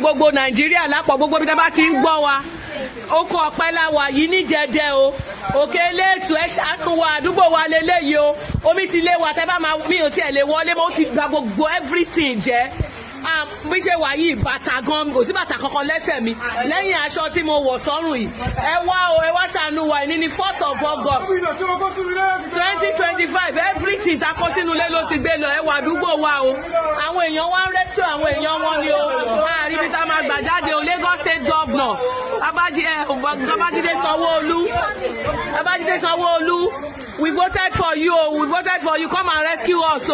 [SPEAKER 12] gbogbo nàìjíríà lápọ̀ gbogbo bí dábàá ti ń gbọ́ wa oko ọ̀pẹ la wà yìí níjẹ̀dẹ̀ o òkè eléètù ẹ ṣàánú wa àdúgbò wa lélẹ́yìí o omi ti lé wa tẹ́ bá máa mi ò tiẹ̀ lè wọlé mọ́ ó ti gba gbogbo everything jẹ́ bí ṣe wà yìí bàtà gan kò sí bàtà kankan lẹ́sẹ̀ mi lẹ́yìn aṣọ tí mo wọ̀ sọ́rùn yìí ẹ wá ṣàánú wa ní 4th of August 2025 everything ta kó sínú ilé ló ti gbé lọ ẹ wà àdúgbò wa o àwọn èèyàn wá ń rescue àwọn èèyàn wọn ni o àárín ibi tá a máa gbà jáde o Lagos State Governor Babájídé Sanwó-Olú we voted for you come and rescue us o.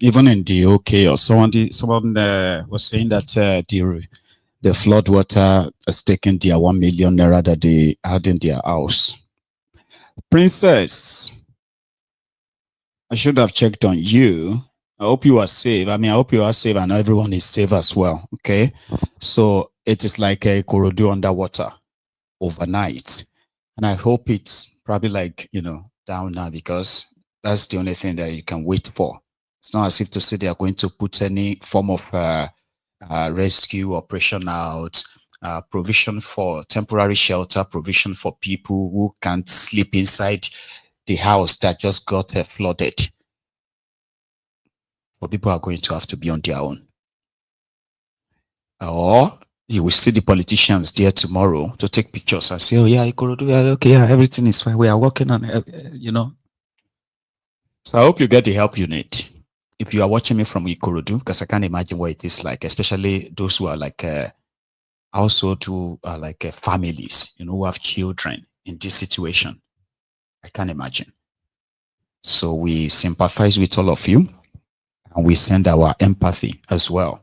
[SPEAKER 4] Even in the chaos, someone was saying that the flood water has taken their 1 million naira that they had in their house. Princess, I should have checked on you. I hope you are safe. I hope you are safe and everyone is safe as well. Okay, so it is like a Ikorodu underwater overnight, and I hope it's probably down now because that's the only thing that you can wait for. It's not as if to say they are going to put any form of rescue operation out, provision for temporary shelter, provision for people who can't sleep inside the house that just got flooded. But people are going to have to be on their own. Or you will see the politicians there tomorrow to take pictures and say, oh yeah, Ikorodu, okay, yeah, everything is fine. We are working on it, So I hope you get the help you need. If you are watching me from Ikorodu, because I can't imagine what it is like, especially those who are household who are families, who have children in this situation. I can't imagine. So we sympathize with all of you, and we send our empathy as well.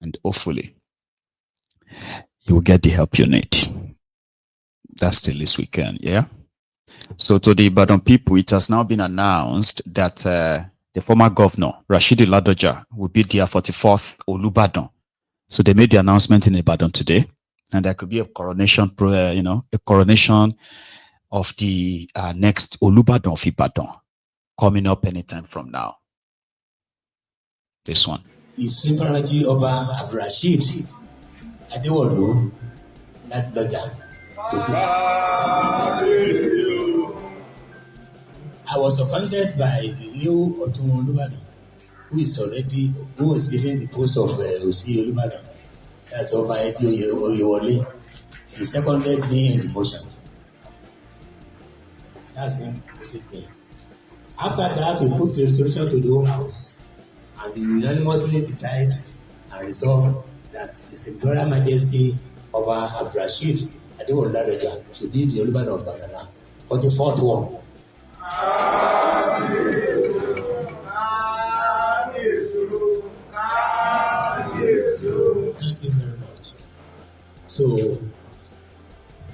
[SPEAKER 4] And hopefully, you will get the help you need. That's the least we can, yeah? So to the Ibadan people, it has now been announced that the former governor, Rashidi Ladoja, will be their 44th Olubadan. So they made the announcement in Ibadan today, and there could be a coronation, a coronation of the next Olubadan of Ibadan coming up anytime from now. This one.
[SPEAKER 14] His Superity Oba Abdurrashid Adewolu Ladoja. I was offended by the new Otun Olubadan, who is leaving the post of Osi Olubadan. That's Oba Edi Oyewole. He seconded me in the motion. That's him. After that, we put the resolution to the whole house, and we unanimously decide and resolve that His Imperial Majesty Oba Abdurrashid Adewolu Ladoja should be the Olubadan of Badana for the 4th one. Thank you very much. So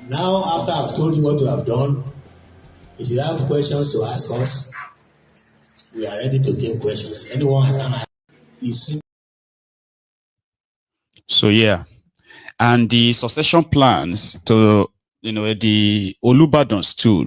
[SPEAKER 14] now, after I've told you what we have done, if you have questions to ask us, we are ready to take questions. Anyone can ask.
[SPEAKER 4] So yeah, and the succession plans to the Olubadan stool.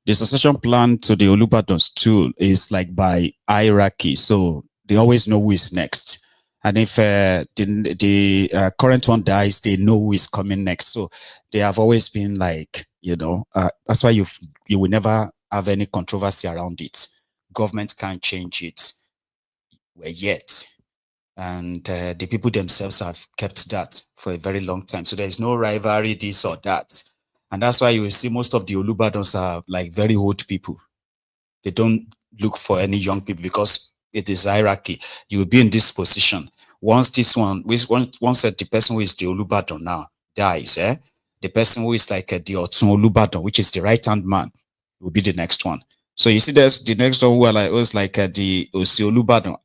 [SPEAKER 4] The succession plan to the Olubadan stool is like by hierarchy, so they always know who is next. And if the current one dies, they know who is coming next. So they have always been like, that's why you will never have any controversy around it. Government can't change it yet. And the people themselves have kept that for a very long time. So there is no rivalry, this or that. And that's why you will see most of the Olubadans are like very old people. They don't look for any young people because it is hierarchy. You will be in this position. Once the person who is the Olubadan now dies, the person who is like the Otun Olubadan, which is the right-hand man, will be the next one. So you see there's the next one who was like the Osi Olubadan.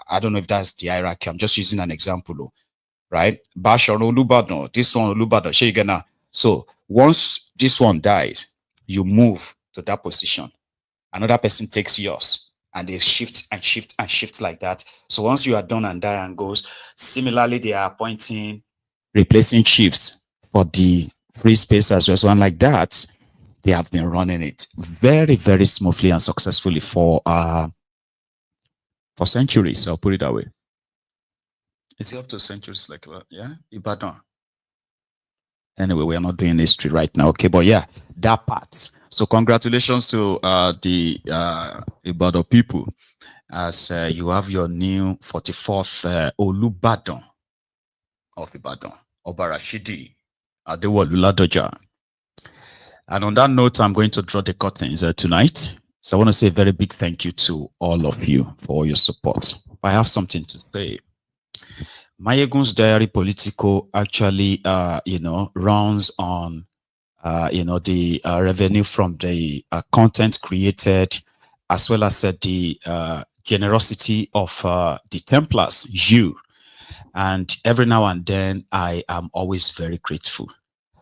[SPEAKER 4] I don't know if that's the hierarchy. I'm just using an example, right? Bashar Olubadan, this one Olubadan, Shegana. So once this one dies, you move to that position. Another person takes yours, and they shift and shift and shift like that. So once you are done and die and goes, similarly, they are appointing, replacing chiefs for the free space as well. So and like that, they have been running it very, very smoothly and successfully for centuries. I'll put it that way. Is it up to centuries? Like, yeah, Ibadan. Anyway, we are not doing history right now. Okay, but yeah, that part. So congratulations to the Ibadan people as you have your new 44th Olubadan of Ibadan, Oba Rashidi Adewolu Ladoja. And on that note, I'm going to draw the curtains tonight. So I want to say a very big thank you to all of you for all your support. I have something to say. Mayegun's Diary Politico actually, runs on, the revenue from the content created, as well as the generosity of the Templars, you. And every now and then, I am always very grateful.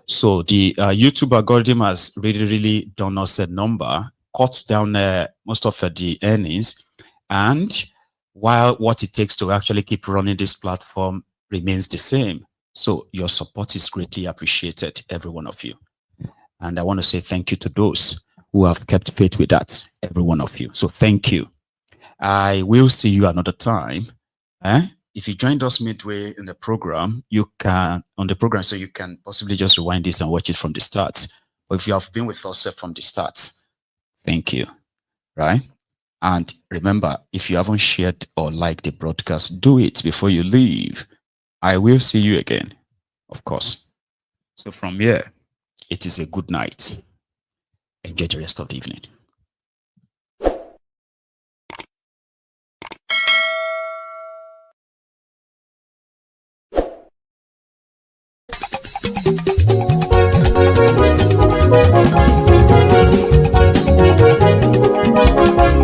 [SPEAKER 4] So the YouTube algorithm has really done us a number, cut down most of the earnings, and while what it takes to actually keep running this platform remains the same. So your support is greatly appreciated, every one of you. And I want to say thank you to those who have kept faith with that, every one of you. So thank you. I will see you another time. If you joined us midway in the program, so you can possibly just rewind this and watch it from the start. But if you have been with us from the start, thank you, right? And remember, if you haven't shared or liked the broadcast, do it before you leave. I will see you again, of course. So from here, it is a good night. Enjoy the rest of the evening.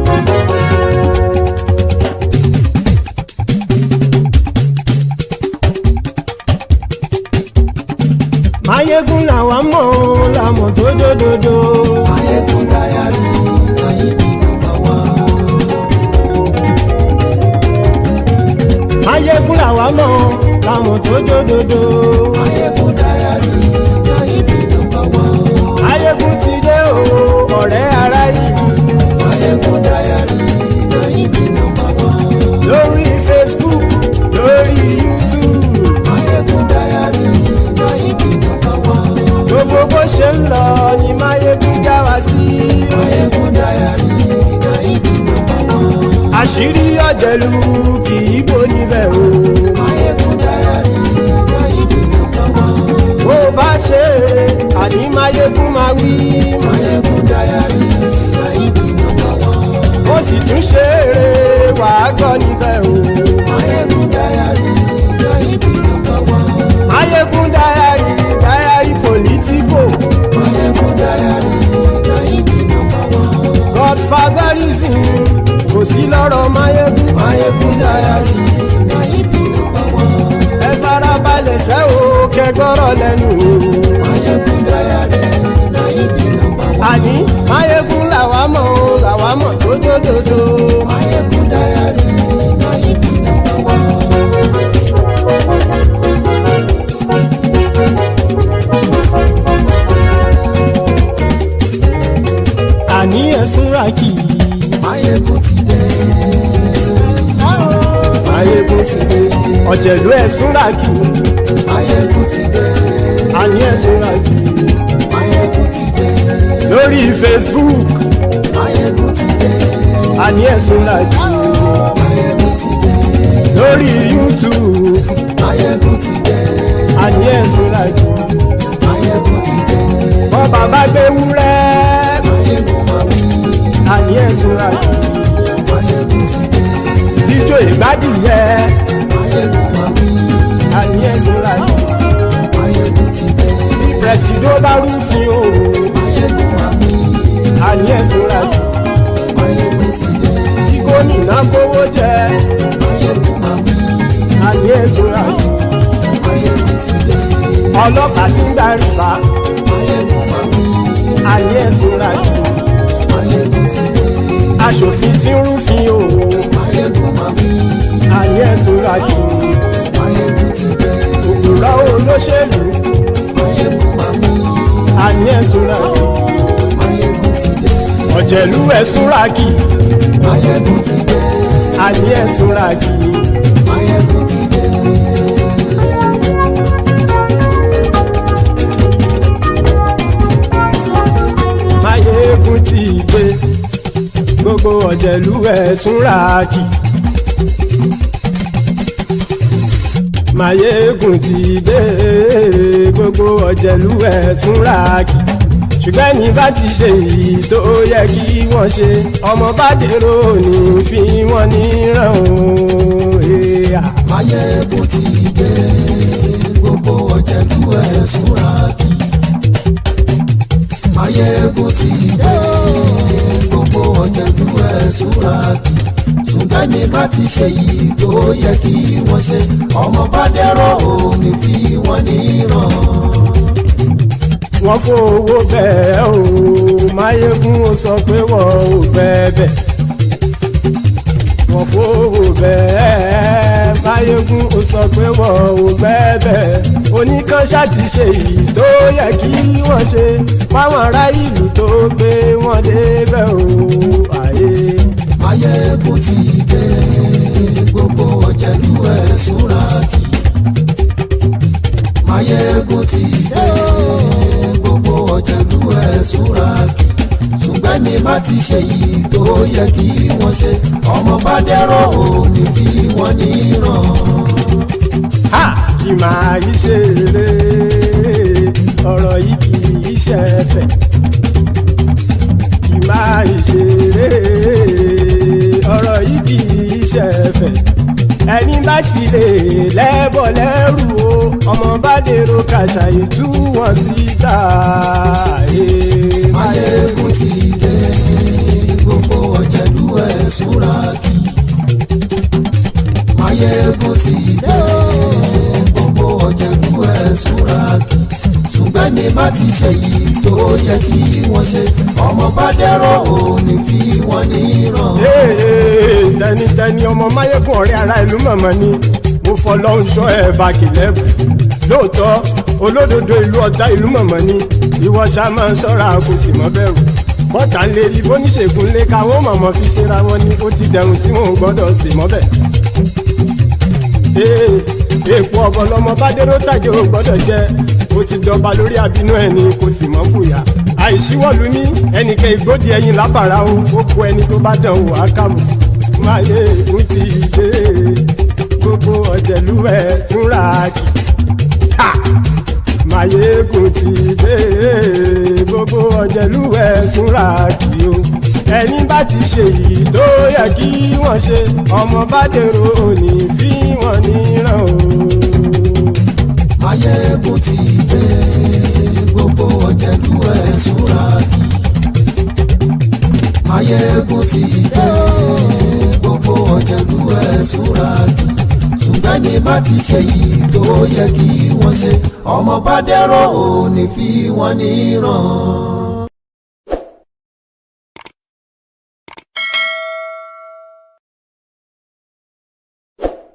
[SPEAKER 15] Thank you.
[SPEAKER 13] làwa mọ̀ làmọ̀ tó dódòdó.
[SPEAKER 15] Mayegun diary na him be number one.
[SPEAKER 13] Mayegun làwa mọ̀ làmọ̀ tó dódòdó.
[SPEAKER 15] Mayegun diary na him be number one.
[SPEAKER 13] Mayegun ti dé o ọ̀rẹ́ ara ìlú.
[SPEAKER 15] Mayegun diary na him be number one.
[SPEAKER 13] Lórí Facebook lórí YouTube.
[SPEAKER 15] Mayegun diary na him be number one.
[SPEAKER 13] Gbogbo bó ṣe ń lọ ni Mayegun já wa sí.
[SPEAKER 15] Mayegun diary na him be number one.
[SPEAKER 13] Àṣírí ọ̀jẹ̀lú kì í bò níbẹ̀ o.
[SPEAKER 15] Mayegun diary na him be number one.
[SPEAKER 13] Bó bá ṣe eré àní Mayegun máa wí.
[SPEAKER 15] Mayegun diary na him be number one.
[SPEAKER 13] Ó sì tún ṣe eré wàá gbọ́ níbẹ̀ o.
[SPEAKER 15] Mayegun diary na him be number one.
[SPEAKER 13] Mayegun diary politico.
[SPEAKER 15] Mayegun diary na him be number one.
[SPEAKER 13] Godfatherism kò sí lọ́rọ̀ Mayegun.
[SPEAKER 15] Mayegun diary na him be number one.
[SPEAKER 13] Ẹ farabalẹ̀ sẹ́ o kẹgọ́rọ̀ lẹ́nu o.
[SPEAKER 15] Mayegun diary na him be number one.
[SPEAKER 13] Àní Mayegun làwa mọ̀ tó dódòdó.
[SPEAKER 15] Mayegun diary na him be number one.
[SPEAKER 13] Àní ẹ̀sùn ràkì.
[SPEAKER 15] Mayegun ti dé.
[SPEAKER 13] Mayegun ti dé. Ọ̀jẹ̀lú ẹ̀sùn ràkì.
[SPEAKER 15] Mayegun ti dé.
[SPEAKER 13] Àní ẹ̀sùn ràkì.
[SPEAKER 15] Mayegun ti dé.
[SPEAKER 13] Lórí Facebook.
[SPEAKER 15] Mayegun ti dé.
[SPEAKER 13] Àní ẹ̀sùn ràkì.
[SPEAKER 15] Mayegun ti dé.
[SPEAKER 13] Lórí YouTube.
[SPEAKER 15] Mayegun ti dé.
[SPEAKER 13] Àní ẹ̀sùn ràkì.
[SPEAKER 15] Mayegun ti dé.
[SPEAKER 13] Bọ́ bàbá gbé wúrẹ́.
[SPEAKER 15] Mayegun máa wí.
[SPEAKER 13] Àní ẹ̀sùn ràkì.
[SPEAKER 15] Mayegun ti dé.
[SPEAKER 13] Ijó ìgbádìyẹ.
[SPEAKER 15] Mayegun máa wí.
[SPEAKER 13] Àní ẹ̀sùn ràkì.
[SPEAKER 15] Mayegun ti dé.
[SPEAKER 13] Pẹ̀sìdó bá rúfin o.
[SPEAKER 15] Mayegun máa wí.
[SPEAKER 13] Àní ẹ̀sùn ràkì.
[SPEAKER 15] Mayegun ti dé.
[SPEAKER 13] Kí gómìnà kówó jẹ.
[SPEAKER 15] Mayegun máa wí.
[SPEAKER 13] Àní ẹ̀sùn ràkì.
[SPEAKER 15] Mayegun ti dé.
[SPEAKER 13] Ọlọ́pàá ti ń darí bá.
[SPEAKER 15] Mayegun máa wí.
[SPEAKER 13] Àní ẹ̀sùn ràkì.
[SPEAKER 15] Mayegun ti dé.
[SPEAKER 13] Aṣòfin ti ń rúfin o.
[SPEAKER 15] Mayegun máa wí.
[SPEAKER 13] Àní ẹ̀sùn ràkì.
[SPEAKER 15] Mayegun ti dé.
[SPEAKER 13] Òpùrọ́ olóṣèlú.
[SPEAKER 15] Mayegun máa wí.
[SPEAKER 13] Àní ẹ̀sùn ràkì.
[SPEAKER 15] Mayegun ti dé.
[SPEAKER 13] Ọ̀jẹ̀lú ẹ̀sùn ràkì.
[SPEAKER 15] Mayegun ti dé.
[SPEAKER 13] Àní ẹ̀sùn ràkì.
[SPEAKER 15] Mayegun ti dé.
[SPEAKER 13] Mayegun ti dé. Gbogbo ọ̀jẹ̀lú ẹ̀sùn ràkì. Mayegun ti dé. Gbogbo ọ̀jẹ̀lú ẹ̀sùn ràkì. Ṣùgbọ́n ní bá ti ṣe èyí tó yẹ kí wọ́n ṣe, ọmọ bá dèrò ní fi wọ́n níran o.
[SPEAKER 15] Mayegun ti dé. Gbogbo ọ̀jẹ̀lú ẹ̀sùn ràkì. Mayegun ti dé. Gbogbo ọ̀jẹ̀lú ẹ̀sùn ràkì. Ṣùgbọ́n ní bá ti ṣe èyí tó yẹ kí wọ́n ṣe, ọmọ bá dèrò ní fi wọ́n níran.
[SPEAKER 13] Wọ́n fowó bẹ́ẹ̀ o. Mayegun ó sọ pé wọ́n ò fẹ́ bẹ̀. Wọ́n fowó bẹ́ẹ̀. Mayegun ó sọ pé wọ́n ò fẹ́ bẹ̀. Oníkanṣá ti ṣe èyí tó yẹ kí wọ́n ṣe fáwọn ará ìlú tó gbé wọn débẹ̀ o.
[SPEAKER 15] Mayegun ti dé. Gbogbo ọ̀jẹ̀lú ẹ̀sùn ràkì. Mayegun ti dé. Gbogbo ọ̀jẹ̀lú ẹ̀sùn ràkì. Ṣùgbọ́n ní bá ti ṣe yìí tó yẹ kí wọ́n ṣe, ọmọ bá dẹ́rọ̀ òní fi wọ́n níran.
[SPEAKER 13] Kì máa yí ṣe eré ọ̀rọ̀ yìí kì í ṣe ẹ̀fẹ̀. Kì máa yí ṣe eré ọ̀rọ̀ yìí kì í ṣe ẹ̀fẹ̀. Ẹni bá ti lè lẹ́bọ̀ lẹ́rù o, ọmọ bá dèrò kàṣàyè tú wọn síta.
[SPEAKER 15] Mayegun ti dé. Gbogbo ọ̀jẹ̀lú ẹ̀sùn ràkì. Mayegun ti dé. Gbogbo ọ̀jẹ̀lú ẹ̀sùn ràkì. Ṣùgbọ́n ṣùgbọ́n ní bá ti ṣe yìí tó yẹ kí wọ́n ṣe ọmọ bá dẹ́rọ̀ ò ní fi wọ́n níran.
[SPEAKER 13] tẹnitẹni ọmọ máyégún ọ̀rẹ́ ara ìlú mọ̀mọ́ ni mo fọlọ́run sọ ẹ̀ bá kìlẹ́bù lóòótọ́ olódodo ìlú ọ̀tá ìlú mọ̀mọ́ ni ìwọ ṣá máa ń ṣọ́ra kò sì mọ́ bẹ̀rù bọ́tà ń lè rí bóníṣègùn lé káwọn mọ̀mọ́ fi ṣera wọn ni ó ti dẹrùn tí wọn ò gbọ́dọ̀ sè mọ́bẹ̀. èèpo ọ̀bọ̀lọmọ bá dérò tàjẹ́ ò gbọ́dọ̀ jẹ́ ó ti jọba lórí àbínú ẹni kò sì mọ́ fòyà àìsíwọ́lu ní ẹnìkẹ́ ìgbódì ẹyin lábàrá o ó kó ẹni tó bá dán wò á kàmù máyé ń ti dé gbogbo ọ̀jẹ̀lú ẹ̀ túnra kì Máyégún ti dé gbogbo ọ̀jẹ̀lú ẹ̀ túnra kì o ẹni bá ti ṣe yìí tó yẹ kí wọ́n ṣe ọmọ bá dèrò òní fi wọ́n níran o.
[SPEAKER 15] Máyégún ti dé gbogbo ọ̀jẹ̀lú ẹ̀ túnra kì. Máyégún ti dé gbogbo ọ̀jẹ̀lú ẹ̀ túnra kì. Ṣùgbọ́n ní bá ti ṣe yìí tó yẹ kí wọ́n ṣe ọmọ bá dẹ́rọ̀ ò ní fi wọ́n níran.